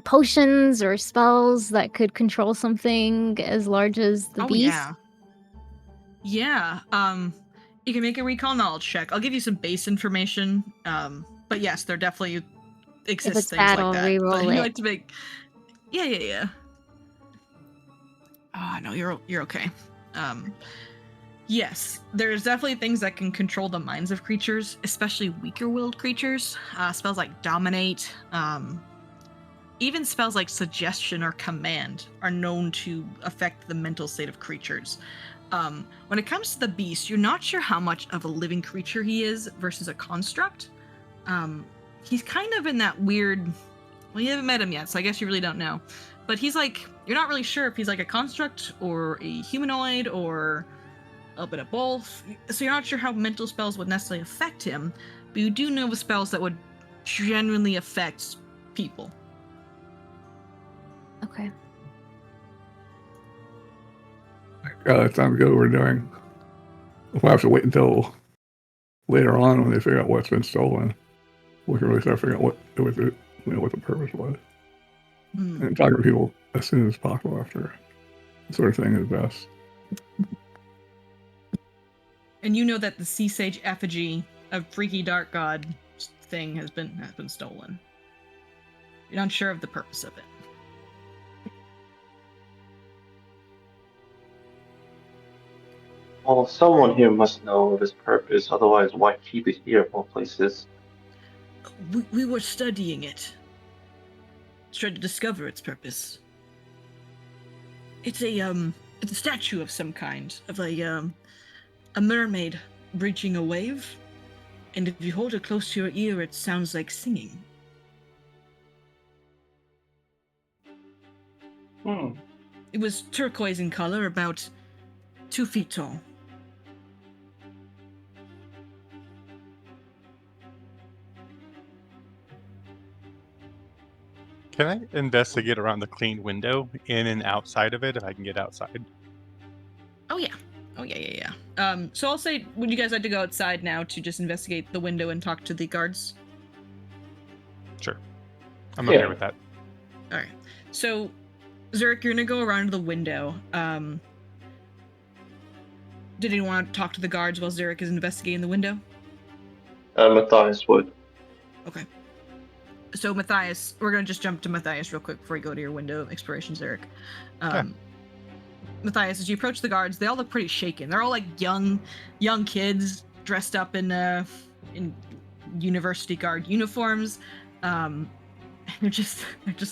potions or spells that could control something as large as the beast? Yeah. You can make a recall knowledge check. I'll give you some base information. But yes, there definitely exist things bad, like I'll that. re-roll But you it. like to make... Yeah. Oh, no, you're okay. Yes, there's definitely things that can control the minds of creatures, especially weaker-willed creatures. Spells like Dominate, even spells like Suggestion or Command are known to affect the mental state of creatures. When it comes to the beast, you're not sure how much of a living creature he is versus a construct. He's kind of in that weird... Well, you haven't met him yet, so I guess you really don't know. But he's like... You're not really sure if he's like a construct or a humanoid or a bit of both. So you're not sure how mental spells would necessarily affect him, but you do know of spells that would genuinely affect people. Okay. That sounds good. We're doing. If we have to wait until later on when they figure out what's been stolen, we can really start figuring out what it was, what the purpose was, and talking to people as soon as possible after that sort of thing is best. And you know that the sea sage effigy of freaky dark god thing has been stolen. You're not sure of the purpose of it. Well, someone here must know of its purpose, otherwise why keep it here of all places? We were studying it. Trying to discover its purpose. It's a statue of some kind, of a mermaid breaching a wave. And if you hold it close to your ear, it sounds like singing. It was turquoise in color, about 2 feet tall. Can I investigate around the clean window, in and outside of it, if I can get outside? Oh yeah. So I'll say, would you guys like to go outside now to just investigate the window and talk to the guards? Sure. I'm okay Yeah. with that. All right. So, Zurich, you're gonna go around to the window. Did anyone want to talk to the guards while Zurich is investigating the window? Matthias would. Okay. So Matthias, we're gonna just jump to Matthias real quick before you go to your window of exploration, Zurich. Matthias, as you approach the guards, they all look pretty shaken. They're all like young kids dressed up in university guard uniforms. They're just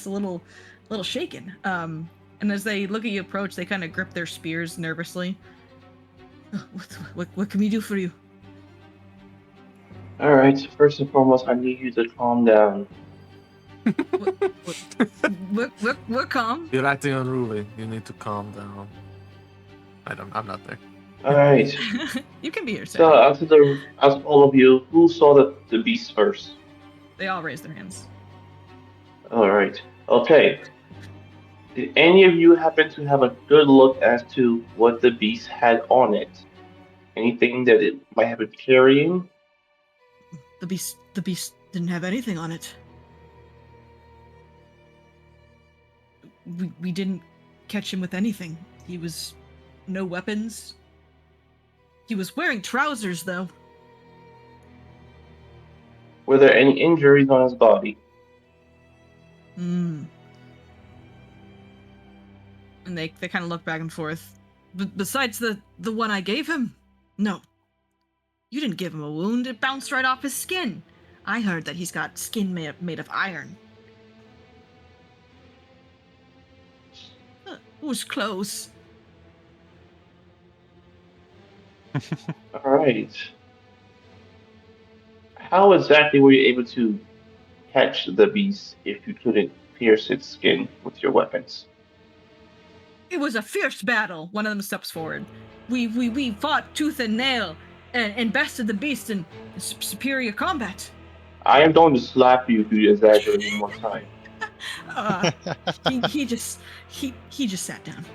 a little shaken. And as they look at you approach, they kind of grip their spears nervously. What can we do for you? All right. First and foremost, I need you to calm down. We're calm. You're acting unruly. You need to calm down. I'm not there. All right. You can be here, So, sir. out of all of you, who saw the beast first? They all raise their hands. All right. Okay. Did any of you happen to have a good look as to what the beast had on it? Anything that it might have been carrying? The beast didn't have anything on it. We didn't catch him with anything. He was no weapons. He was wearing trousers though. Were there any injuries on his body? And they kind of look back and forth. Besides the one I gave him? No. You didn't give him a wound. It bounced right off his skin. I heard that he's got skin made of iron. It was close. All right. How exactly were you able to catch the beast if you couldn't pierce its skin with your weapons? It was a fierce battle. One of them steps forward. We fought tooth and nail and bested the beast in superior combat. I am going to slap you if you exaggerate one more time. He just sat down.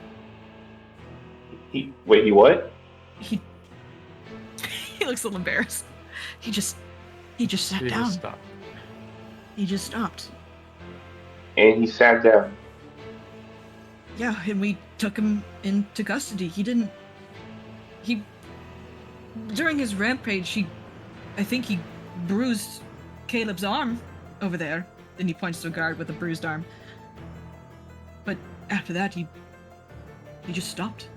He what? He looks a little embarrassed. He just sat down. Stop. He just stopped. And he sat down. Yeah, and we took him into custody. During his rampage, I think he bruised Caleb's arm over there. Then he points to a guard with a bruised arm. But after that, he just stopped.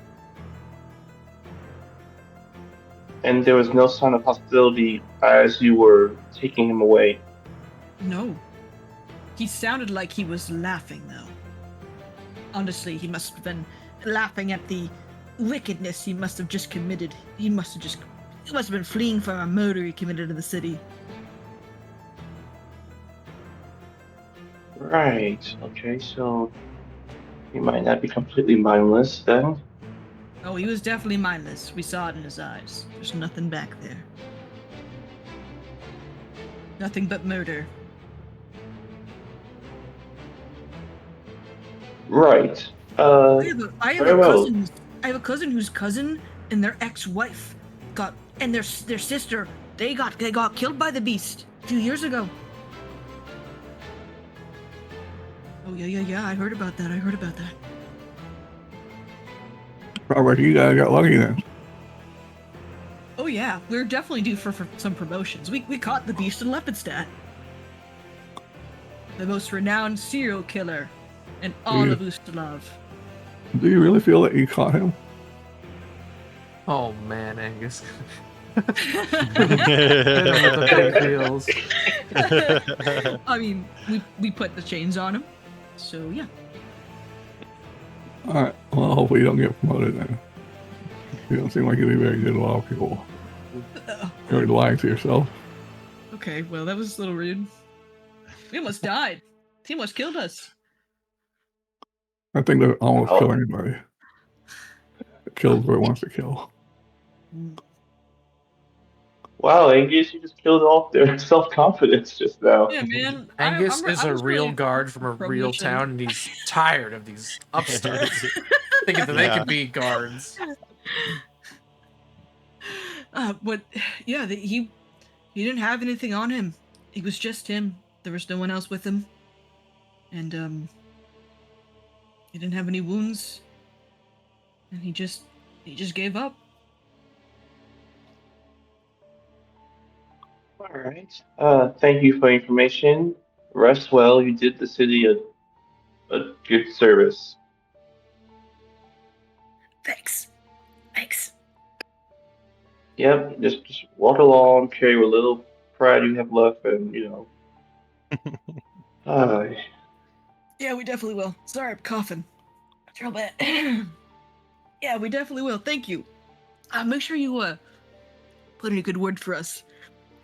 And there was no sign of hostility as you were taking him away. No. He sounded like he was laughing, though. Honestly, he must have been laughing at the wickedness he must have just committed. He must have been fleeing from a murder he committed in the city. Right. Okay, so he might not be completely mindless then. Oh, he was definitely mindless. We saw it in his eyes. There's nothing back there. Nothing but murder. Right. I have very well. a cousin whose cousin and their ex-wife and their sister, they got killed by the beast a few years ago. Oh yeah, I heard about that. Robert, you guys got lucky then. Oh yeah, we're definitely due for some promotions. We caught the beast in Lepidstadt. The most renowned serial killer in all of Ustalav. Do you really feel that you caught him? Oh man, Angus. I mean, we put the chains on him. So yeah. Alright, well, hopefully you don't get promoted then. You don't seem like you'd be very good with a lot of people. You're lying to yourself. Okay, well, that was a little rude. We almost died. He almost killed us. I think they almost kill anybody. It kills where it wants to kill. Wow, Angus, you just killed off their self-confidence just now. Yeah, man. Angus is I a was real really guard from a real promotion. town, and he's tired of these upstarts thinking that they Yeah. could be guards. But yeah, he didn't have anything on him. It was just him. There was no one else with him, and he didn't have any wounds, and he just gave up. All right. Thank you for the information. Rest well. You did the city a good service. Thanks. Yep. Just walk along, carry what little pride you have left, and uh, Yeah, we definitely will. Sorry, I'm coughing. Real bad. Yeah, we definitely will. Thank you. Make sure you put in a good word for us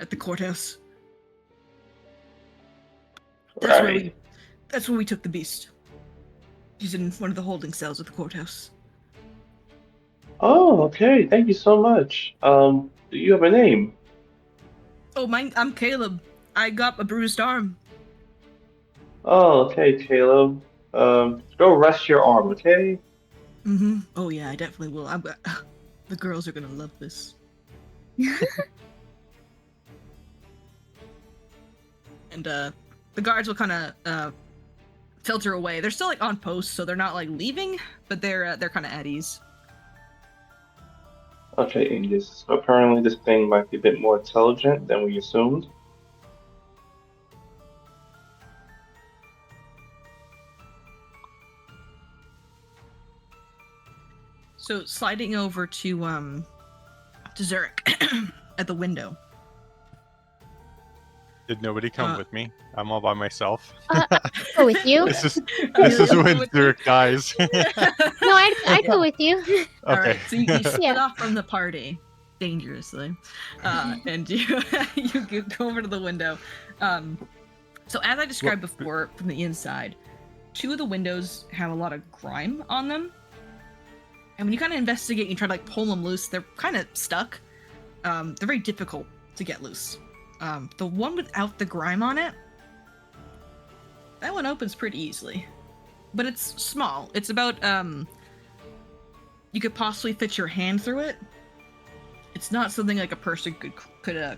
at the courthouse. That's right. where we took the beast. He's in one of the holding cells at the courthouse. Oh, okay. Thank you so much. Do you have a name? Oh, I'm Caleb. I got a bruised arm. Oh, okay, Caleb. Go rest your arm, okay? Mm-hmm. Oh yeah, I definitely will. The girls are gonna love this. And the guards will kind of filter away. They're still like on post, so they're not like leaving, but they're kind of at ease. Okay, Angus. So apparently this thing might be a bit more intelligent than we assumed. So sliding over to Zurich at the window. Did nobody come with me? I'm all by myself. Go with you. This is when Zurich dies. No, I'd go with you. All right, Okay. so you split Yeah. off from the party dangerously, and you go over to the window. So as I described before, from the inside, 2 of the windows have a lot of grime on them, and when you kind of investigate, and you try to like pull them loose. They're kind of stuck. They're very difficult to get loose. The one without the grime on it, that one opens pretty easily, but it's small. It's about you could possibly fit your hand through it. It's not something like a person could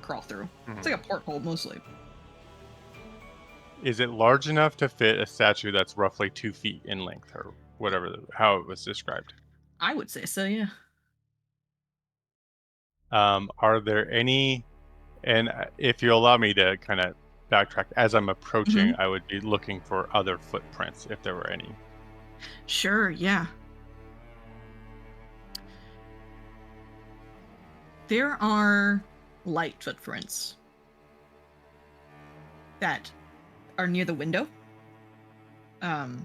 crawl through. It's like a porthole mostly. Is it large enough to fit a statue that's roughly 2 feet in length, or whatever how it was described? I would say so, yeah. Are there any? And if you allow me to kind of backtrack, as I'm approaching, I would be looking for other footprints if there were any. Sure, yeah. There are light footprints that are near the window. And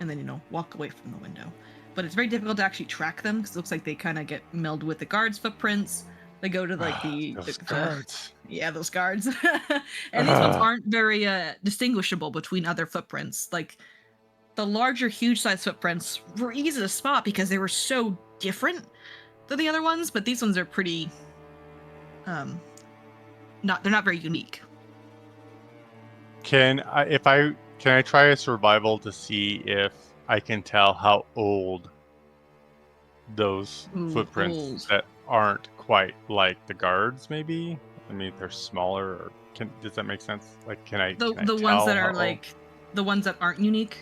then, walk away from the window. But it's very difficult to actually track them because it looks like they kind of get melded with the guards' footprints. They go to like Those guards. Yeah, those guards. And these ones aren't very distinguishable between other footprints. Like the larger, huge size footprints were easy to spot because they were so different than the other ones, but these ones are pretty they're not very unique. Can I try a survival to see if I can tell how old those footprints old. that aren't quite like the guards maybe? I mean, they're smaller. Or does that make sense? Like, can I The tell ones that how are old? like the ones that aren't unique?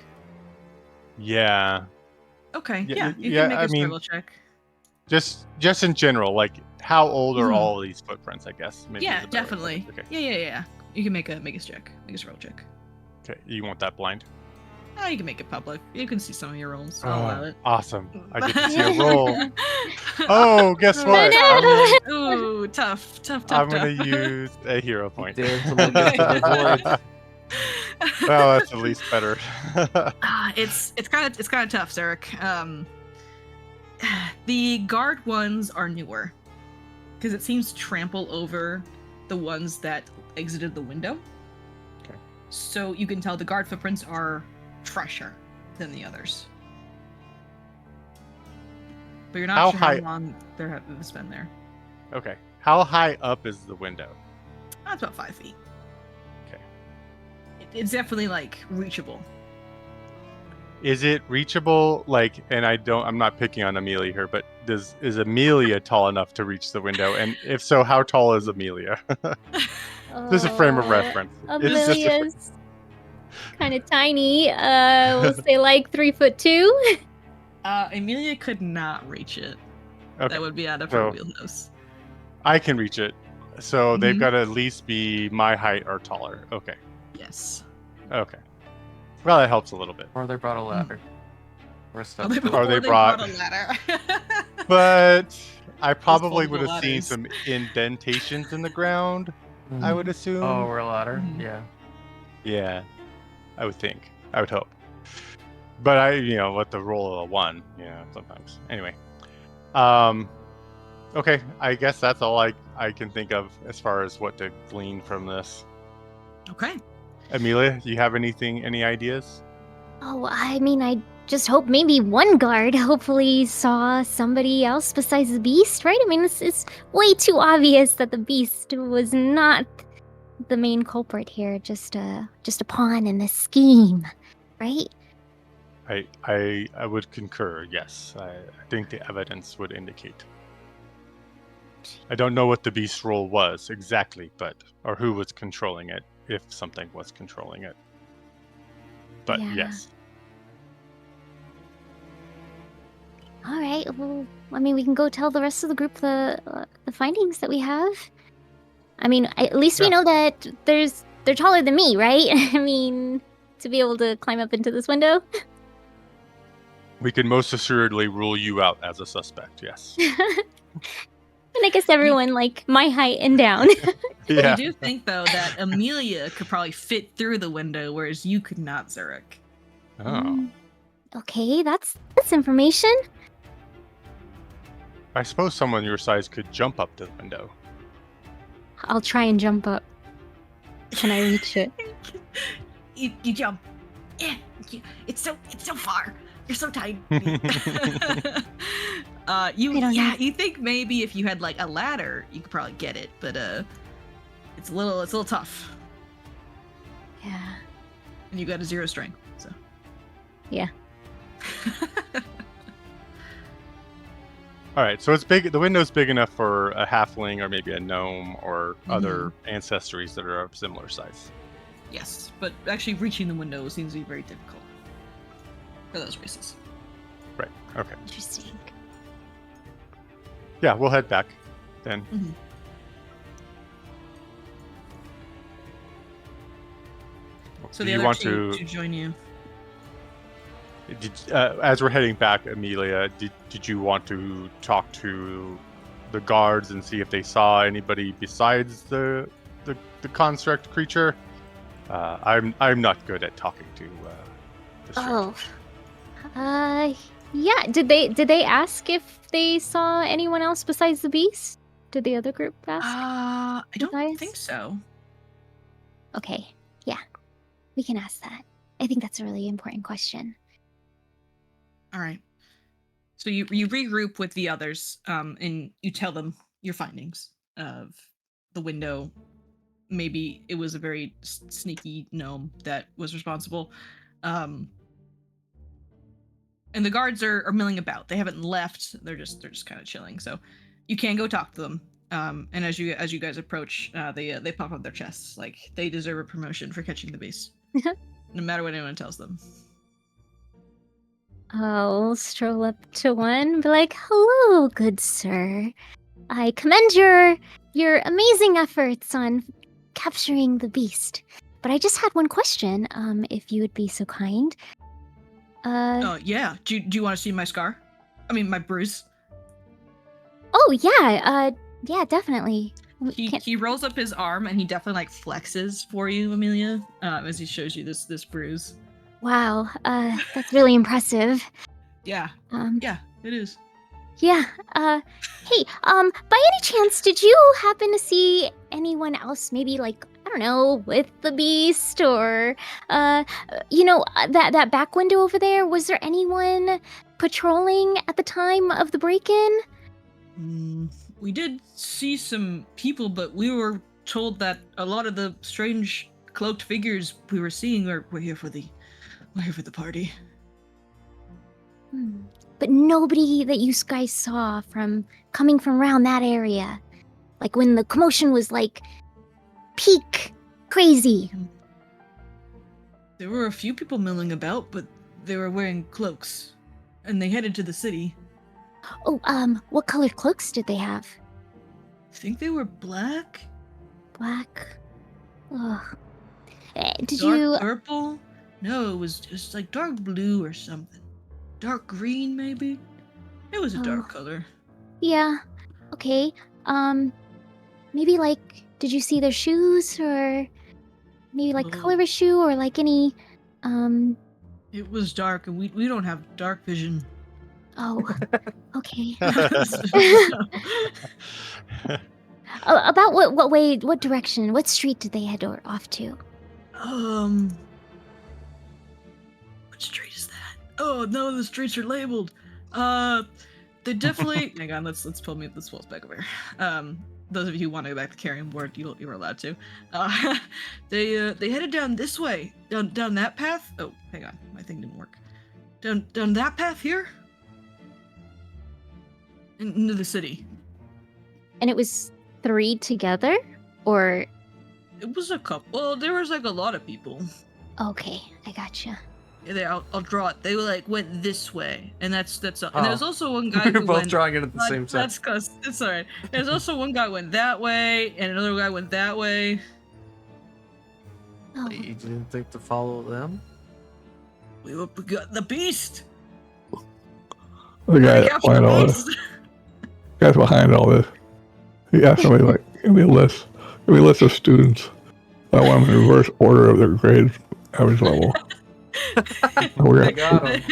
Yeah. Okay, Yeah, you yeah, can make I a mean- survival check. Just in general, like how old are all of these footprints? I guess. Maybe Yeah, is a better way to definitely. put it. Okay. Yeah. You can make a check. Make a survival check. Okay. You want that blind? Oh, you can make it public. You can see some of your rolls. I'll allow it. Awesome. I get to see a roll. Oh, guess what? Ooh, tough. I'm gonna use a hero point. Dare to look into the void. Well, that's at least better. It's kind of tough, Zurich. The guard ones are newer because it seems to trample over the ones that exited the window. Okay. So you can tell the guard footprints are fresher than the others. But you're not How sure high- how long they've been there. Okay. How high up is the window? That's about 5 feet. Okay. It's definitely like reachable. Is it reachable? Like, and I'm not picking on Amelia here, but is Amelia tall enough to reach the window? And if so, how tall is Amelia? Just a frame of reference. It's just Amelia's kind of tiny. We'll say like 3'2". Amelia could not reach it. Okay. That would be out of her So- wheelhouse. I can reach it. So they've Mhm. got to at least be my height or taller. Okay. Yes. Okay. Well, that helps a little bit. Or they brought a ladder. Or a Or step they, stool. Or they or they brought- brought a ladder. But I probably would foldable have seen ladders. some indentations in the ground, I would assume. Oh, or a ladder? Mhm. Yeah. Yeah. I would think. I would hope. But with the roll of a 1, sometimes. Anyway. Okay, I guess that's all I can think of as far as what to glean from this. Okay. Amelia, do you have any ideas? Oh, I mean, I just hope maybe one guard hopefully saw somebody else besides the beast, right? I mean, it's way too obvious that the beast was not the main culprit here, just a pawn in this scheme, right? I would concur, yes. I think the evidence would indicate. I don't know what the beast's role was exactly, or who was controlling it, if something was controlling it. But Yeah. yes. All right. Well, I mean, we can go tell the rest of the group the findings that we have. I mean, at least we Yeah. know that they're taller than me, right? I mean, to be able to climb up into this window. We can most assuredly rule you out as a suspect, yes. And I guess everyone like my height and down. Yeah. I do think though that Amelia could probably fit through the window, whereas you could not, Zurich. Oh. Okay, that's information. I suppose someone your size could jump up to the window. I'll try and jump up. Can I reach it? You jump. Yeah, it's so far. You're so tiny. I don't know. You think maybe if you had like a ladder, you could probably get it, but it's a little tough. Yeah. And you got a 0 strength, so. Yeah. All right, so it's big. The window's big enough for a halfling or maybe a gnome or other ancestries that are of similar size. Yes, but actually reaching the window seems to be very difficult for those races. Right. Okay. Interesting. Yeah, we'll head back then. So Do the you other want two to join you. as we're heading back, Amelia, did you want to talk to the guards and see if they saw anybody besides the construct creature? I'm not good at talking to the Oh. strangers. Yeah. Did they ask if they saw anyone else besides the beast? Did the other group ask? I don't guys? think so. Okay. Yeah. We can ask that. I think that's a really important question. All right. So you regroup with the others, and you tell them your findings of the window. Maybe it was a very sneaky gnome that was responsible. And the guards are milling about. They haven't left. They're just kind of chilling. So you can go talk to them. And as you guys approach, they pop up their chests like they deserve a promotion for catching the beast, no matter what anyone tells them. I'll stroll up to one, be like, "Hello, good sir. I commend your amazing efforts on capturing the beast. But I just had one question. If you would be so kind. Yeah. Do you want to see my scar? I mean, my bruise. Oh yeah. Yeah, definitely. He rolls up his arm and he definitely like flexes for you, Amelia, as he shows you this bruise. Wow. That's really impressive. Yeah. Yeah, it is. Yeah. Hey. By any chance, did you happen to see anyone else? Maybe like, I don't know, with the beast, or that back window over there. Was there anyone patrolling at the time of the break-in? We did see some people, but we were told that a lot of the strange cloaked figures we were seeing were here for the party. But nobody that you guys saw coming from around that area. Like when the commotion was like peak crazy. There were a few people milling about, but they were wearing cloaks, and they headed to the city. Oh, what colored cloaks did they have? I think they were black. Black. Ugh. Did Dark you? purple? No, it was just like dark blue or something. Dark green, maybe? It was a dark color. Yeah. Okay. Maybe like, did you see their shoes or maybe like color of a shoe or like any, It was dark, and we don't have dark vision. Oh, okay. About what way, what direction, what street did they head off to? What street is that? Oh no, the streets are labeled. They definitely. Hang on, let's pull us back over here. Those of you who want to go back to Carrion Ward, you're allowed to. They headed down this way, down that path. Oh, hang on, my thing didn't work. Down that path here. Into the city. And it was 3 together, or? It was a couple. Well, there was like a lot of people. Okay, I gotcha. Yeah, I'll draw it. They went this way, and that's all. And there's also one guy We're who both went. drawing it at the same time. That's cause it's alright. There's also one guy went that way, and another guy went that way. Oh. You didn't think to follow them? We got the beast. The guy that behind all this. Guy's behind all this. He asked somebody like, give me a list of students. I want them in reverse order of their grades, average level. We got him.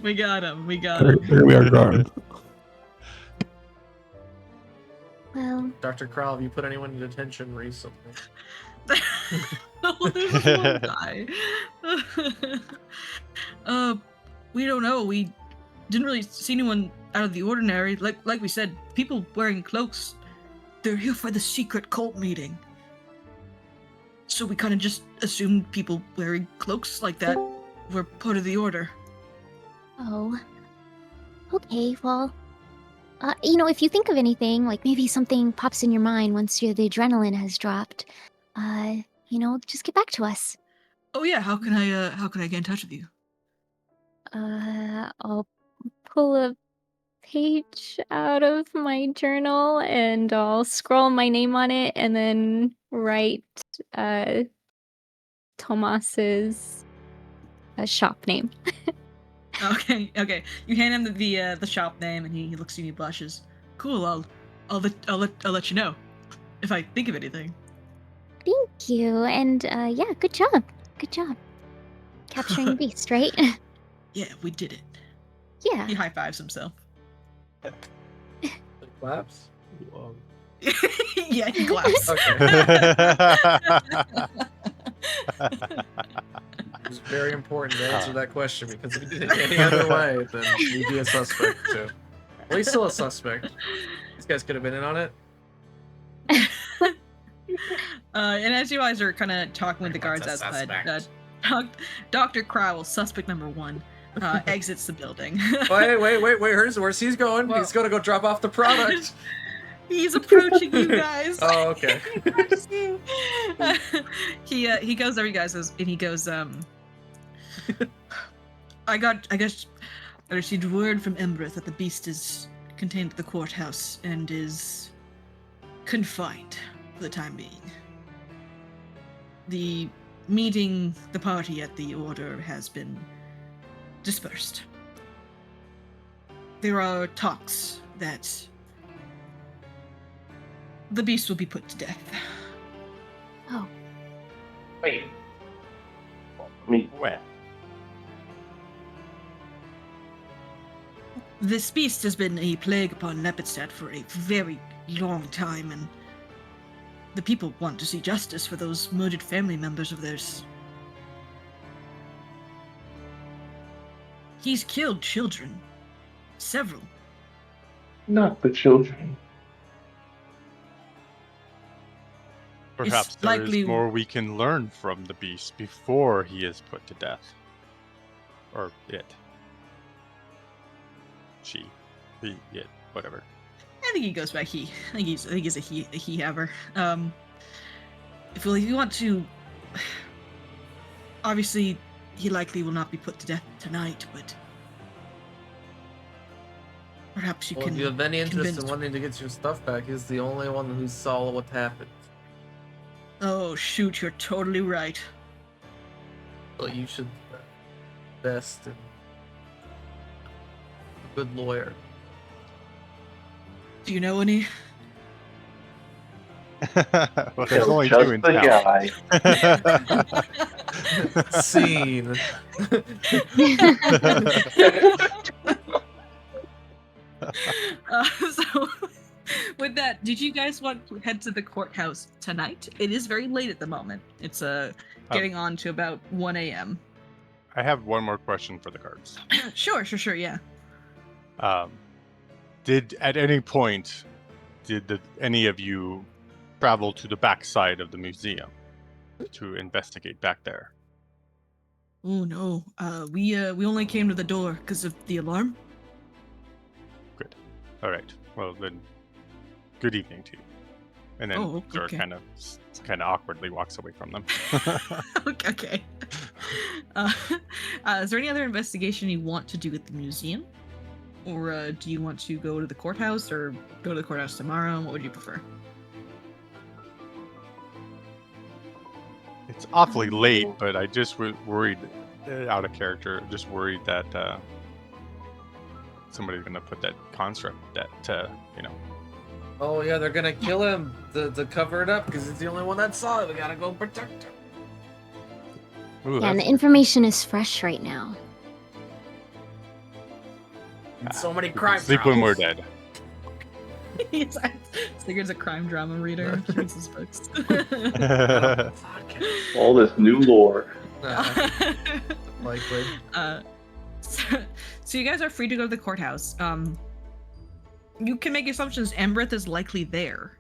We got him. They're gonna be our guards. Well, Dr. Krall, have you put anyone in detention recently? There's one guy. We don't know. We didn't really see anyone out of the ordinary. Like we said, people wearing cloaks. They're here for the secret cult meeting. So we kind of just assumed people wearing cloaks like that were part of the order. oh. Okay, well, if you think of anything, like maybe something pops in your mind once the adrenaline has dropped, just get back to us. Oh yeah, how can I get in touch with you? I'll pull a page out of my journal and I'll scroll my name on it and then write Tomas's shop name. Okay. You hand him the shop name, and he looks at you and he blushes. Cool. I'll let you know if I think of anything. Thank you, and yeah, good job. Capturing the beast, right? Yeah, we did it. Yeah. He high fives himself. Claps? Yeah, he claps. It was very important to answer that question, because if we did it any other way, then we'd be a suspect too. Well, he's still a suspect. These guys could have been in on it. And as you guys are kind of talking with the guards outside, Dr. Crowell, suspect number 1, exits the building. Wait, where's he going? He's going to go drop off the product. He's approaching you guys. Oh, okay. He goes over you guys and he goes, I received word from Embereth that the beast is contained at the courthouse and is confined for the time being. The party at the order has been dispersed. There are talks that the beast will be put to death. Oh. Wait. Where? This beast has been a plague upon Lepidstadt for a very long time, and the people want to see justice for those murdered family members of theirs. He's killed children. Several. Not the children. Perhaps there likely- is more we can learn from the beast before he is put to death. Or it. She. He. It. Whatever. I think he goes by he. I think he's a he haver. If you want to, obviously, he likely will not be put to death tonight, but perhaps you Well, can. if you have any interest convince- in wanting to get your stuff back, he's the only one who saw what happened. Oh shoot! You're totally right. So you should invest in a good lawyer. Do you know any? Well, there's only Just two in the town. guy. Scene. So, with that, did you guys want to head to the courthouse tonight? It is very late at the moment. It's getting on to about 1 a.m. I have one more question for the cards. Sure, yeah. Did at any point any of you travel to the backside of the museum to investigate back there? Oh no, we only came to the door because of the alarm. Good. All right. Well then, good evening to you. And then Oh, Zora okay. kind of awkwardly walks away from them. Okay. Is there any other investigation you want to do at the museum? Or do you want to go to the courthouse or go to the courthouse tomorrow? What would you prefer? It's awfully late, but I just worried, out of character, just worried that somebody's gonna put that construct that Oh yeah, they're gonna kill him to cover it up because he's the only one that saw it. We gotta go protect him. Ooh, Yeah, and that's- the information is fresh right now. So many crime. sleep when we're dramas. dead. Sigurd's a crime drama reader. He reads his books. All this new lore. Likely. So you guys are free to go to the courthouse. You can make assumptions. Ambrith is likely there,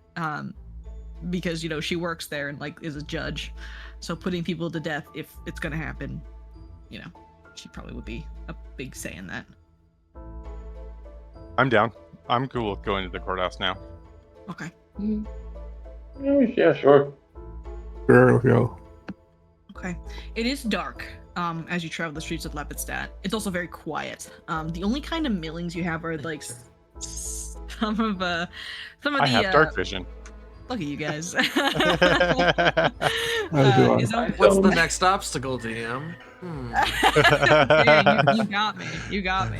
because she works there and is a judge. So putting people to death, if it's gonna happen, she probably would be a big say in that. I'm down. I'm cool with going to the courthouse now. Okay. Yeah, sure. Sure, let's go. Okay. It is dark as you travel the streets of Lepidstadt. It's also very quiet. The only kind of millings you have are some of I the have dark vision. look at you guys. do is I. What's the next obstacle, DM? Yeah, you got me. You got me.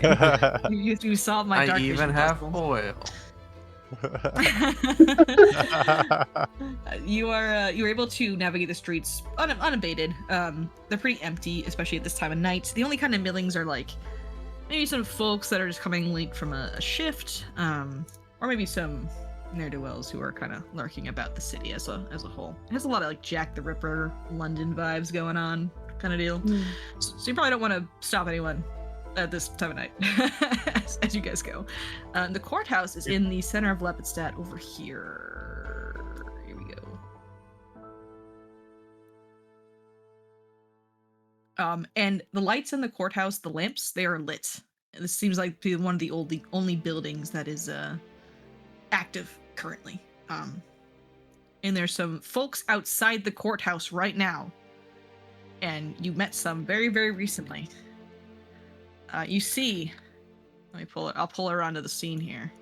You solved my I dark even vision have puzzle. foil. You are able to navigate the streets unabated. They're pretty empty, especially at this time of night. The only kind of millings are maybe some folks that are just coming late from a shift, or maybe some ne'er-do-wells who are kind of lurking about the city as a whole. It has a lot of Jack the Ripper London vibes going on, kind of deal. So you probably don't want to stop anyone at this time of night as you guys go. The courthouse is in the center of Lepidstadt over here. Here we go. And the lights in the courthouse, the lamps, they are lit. This seems like one of the only buildings that is active currently. And there's some folks outside the courthouse right now. And you met some very, very recently. You see, let me pull it. I'll pull her onto the scene here.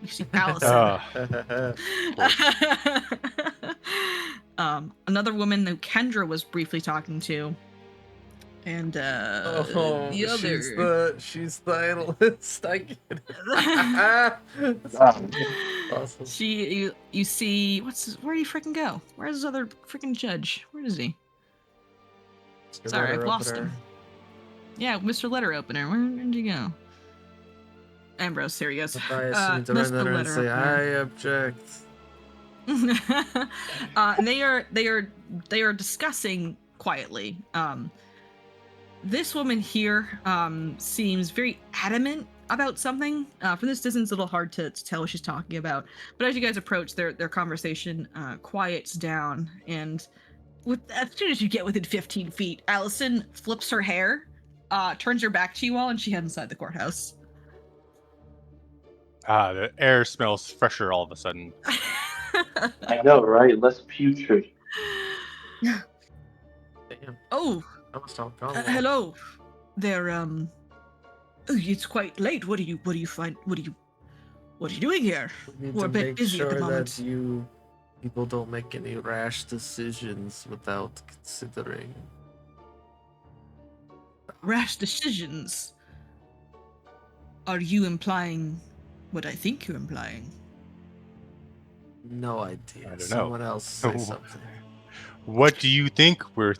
You see Allison. Another woman who Kendra was briefly talking to. And the other. She's the analyst. I get it. Awesome. You see where do you freaking go? Where's this other freaking judge? Where is he? Sorry, I've lost him. Yeah, Mr. Letter Opener. Where'd you go? Ambrose, here he goes. I to run there and say, I object. And they are discussing quietly. This woman here seems very adamant about something. From this distance, it's a little hard to tell what she's talking about. But as you guys approach, their conversation quiets down, and as soon as you get within 15 feet, Allison flips her hair, turns her back to you all, and she heads inside the courthouse. The air smells fresher all of a sudden. I know, right? Less putrid. Damn. Oh, That must have gone well. hello. There, oh, it's quite late. What are you doing here? We need We're to a bit make busy at the sure moment. that people don't make any rash decisions without considering. Rash decisions. Are you implying what I think you're implying? No idea. I don't know. Someone else say Oh. something. What do you think we're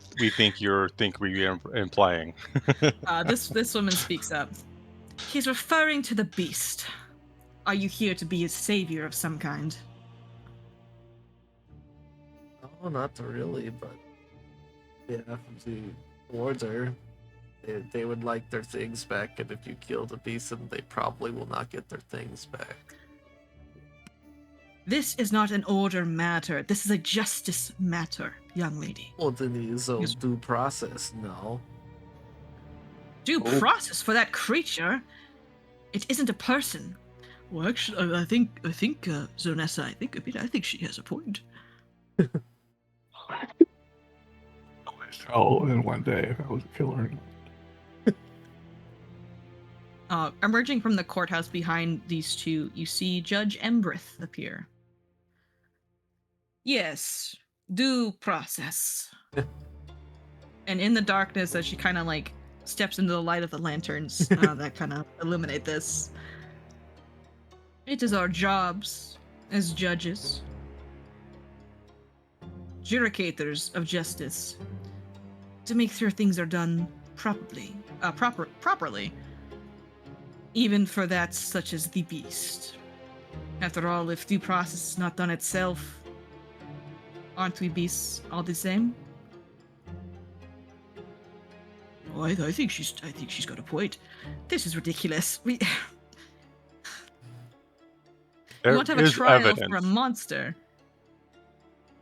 implying? This woman speaks up. He's referring to the beast. Are you here to be a savior of some kind? No, not really, but yeah, the order, they would like their things back, and if you kill the beast, then they probably will not get their things back. This is not an order matter. This is a justice matter, young lady. Well, then it's a Yes. due process, no. Due Oh. process for that creature? It isn't a person. Well, actually, I think, Zonessa, I think she has a point. Always tell in one day if I was a killer. Emerging from the courthouse behind these two, you see Judge Embrith appear. Yes, due process. And in the darkness, as she kind of like steps into the light of the lanterns that kind of illuminate this, it is our jobs as judges, judicators of justice, to make sure things are done properly. Even for that such as the beast. After all, if due process is not done itself, aren't we beasts all the same? Oh, I think she's got a point. This is ridiculous. We want to have a is trial evidence for a monster.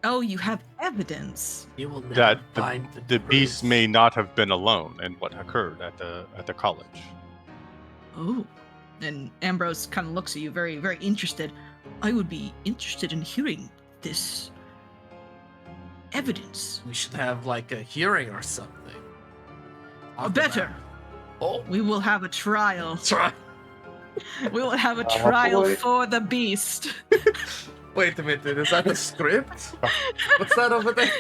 Oh, you have evidence. You will never that find the beast truth. may not have been alone in what occurred at the college. Oh. And Ambrose kind of looks at you very, very interested. I would be interested in hearing this evidence. We should have like a hearing or something. Talk Better. about it. Oh, We will have a trial. try. We will have a Oh, trial boy. for the beast. Wait a minute, is that the script? What's that over there?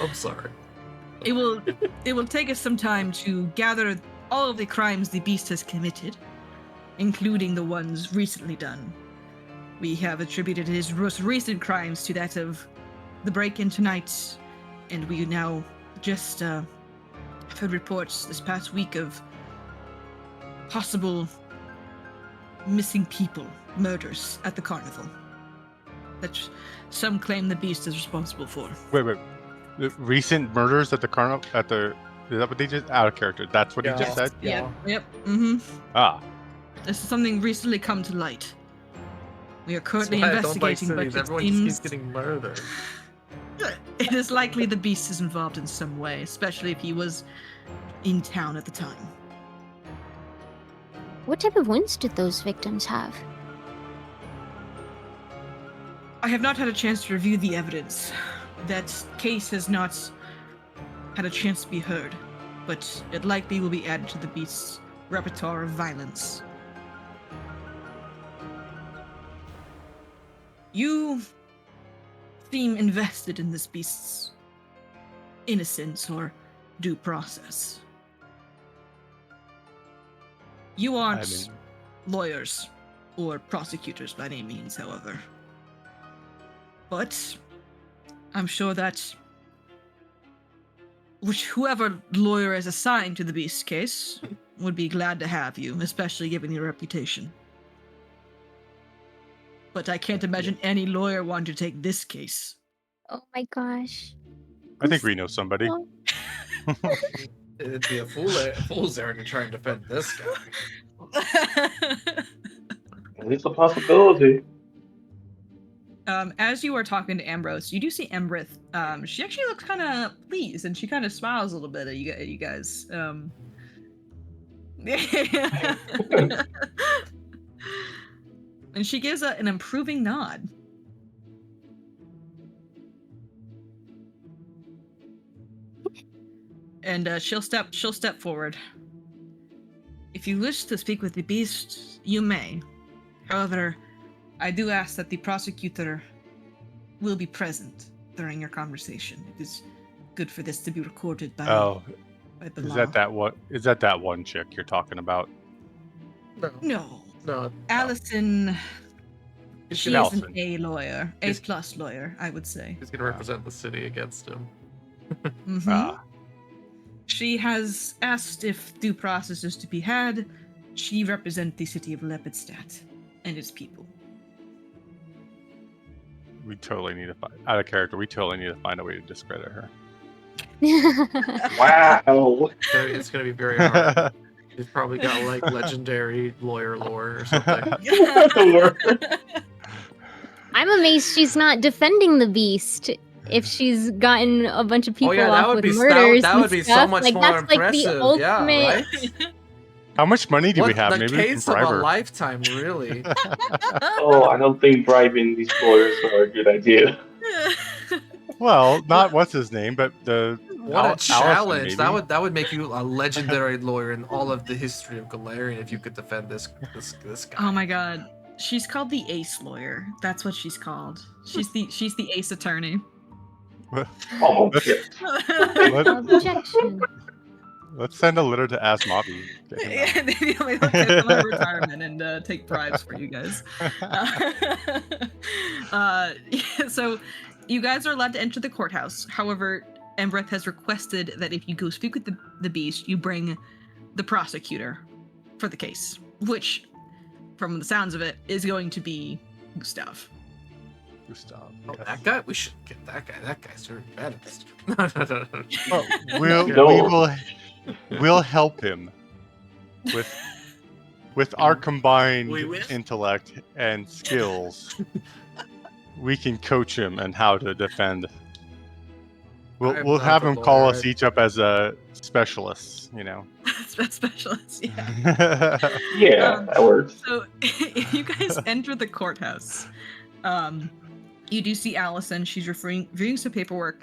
I'm sorry. It will take us some time to gather all of the crimes the beast has committed, including the ones recently done. We have attributed his most recent crimes to that of the break-in tonight, and we now just heard reports this past week of possible missing people, murders at the carnival that some claim the beast is responsible for. Wait. The recent murders at the carnival is that what they just out of character? That's what he just said? Yeah. Yep. Mm-hmm. Ah. This is something recently come to light. We are currently That's why I don't like investigating, but cities. it Everyone just seems keeps getting murdered. it is likely the beast is involved in some way, especially if he was in town at the time. What type of wounds did those victims have? I have not had a chance to review the evidence. That case has not had a chance to be heard, but it likely will be added to the beast's repertoire of violence. You seem invested in this beast's innocence or due process. You aren't lawyers or prosecutors by any means, however. But I'm sure that whoever lawyer is assigned to the beast case would be glad to have you, especially given your reputation. But I can't imagine any lawyer wanting to take this case. Oh my gosh. I think we know somebody. Oh, It'd be a fool's errand to try and defend this guy. It's a possibility. As you are talking to Ambrose, you do see Embrith. She actually looks kind of pleased, and she kind of smiles a little bit at you guys. And she gives an approving nod. And she'll step forward. If you wish to speak with the beast, you may. However, I do ask that the prosecutor will be present during your conversation. It is good for this to be recorded by. Oh, by the is law. that one chick you're talking about? No. No. Allison. She is Allison. an A lawyer, He's- A+ lawyer, I would say. He's gonna represent the city against him. Mhm. Ah, She has asked if due process is to be had. She represents the city of Lepidstadt and its people. we totally need to find out of character. We totally need to find a way to discredit her. Wow. It's gonna be very hard. He's probably got like legendary lawyer lore or something. I'm amazed she's not defending the beast. If she's gotten a bunch of people off with murders that and would be so stuff, much like more that's impressive. like the Yeah, ultimate. right? How much money do we have? The Maybe we can case of bribe a her. lifetime, really. Oh, I don't think bribing these lawyers are a good idea. Well, not what's his name, but the What a Allison, challenge! maybe. That would make you a legendary lawyer in all of the history of Galarian if you could defend this guy. Oh my god. She's called the Ace Lawyer. That's what she's called. She's the Ace Attorney. Oh, shit. Objection. Let's send a letter to Asmavi. Get him out. And then they'll get them out of retirement and take bribes for you guys. So you guys are allowed to enter the courthouse. However, Embreth has requested that if you go speak with the beast, you bring the prosecutor for the case, which, from the sounds of it, is going to be Gustav. Gustav. Oh, yes. that guy? We should get that guy. That guy's very bad at this. No. Well, we'll help him with our combined We will. intellect and skills. We can coach him on how to defend. I'm We'll not have the him call lawyer. us each up as a specialist, you know. Specialist, yeah. Yeah, that works. So if you guys enter the courthouse, you do see Allison. She's reviewing some paperwork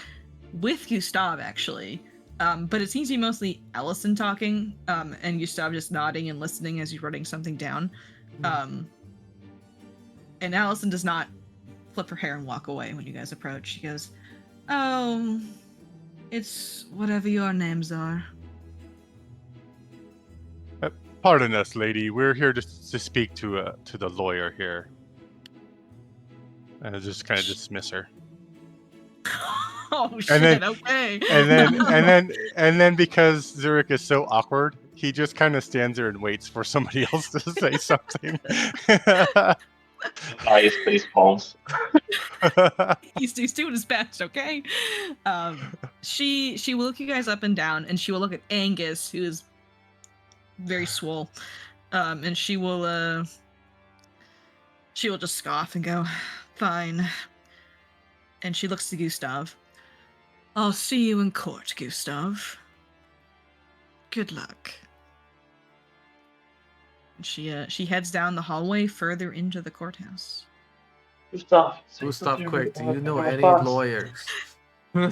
with Gustav, actually. But it seems to be mostly Allison talking, and Gustav just nodding and listening as he's writing something down. And Allison does not flip her hair and walk away when you guys approach. She goes, "Oh, it's whatever your names are." Pardon us, lady. We're here to speak to the lawyer here. And I just kind of dismiss her. Oh shit! then- Okay. And then because Zurich is so awkward, he just kind of stands there and waits for somebody else to say something. Nice face palms. he's doing his best, okay? She will look you guys up and down, and she will look at Angus, who is very swole, and she will just scoff and go, "Fine." And she looks to Gustav. "I'll see you in court, Gustav. Good luck." And she heads down the hallway further into the courthouse. Gustav, Gustav, quick, do you know any fast. lawyers? No.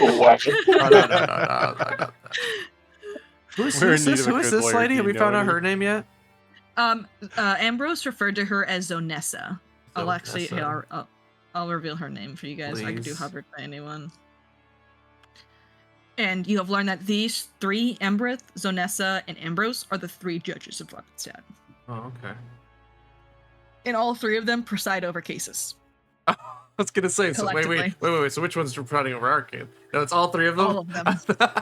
Wow. Who's We're in need this? of a Who is good this lawyer. lady? Do Have you we know found out any? her name yet? Ambrose referred to her as Zonessa. I'll actually, Zonessa. I'll reveal her name for you guys. I can do Please. hovered by anyone. And you have learned that these three, Embreth, Zonessa, and Ambrose, are the three judges of Lepidstadt. Oh, okay. And all three of them preside over cases. I was gonna say, so wait. Collectively. So which one's presiding over our case? No, it's all three of them. All of them.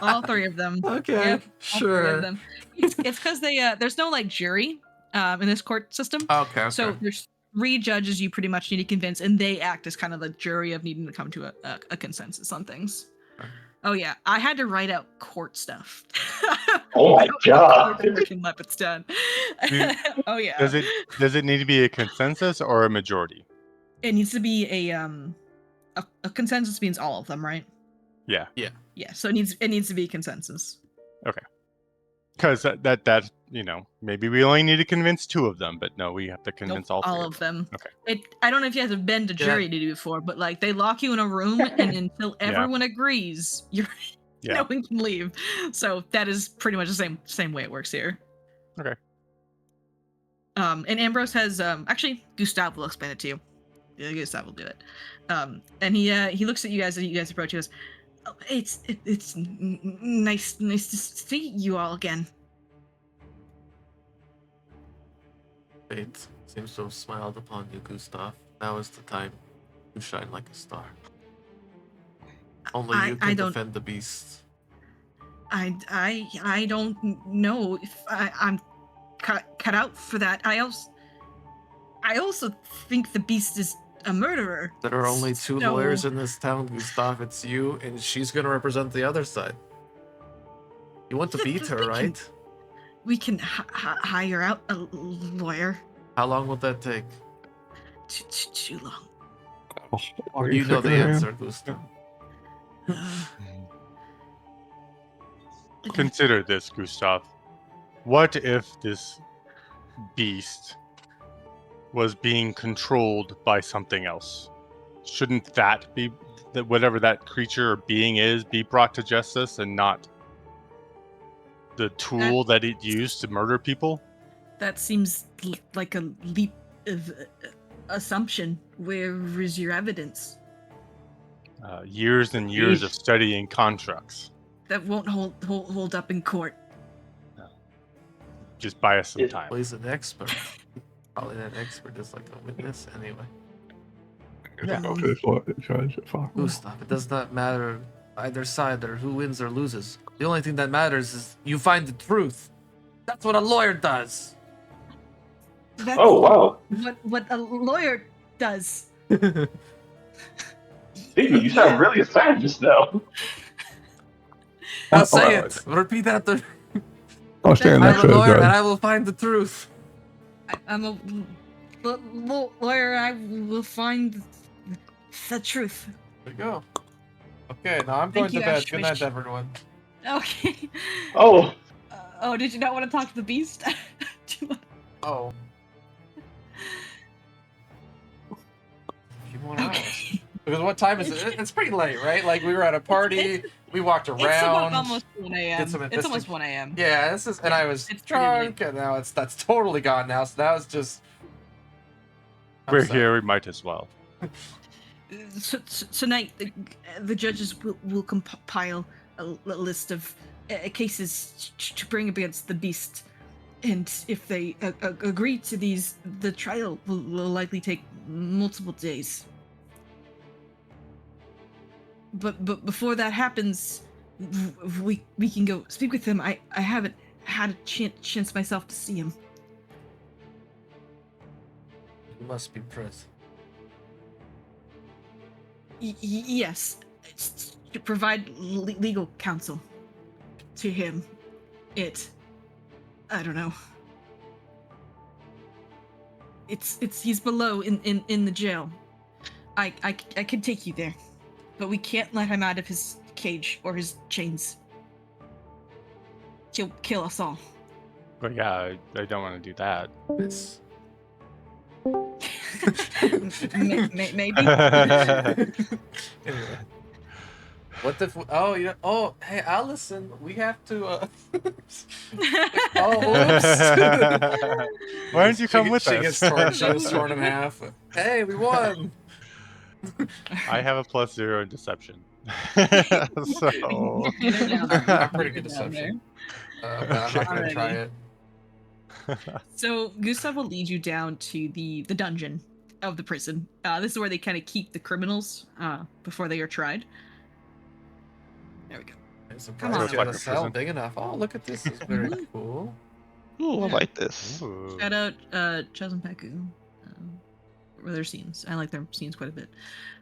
All three of them. Okay, Yep, all three sure. of them. It's because there's no like jury in this court system. Okay. So there's three judges you pretty much need to convince, and they act as kind of the jury of needing to come to a consensus on things. Oh yeah, I had to write out court stuff. Oh my god. Muppets done. Oh yeah. Does it need to be a consensus or a majority? It needs to be a consensus means all of them, right? Yeah. Yeah. So it needs to be a consensus. Because that maybe we only need to convince 2 of them, but no, we have to convince all 3 of them. Okay. I don't know if you guys have been to jury duty before, but like they lock you in a room, and until everyone agrees, no one can leave. So that is pretty much the same way it works here. Okay. And Ambrose has actually Gustav will explain it to you. Yeah, Gustav will do it. And he looks at you guys as you guys approach. He goes, oh, it's nice to see you all again. Fate seems to have smiled upon you, Gustav. Now is the time to shine like a star. Only you can defend the beast. I don't know if I'm cut out for that. I also think the beast is a murderer. There are only 2 So- lawyers in this town, Gustav. It's you, and she's gonna represent the other side. You want to beat her, right? We can hire out a lawyer. How long will that take? Too long. Are You know sick the of him? answer, Gustav. Consider this, Gustav. What if this beast was being controlled by something else? Shouldn't that be that whatever that creature or being is be brought to justice and not the tool that it used to murder people? That seems like a leap of assumption. Where is your evidence? Years and years of studying contracts. That won't hold up in court. Just buy us some It- time. Well, he's an expert. Probably that expert is like a witness anyway. Just go to this law- judge at Fox. Gustav, it does not matter either side or who wins or loses. The only thing that matters is you find the truth. That's what a lawyer does. That's Oh wow. what a lawyer does. Stevie, you sound really excited just now. Now say it. Repeat after. I'll stand I'm next a to the lawyer and judge. I will find the truth. I'm a lawyer. I will find the truth. There you go. Okay, now I'm Thank going you, to bed. Ash. Good night, everyone. Okay. Oh, Oh, did you not want to talk to the beast? Do you want- Oh. A few more hours. Because what time is it? It's pretty late, right? Like we were at a party, we walked around. It's almost 1 a.m. did some It's almost 1 a.m. Yeah, this is, and I was It's pretty drunk, and now that's totally gone now. So that was just. I'm We're sorry. here, we might as well. So tonight, the judges will compile a list of cases to bring against the beast, and if they agree to these, the trial will likely take multiple days. But before that happens, we can go speak with him. I haven't had a chance myself to see him. You must be present. Yes, it's to provide legal counsel to him. I don't know. He's below in the jail. I can take you there, but we can't let him out of his cage or his chains. He'll kill us all. But yeah, I don't want to do that. This. Maybe. Anyway. What if? Oh, you know. Oh, hey, Allison, we have to. Oh, oops. Why don't you come with She us? gets torn in half. Hey, we won. I have a +0 in deception. So I'm pretty good deception. But I'm not gonna try it. So Gustav will lead you down to the dungeon of the prison. This is where they kind of keep the criminals before they are tried. There we go. I'm Come on. surprised you had a cell big enough. Oh, look at this. It's very cool. Ooh, I Yeah. like this. Ooh. Shout out Chazan Paku. their scenes. I like their scenes quite a bit.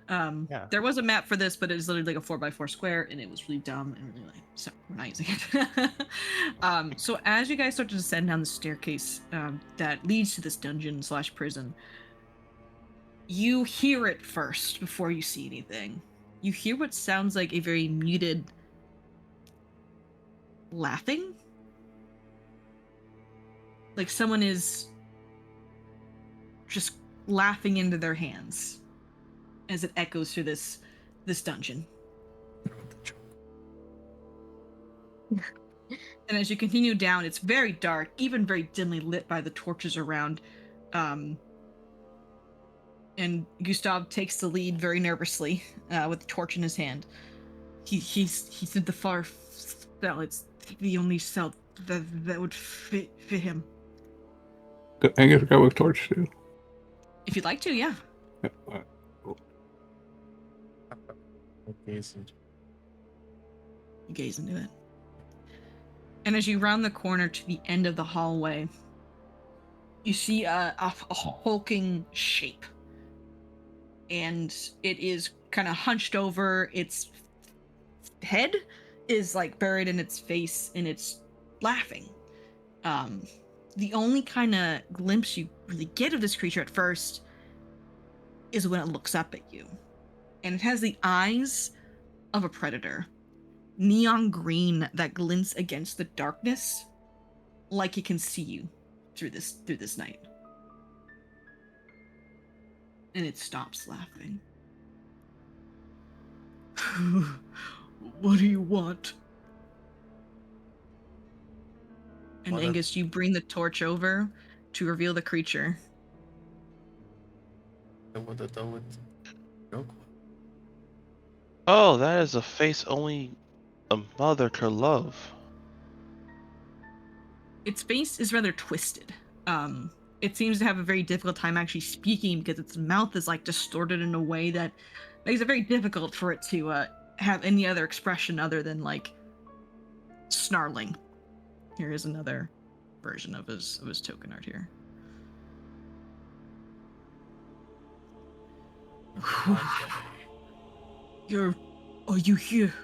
Yeah. There was a map for this, but it was literally like a 4x4 square, and it was really dumb and really like, so we're not using it. So as you guys start to descend down the staircase that leads to this dungeon / prison, you hear it first before you see anything. You hear what sounds like a very muted laughing. Like someone is just laughing into their hands as it echoes through this dungeon. And as you continue down, it's very dark, even very dimly lit by the torches around. And Gustav takes the lead very nervously, with the torch in his hand. He's in the far cell. It's the only cell that would fit him. Angus go with torch too. If you'd like to, yeah. Yeah, alright, cool. Okay, so You gaze into it. And as you round the corner to the end of the hallway, you see a hulking shape. And it is kind of hunched over. Its head is like buried in its face, and it's laughing. The only kind of glimpse you really get of this creature at first is when it looks up at you. And it has the eyes of a predator. Neon green that glints against the darkness, like it can see you through this night. And it stops laughing. What do you want? And What Angus, you bring the torch over to reveal the creature. I would have done with joke. Oh, that is a face only a mother could love. Its face is rather twisted. It seems to have a very difficult time actually speaking because its mouth is like distorted in a way that makes it very difficult for it to have any other expression other than like snarling. Here is another version of his token art here. Are you here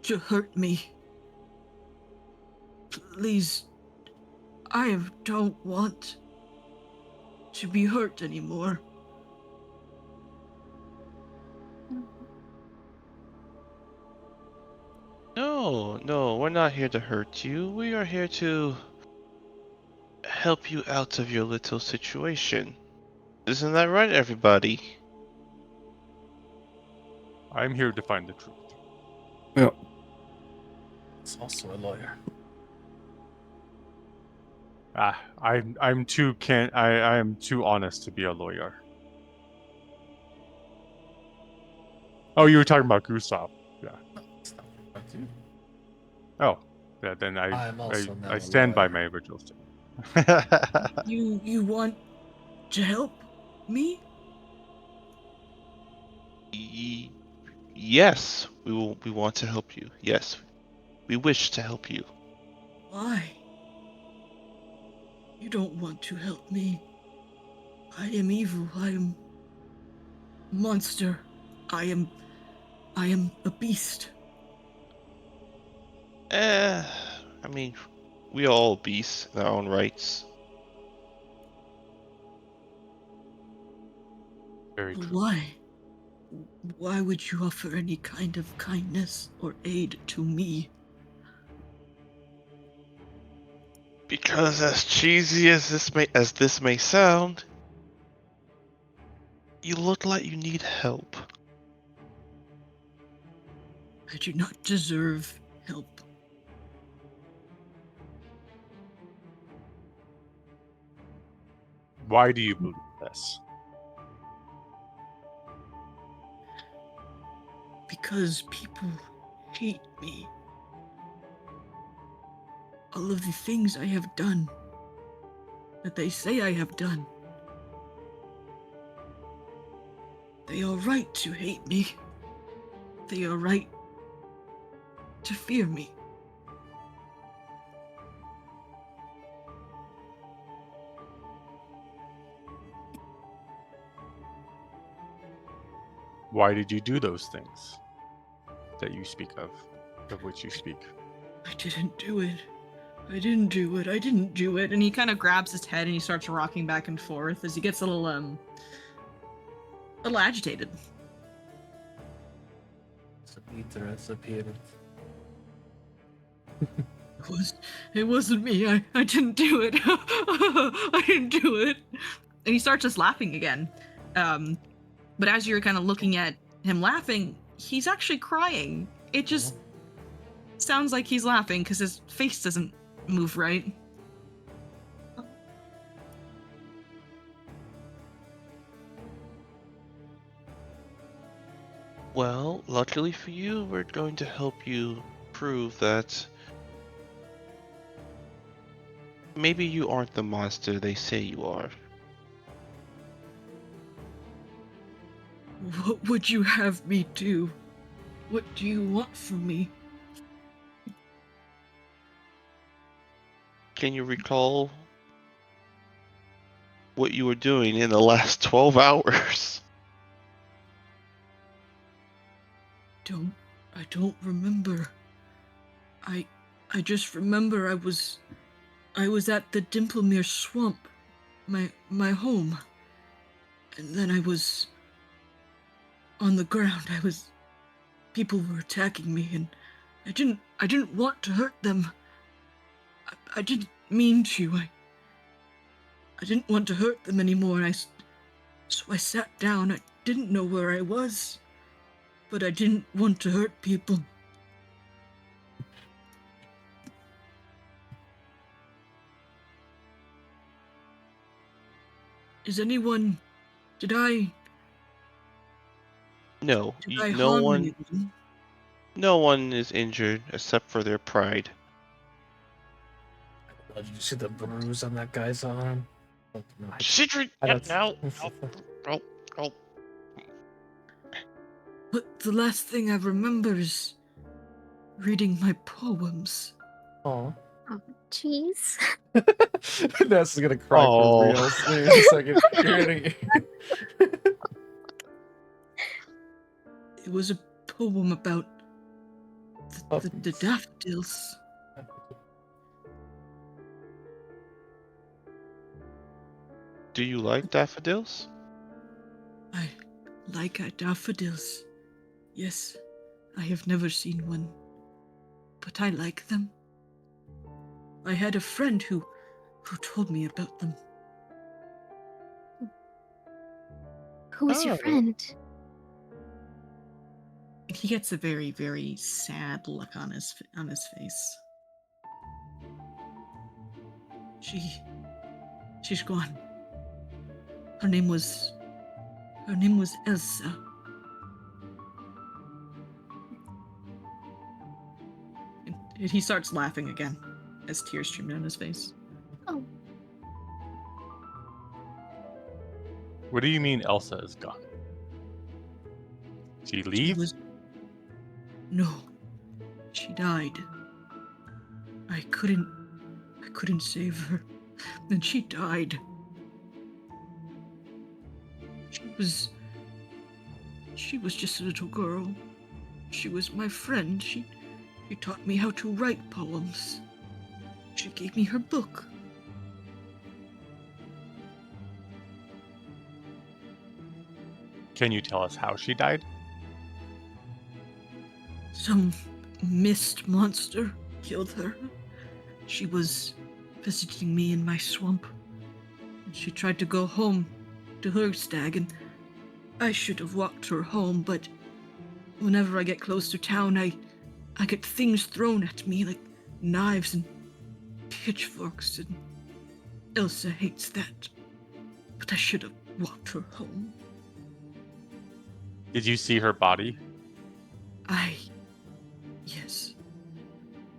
to hurt me? Please, I don't want to be hurt anymore. No, we're not here to hurt you. We are here to help you out of your little situation. Isn't that right, everybody? I'm here to find the truth. Yeah. It's also a lawyer. I'm too I am too honest to be a lawyer. Oh, you were talking about Gustav. Yeah. It's not about you. Oh, yeah. Then I'm also now I a stand by lawyer. my original statement. You want to help me? Yes, we want to help you. Yes, we wish to help you. Why? You don't want to help me. I am evil. I am a monster. I am a beast. I mean, we are all beasts in our own rights. Very true. Why? Why would you offer any kind of kindness or aid to me? Because as cheesy as this may sound, you look like you need help. I do not deserve help. Why do you believe this? Because people hate me. All of the things I have done, that they say I have done. They are right to hate me. They are right to fear me. Why did you do those things that you speak of which you speak? I didn't do it. I didn't do it. I didn't do it. And he kind of grabs his head and he starts rocking back and forth as he gets a little agitated. It wasn't me. I didn't do it. I didn't do it. And he starts just laughing again. But as you're kind of looking at him laughing, he's actually crying. It just sounds like he's laughing because his face doesn't move right. Well, luckily for you, we're going to help you prove that maybe you aren't the monster they say you are. What would you have me do? What do you want from me? Can you recall what you were doing in the last 12 hours? I don't remember. I just remember I was at the Dimplemere swamp, my home. And then I was on the ground. People were attacking me and I didn't want to hurt them. I didn't mean to. I didn't want to hurt them anymore. So I sat down. I didn't know where I was, but I didn't want to hurt people. Did I No, no harm one. anyone? No one is injured except for their pride. Did you see the bruise on that guy's arm? Oh, no. Sigrid, I get don't- now. Oh. But the last thing I remember is reading my poems. Aw. Oh, jeez. Ness gonna cry Aw. for real. In a second. You're hitting It was a poem about the Muffins. daffodils. Do you like daffodils? I like daffodils. Yes, I have never seen one, but I like them. I had a friend who told me about them. Who was your Oh. friend? He gets a very, very sad look on his face. She's gone. Her name was Elsa. And he starts laughing again as tears stream down his face. Oh, What do you mean Elsa is gone? She leave? No, she died. I couldn't save her. Then she died. She was just a little girl. She was my friend. She taught me how to write poems. She gave me her book. Can you tell us how she died? Some mist monster killed her. She was visiting me in my swamp. And she tried to go home to her stag, and I should have walked her home, but whenever I get close to town, I get things thrown at me, like knives and pitchforks, and Elsa hates that. But I should have walked her home. Did you see her body? Yes.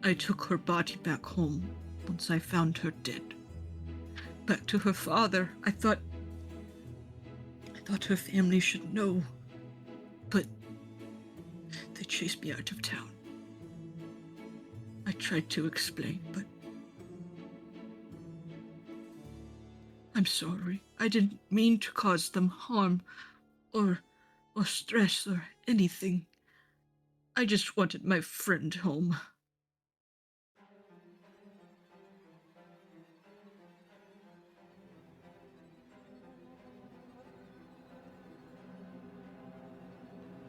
I took her body back home once I found her dead. Back to her father. I thought her family should know. But they chased me out of town. I tried to explain, but I'm sorry. I didn't mean to cause them harm or or stress or anything. I just wanted my friend home.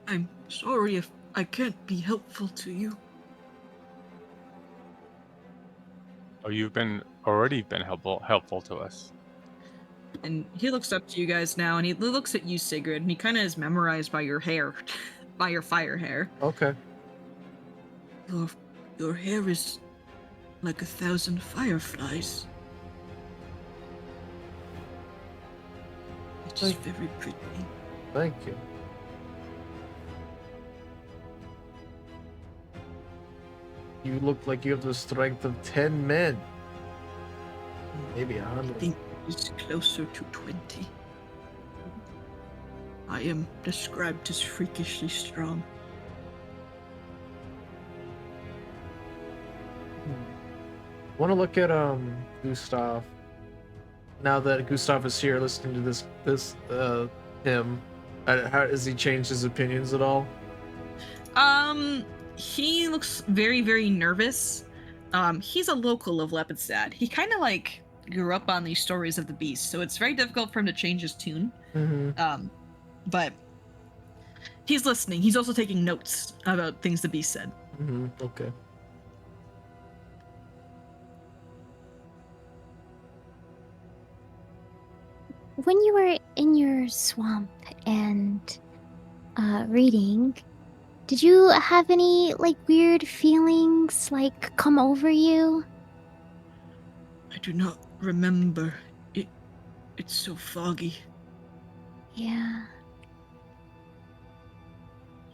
I'm sorry if I can't be helpful to you. Oh, you've already been helpful to us. And he looks up to you guys now, and he looks at you, Sigrid, and he kind of is memorized by your hair, by your fire hair. Okay. Your hair is like 1,000 fireflies. It is very pretty. Thank you. You look like you have the strength of 10 men. Maybe 100. I think it's closer to 20. I am described as freakishly strong. Want to look at Gustav. Now that Gustav is here, listening to this him, how has he changed his opinions at all? He looks very, very nervous. He's a local of Lepidstad. He kind of like grew up on these stories of the beast, so it's very difficult for him to change his tune. Mm-hmm. But he's listening. He's also taking notes about things the beast said. Mm-hmm. Okay. When you were in your swamp and reading, did you have any like weird feelings like come over you? I do not remember. It's so foggy. Yeah.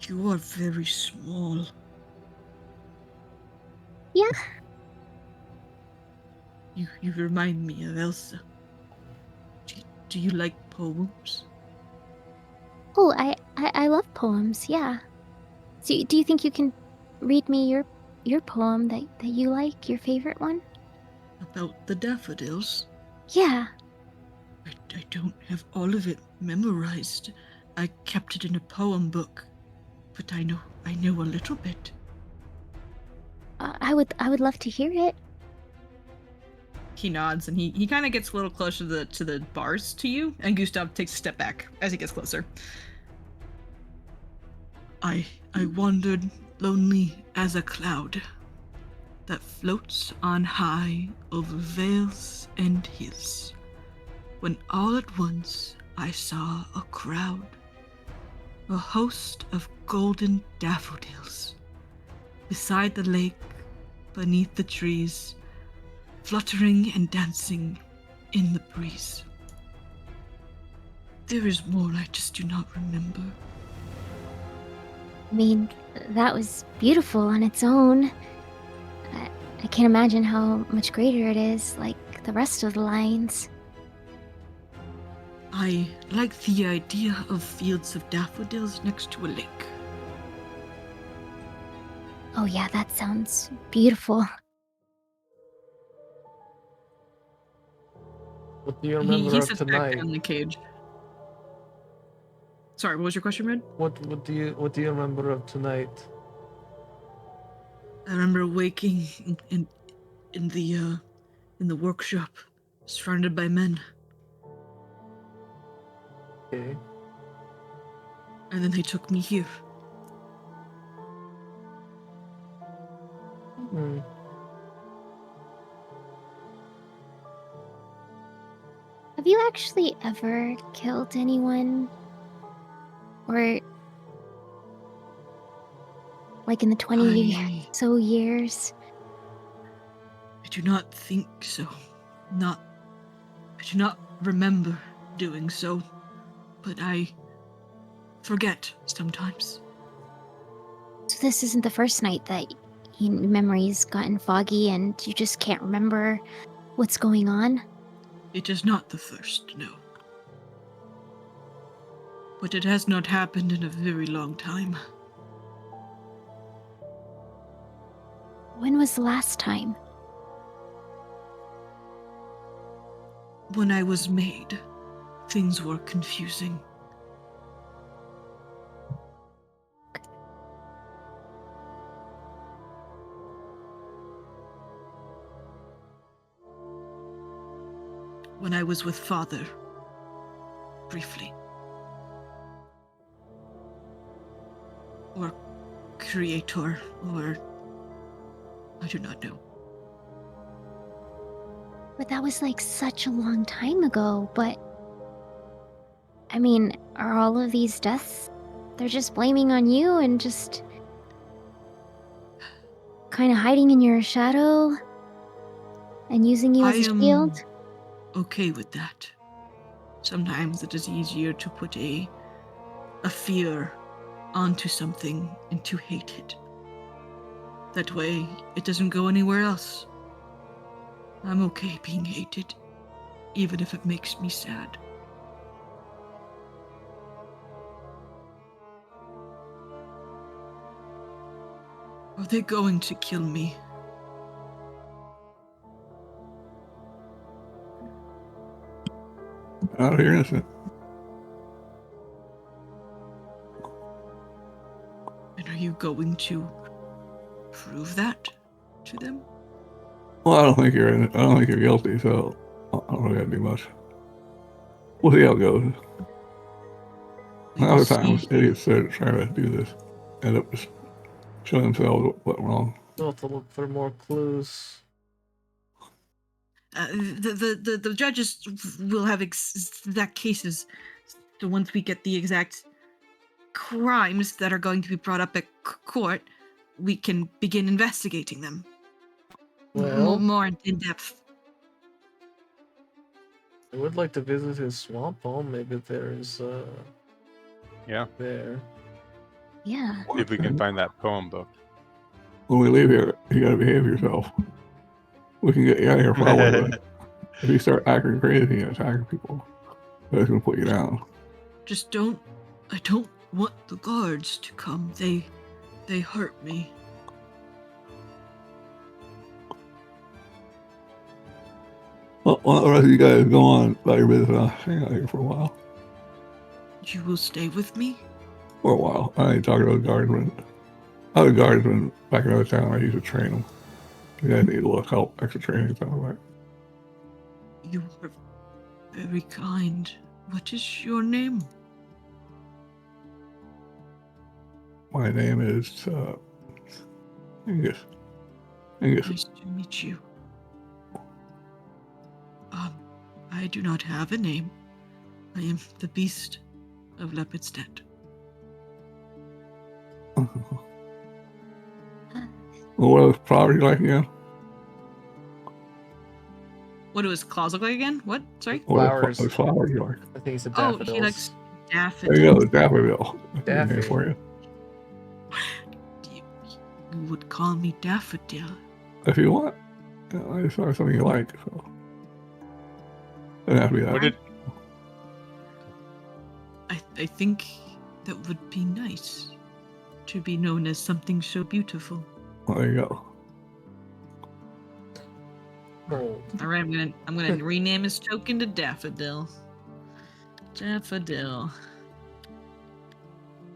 You are very small. Yeah. You remind me of Elsa. Do you like poems? Oh, I love poems. Yeah. So, do you think you can read me your poem that you like, your favorite one? About the daffodils? Yeah. I don't have all of it memorized. I kept it in a poem book, but I know a little bit. I would love to hear it. He nods and he kind of gets a little closer to the bars to you, and Gustav takes a step back as he gets closer. I wandered lonely as a cloud that floats on high over vales and hills, when all at once I saw a crowd, a host of golden daffodils, beside the lake, beneath the trees, fluttering and dancing in the breeze. There is more I just do not remember. I mean, that was beautiful on its own. I can't imagine how much greater it is, like the rest of the lines. I like the idea of fields of daffodils next to a lake. Oh yeah, that sounds beautiful. What do you remember He of sits back tonight? down in the cage. Sorry, what was your question, Red? What do you remember of tonight? I remember waking in the workshop, surrounded by men, Okay. and then they took me here. Hmm. Have you actually ever killed anyone? Or like in the 20 so years? I do not think so. I do not remember doing so, but I forget sometimes. So this isn't the first night that your memory's gotten foggy and you just can't remember what's going on? It is not the first, no. But it has not happened in a very long time. When was the last time? When I was made, things were confusing. when I was with Father. Briefly. Or Creator, or I do not know. But that was like such a long time ago, but I mean, are all of these deaths, they're just blaming on you and just kind of hiding in your shadow and using you as a shield? Okay with that. Sometimes it is easier to put a fear onto something and to hate it. That way, it doesn't go anywhere else. I'm okay being hated, even if it makes me sad. Are they going to kill me? Out of here, innocent. And are you going to prove that to them? Well, I don't think you're in it. I don't think you're guilty, so I don't really have to do much. We'll see how it goes. We Half will the time, see. idiots that try to do this end up just showing themselves what went wrong. We'll have to look for more clues. The judges will have exact cases. So once we get the exact crimes that are going to be brought up at court, we can begin investigating them. Well, More in depth. I would like to visit his swamp home. Maybe there's Yeah. there. Yeah. See if we can find that poem book. When we leave here, you gotta behave yourself. We can get you out of here for a while, but if you start acting crazy and attacking people, that's gonna put you down. Just I don't want the guards to come. They hurt me. Well, why don't the rest of you guys go on about your business? I'll hang out here for a while. You will stay with me? For a while. I ain't talking to the guardsmen. Other guardsmen back in other town, I used to train them. You guys need a little help, extra training, something like that. You are very kind. What is your name? My name is Angus. Angus. Nice to meet you. I do not have a name. I am the Beast of Lepidstead. Well, what else property like again? What do his claws look like again? What? Sorry? Flowers. What flowers you like? I think he said Oh, daffodils. he likes There daffodils. you go, Daffodil. That's Daffy. for you. You would call me Daffodil. If you want. You know, I just saw something you like, so. Doesn't have to be that. What did I think that would be nice to be known as something so beautiful. Well, there you go. Gold. All right, I'm gonna rename his token to Daffodil. Daffodil.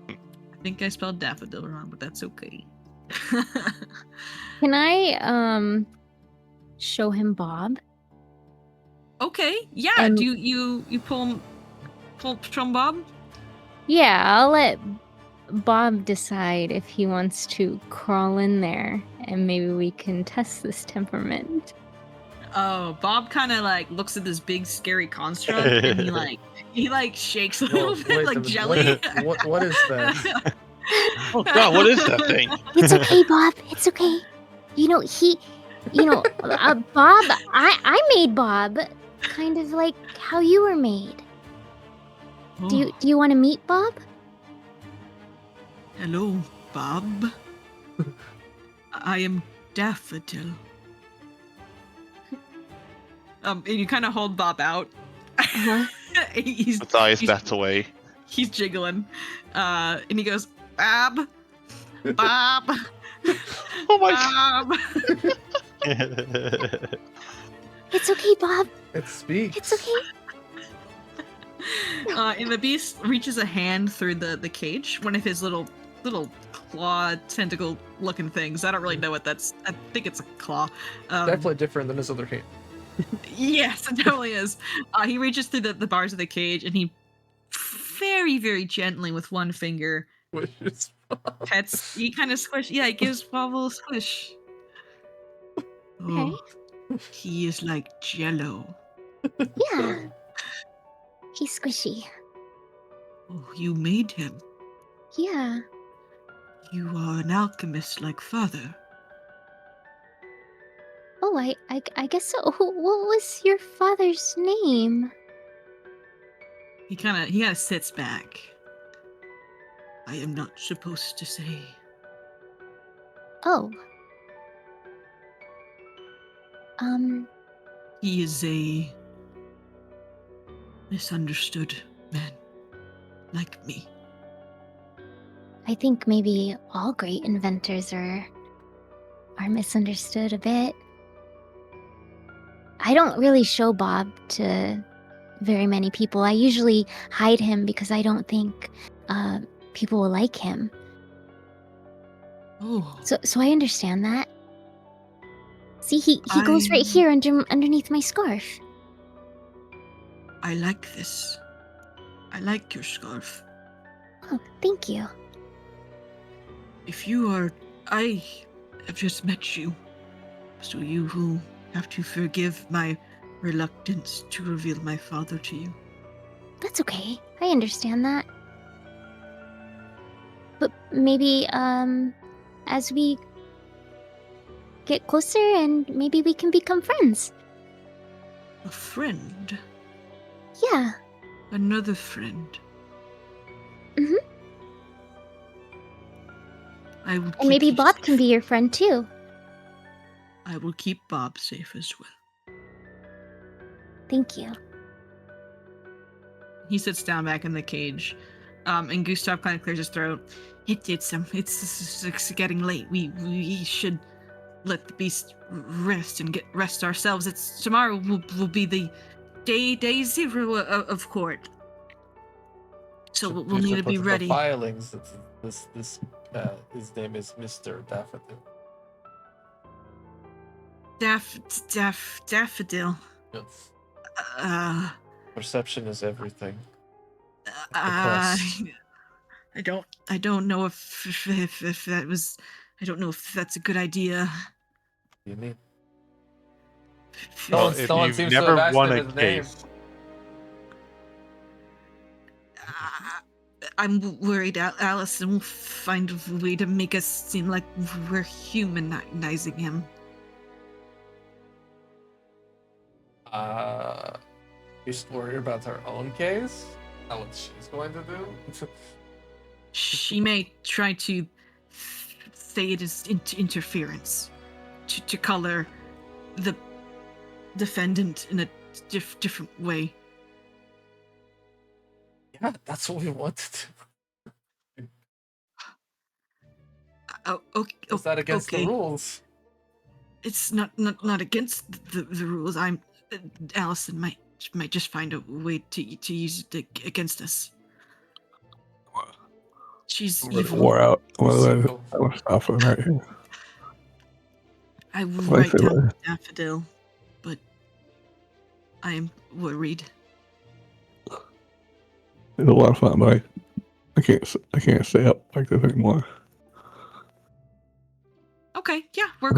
I think I spelled daffodil wrong, but that's okay. Can I show him Bob? Okay, yeah. And- Do you pull from Bob? Yeah, I'll let Bob decide if he wants to crawl in there and maybe we can test this temperament. Oh, Bob kind of like looks at this big scary construct and he shakes a little bit wait a like minute, jelly. What is that? Oh God, what is that thing? It's okay, Bob. It's okay. Bob, I made Bob kind of like how you were made. Do you want to meet Bob? Hello, Bob. I am Daffodil. And you kind of hold Bob out. Uh-huh. With eyes that away. He's jiggling. And he goes, Bob. Bob. Oh my Bob. It's okay, Bob. It speaks. It's okay. And the beast reaches a hand through the cage. One of his little claw tentacle looking things. I don't really know what that's. I think it's a claw. Definitely different than his other hand. Yes, it definitely is. He reaches through the bars of the cage and he very, very gently with one finger Wishes. pets. He kind of squish. Yeah, he gives Wobble a squish. Okay. Oh, he is like Jello. Yeah. He's squishy. Oh, you made him. Yeah. You are an alchemist like father. Oh, I guess so. What was your father's name? He kind of sits back. I am not supposed to say. Oh. Um, He is a misunderstood man like me. I think maybe all great inventors are misunderstood a bit. I don't really show Bob to very many people. I usually hide him because I don't think people will like him. Oh, So I understand that. See, he goes right here underneath my scarf. I like this. I like your scarf. Oh, thank you. If you are, I have just met you, so you will have to forgive my reluctance to reveal my father to you. That's okay. I understand that. But maybe as we get closer and maybe we can become friends. A friend, Yeah. another friend. Mhm. I will And keep maybe you Bob safe. can be your friend too. I will keep Bob safe as well. Thank you. He sits down back in the cage, and Gustav kind of clears his throat. It's getting late. We should let the beast rest and get rest ourselves. It's tomorrow will be the day zero of court, so Should- we'll you need should to be put in the ready. filings that his name is Mr. Daffodil. Daffodil. Yes. Uh, Perception is everything. uh, Across. I don't know if that was. I don't know if that's a good idea. You mean? Well, No if one you've seems to have never asked won him a his name. case, I'm worried Allison will find a way to make us seem like we're humanizing him. You should worry about her own case? Not what she's going to do? She may try to say it is interference to color the defendant in a different way. Yeah, that's what we wanted to. Is that against the rules? It's not against the rules. Allison might just find a way to use it against us. She's evil. Wore out. Well, So- I was stopping right here. I will Well, I write say down later. Daffodil, but I am worried. It's a lot of fun, but I can't stay up like this anymore. Okay, yeah, we're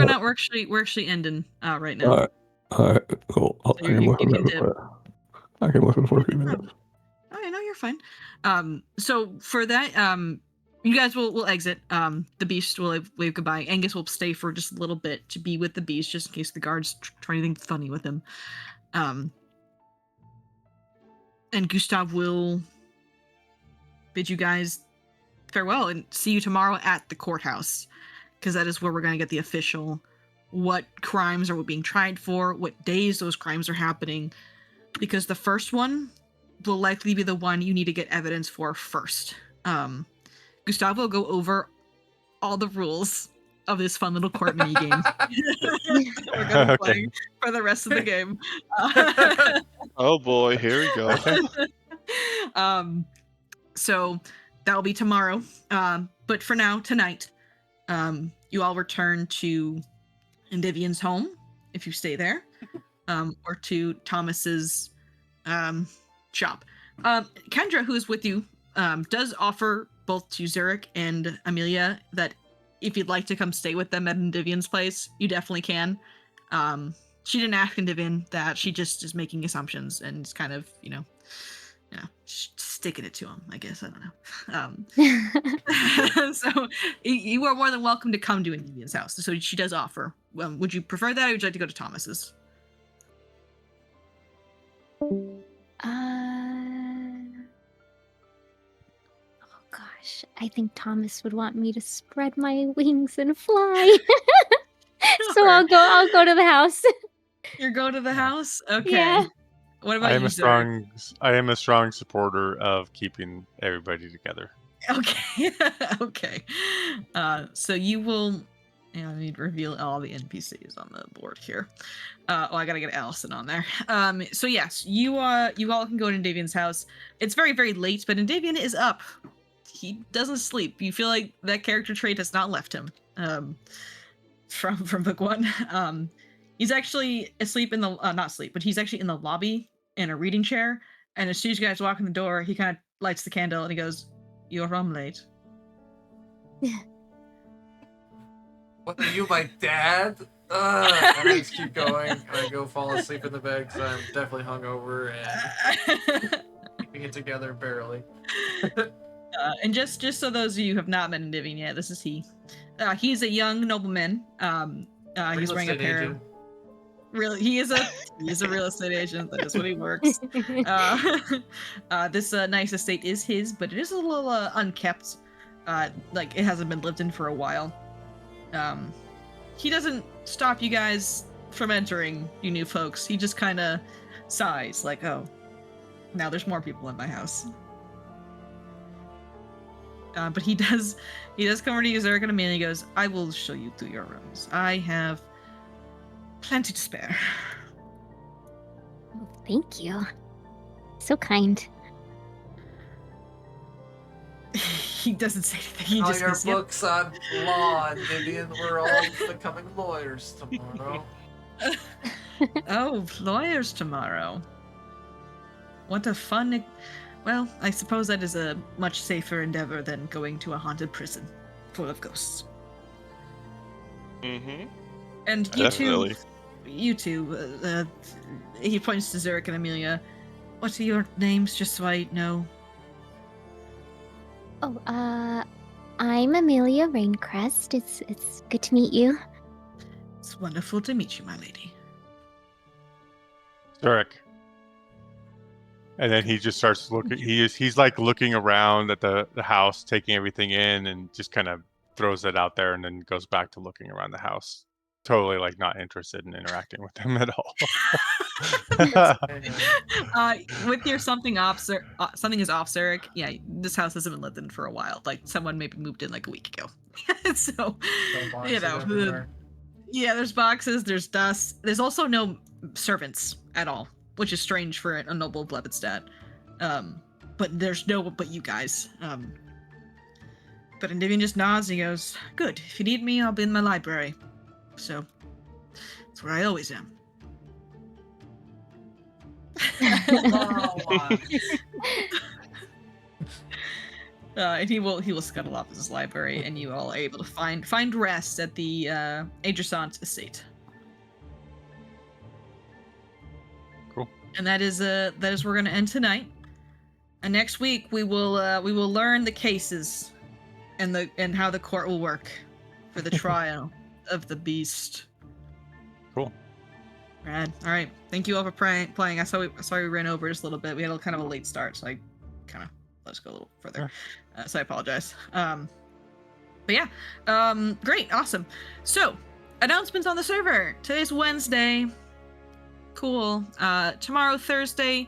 actually ending right now. All right, cool. I So can you listen can to dip. it. I can listen for a few No minutes. problem. Oh, I know you're fine. So for that, you guys will exit. The beast will wave goodbye. Angus will stay for just a little bit to be with the beast, just in case the guards try anything funny with him. And Gustav will bid you guys farewell and see you tomorrow at the courthouse, because that is where we're going to get the official what crimes are we being tried for, what days those crimes are happening, because the first one will likely be the one you need to get evidence for first. Gustavo will go over all the rules of this fun little court mini game we're going to be playing for the rest of the game. Oh boy, here we go. Okay. So that'll be tomorrow. But for now, tonight, you all return to Endivian's home if you stay there. or to Thomas's shop. Kendra, who is with you, does offer both to Zurich and Amelia that if you'd like to come stay with them at Endivian's place, you definitely can. She didn't ask Endivian that. She just is making assumptions and is kind of, sticking it to him, I guess. I don't know. So you are more than welcome to come to Endivian's house. So she does offer. Would you prefer that, or would you like to go to Thomas's? Oh gosh, I think Thomas would want me to spread my wings and fly. So Sure. I'll go to the house. You're going to the house? Okay. Yeah. What I about am you, a Zurich? strong supporter of keeping everybody together. Okay. Okay. So you will. Yeah, I need to reveal all the NPCs on the board here. I gotta get Allison on there. So yes, you all can go to Davian's house. It's very, very late, but Davian is up. He doesn't sleep. You feel like that character trait has not left him. From book one. He's actually asleep in the not asleep, but he's actually in the lobby in a reading chair. And as soon as you guys walk in the door, he kind of lights the candle and he goes, "You're late." What are you, my dad? And I just keep going, and I go fall asleep in the bed because I'm definitely hungover and keeping it together barely. And just so those of you who have not met Endivian yet, this is he. He's a young nobleman. He's wearing a pair of he is a real estate agent. That is what he works. This nice estate is his, but it is a little unkept. Like it hasn't been lived in for a while. He doesn't stop you guys from entering, you new folks. He just kind of sighs, like, "Oh, now there's more people in my house." But he does come over to you, Zurich and Amelia. He goes, "I will show you through your rooms. I have plenty to spare." Oh, thank you. So kind. He doesn't say anything. He All just your goes, "Yep." books on law, Vivian. We're all becoming lawyers tomorrow. Oh, lawyers tomorrow. What a fun... Well, I suppose that is a much safer endeavor than going to a haunted prison full of ghosts. Mm-hmm. And Definitely. you two, he points to Zurich and Amelia. What are your names, just so I know? Oh, I'm Amelia Raincrest. It's good to meet you. It's wonderful to meet you, my lady. Zurich. And then he just starts looking. He's like looking around at the house, taking everything in, and just kind of throws it out there, and then goes back to looking around the house. Totally like not interested in interacting with them at all. With your something is off, Zurich. Yeah, this house hasn't been lived in for a while. Like someone maybe moved in like a week ago. So you know, yeah, there's boxes, there's dust. There's also no servants at all, which is strange for a noble of Levetstadt. But there's no but you guys. But Endivian just nods and he goes, "Good. If you need me, I'll be in my library. So that's where I always am." And he will scuttle off his library, and you all are able to find rest at the Adressant estate. Cool. And that is where we're gonna end tonight. And next week we will learn the cases and how the court will work for the trial of the beast. Cool. Rad. All right. Thank you all for playing. I saw we ran over just a little bit. We had a kind of a late start, so I kind of let's go a little further. So I apologize. But yeah. Great. Awesome. So announcements on the server. Today's Wednesday. Cool. Tomorrow Thursday.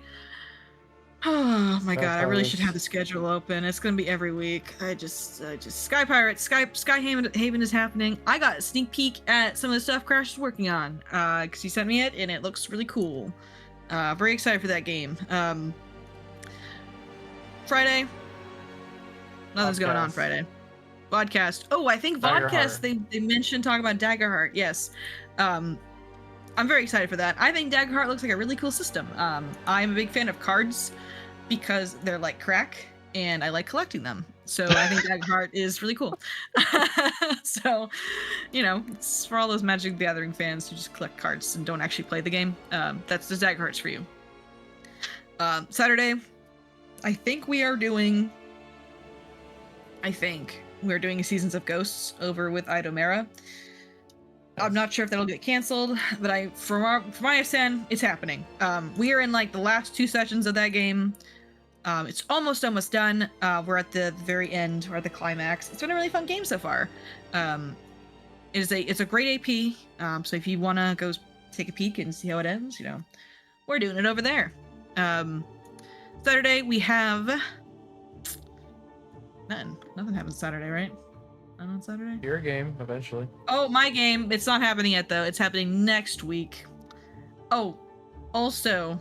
Oh my god, I really should have the schedule open. It's gonna be every week. I just Sky Pirates, Sky Haven is happening. I got a sneak peek at some of the stuff Crash is working on. Cause he sent me it and it looks really cool. Very excited for that game. Friday. Nothing's going on Friday. Vodcast. Oh, I think Vodcast they mentioned talking about Daggerheart. Yes. I'm very excited for that. I think Daggerheart looks like a really cool system. I'm a big fan of cards because they're like crack, and I like collecting them. So I think Daggerheart is really cool. So, it's for all those Magic the Gathering fans who just collect cards and don't actually play the game. That's the Daggerhearts for you. Saturday, I think we're doing Seasons of Ghosts over with Idomera. I'm not sure if that'll get canceled, but from my understanding, it's happening. We are in like the last 2 sessions of that game. It's almost done. We're at the very end. We're at the climax. It's been a really fun game so far. It's a great AP. So if you want to go take a peek and see how it ends, we're doing it over there. Saturday we have nothing happens Saturday, right? Not on Saturday. Your game eventually. Oh, my game. It's not happening yet though. It's happening next week. Oh, also,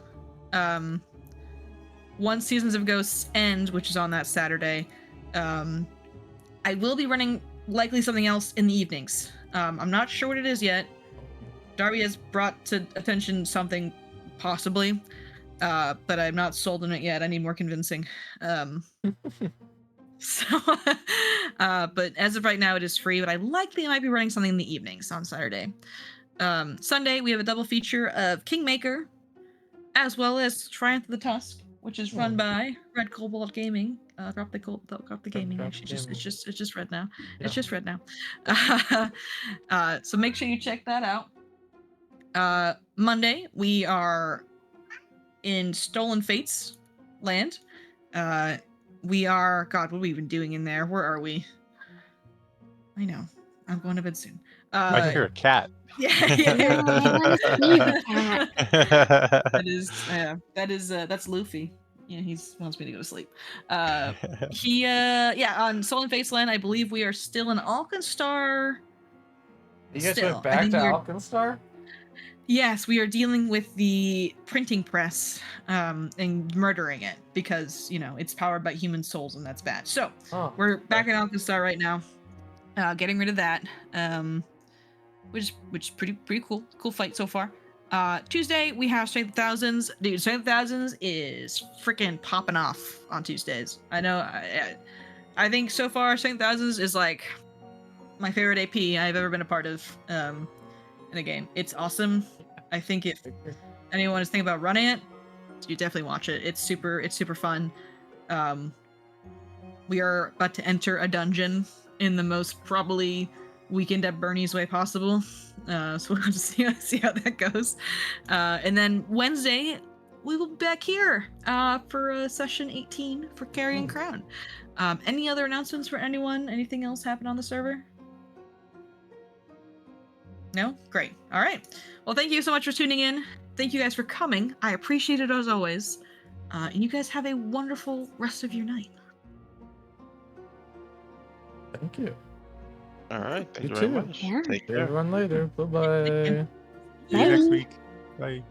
once Seasons of Ghosts end, which is on that Saturday, I will be running likely something else in the evenings. I'm not sure what it is yet. Darbee has brought to attention something possibly, but I'm not sold on it yet. I need more convincing. But as of right now, it is free, but I likely might be running something in the evenings on Saturday. Sunday, we have a double feature of Kingmaker, as well as Triumph of the Tusk, which is run by Red Cobalt Gaming. Drop the gaming. Actually, it's just red now. Yeah. It's just red now. So make sure you check that out. Monday, we are in Stolen Fates land. We are, God, what are we even doing in there? Where are we? I know. I'm going to bed soon. I hear a cat. Yeah. I want to see the cat. That's Luffy. Yeah, he wants me to go to sleep. On Stolen Fates land, I believe we are still in Alkenstar. You guys Still, went back to Alkenstar? Yes, we are dealing with the printing press and murdering it because, it's powered by human souls and that's bad. So we're back in Alkenstar right now, getting rid of that, which is pretty cool fight so far. Tuesday, we have Strength of Thousands. Dude, Strength of Thousands is freaking popping off on Tuesdays. I know, I think so far Strength of Thousands is like my favorite AP I've ever been a part of in a game. It's awesome. I think if anyone is thinking about running it, you definitely watch it. It's super fun. We are about to enter a dungeon in the most probably Weekend at Bernie's way possible. So we'll have to see how that goes. And then Wednesday, we will be back here for session 18 for Carrion Crown. Any other announcements for anyone? Anything else happen on the server? No? Great. All right. Well, thank you so much for tuning in. Thank you guys for coming. I appreciate it as always. And you guys have a wonderful rest of your night. Thank you. All right. Thank You you very too. much. Yeah. Take See care. everyone later. Bye-bye. See you next week. Bye.